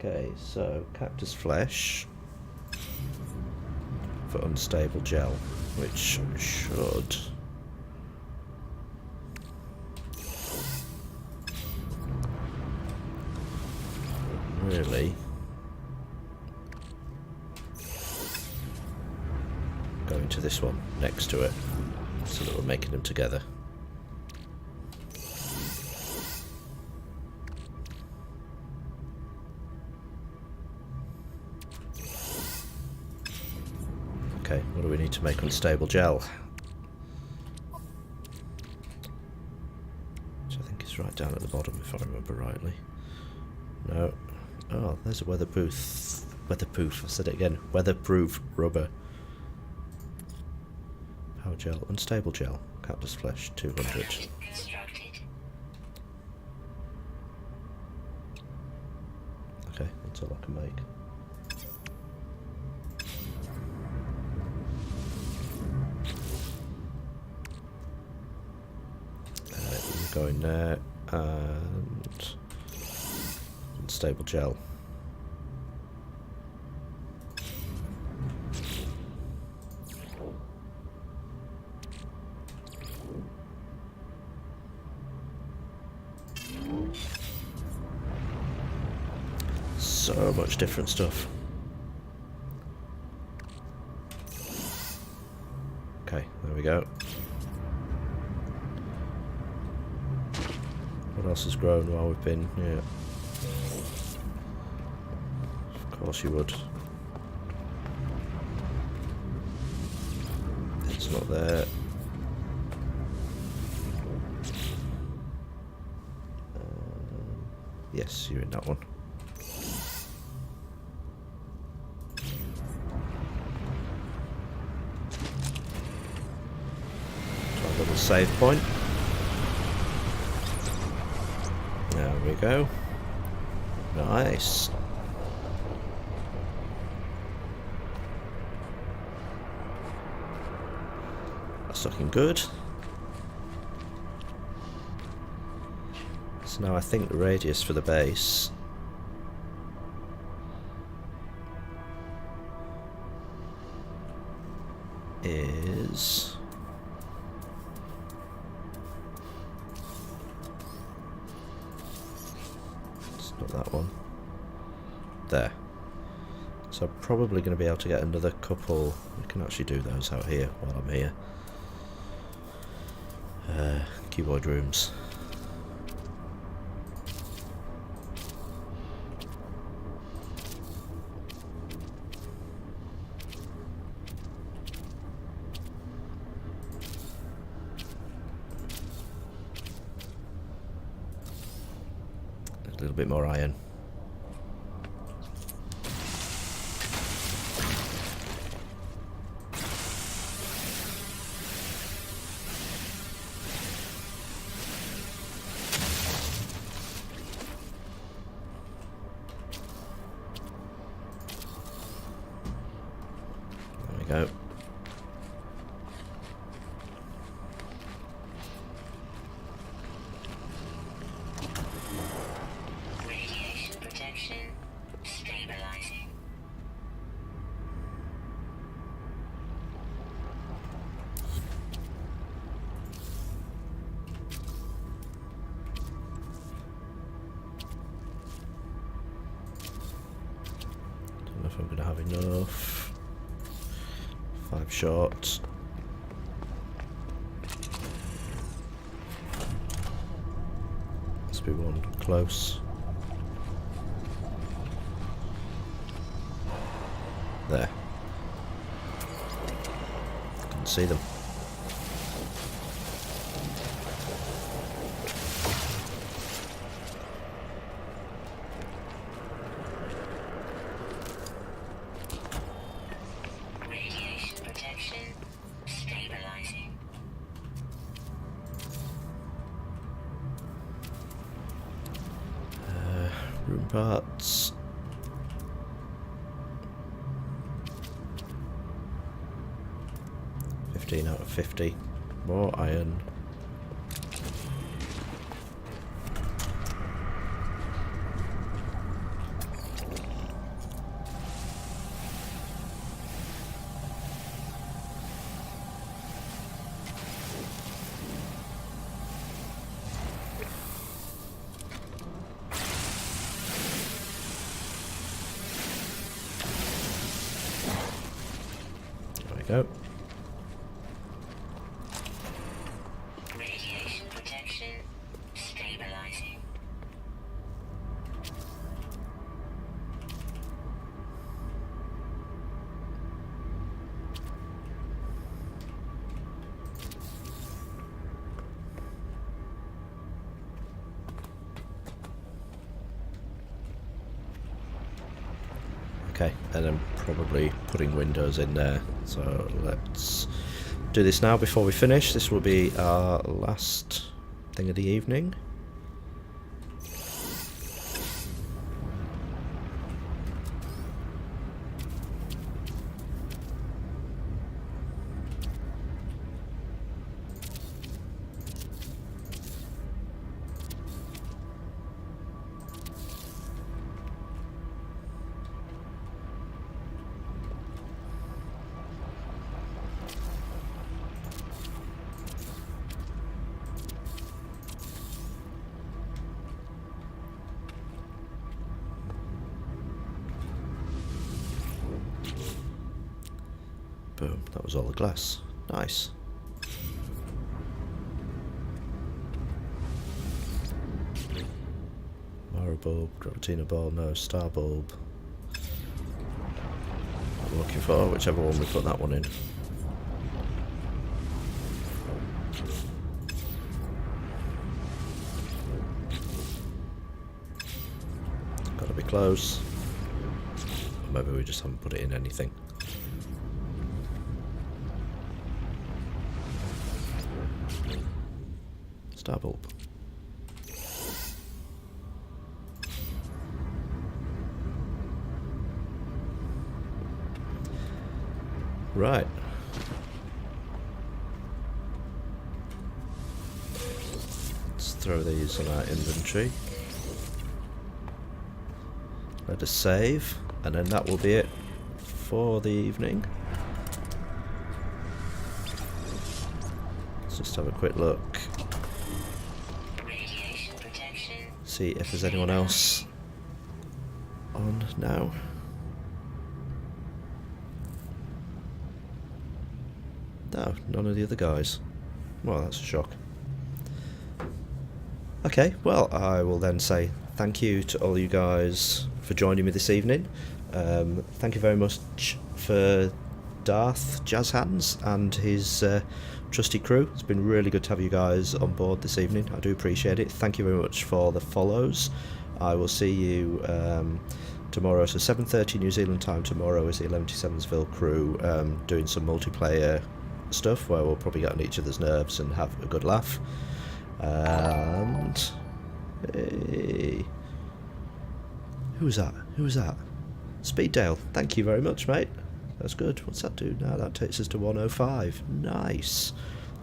Okay, so cactus flesh for unstable gel, which should really go into this one next to it, so that we're making them together. Okay, what do we need to make unstable gel? Which I think is right down at the bottom, if I remember rightly. No. Oh, there's a weatherproof. I said it again. Weatherproof rubber. Power gel, unstable gel, cactus flesh, 200. Constructed. Okay, that's all I can make. You go in there and unstable gel. so much different stuff. Okay, there we go. What else has grown while we've been? Yeah. Of course you would. It's not there. Yes, you're in that one. Try a little save point. There we go. Nice. That's looking good. So now I think the radius for the base is it's not that one. There. So I'm probably going to be able to get another couple. We can actually do those out here while I'm here. Keyboard rooms. A little bit more iron. There we go. Radiation protection. Stabilizing. Don't know if I'm going to have enough. 5 short. Must be one close. There. Couldn't see them. Radiation protection. Stabilizing. Room parts. Out of 50. More iron. There we go. Radiation protection. Stabilizing. Okay, and I'm probably putting windows in there. So let's do this now before we finish. This will be our last thing of the evening. Boom, that was all the glass. Nice. Mara bulb, Gravitina ball, no, star bulb. I'm looking for whichever one we put that one in. Gotta be close. Or maybe we just haven't put it in anything. Star bulb. Right. Let's throw these on our inventory. Let us save, and then that will be it for the evening. Let's just have a quick look. Radiation protection. See if there's anyone else on now. No, none of the other guys. Well, that's a shock. Okay, well, I will then say thank you to all you guys for joining me this evening. Thank you very much for Darth Jazz Hands and his trusty crew. It's been really good to have you guys on board this evening. I do appreciate it. Thank you very much for the follows. I will see you tomorrow. So 7:30 New Zealand time tomorrow is the 1177'sville crew doing some multiplayer stuff where we'll probably get on each other's nerves and have a good laugh. And hey, who was that? Who was that? Speeddale. Thank you very much, mate. That's good. What's that do now? That takes us to 105. Nice.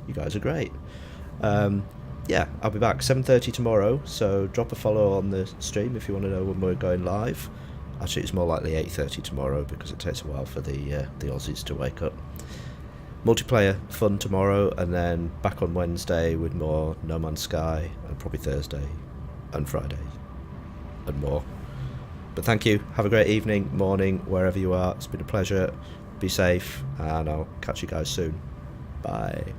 You guys are great. Yeah, I'll be back 7:30 tomorrow. So drop a follow on the stream if you want to know when we're going live. Actually, it's more likely 8:30 tomorrow because it takes a while for the Aussies to wake up. Multiplayer fun tomorrow, and then back on Wednesday with more No Man's Sky, and probably Thursday and Friday and more. But thank you. Have a great evening, morning, wherever you are. It's been a pleasure. Be safe, and I'll catch you guys soon. Bye.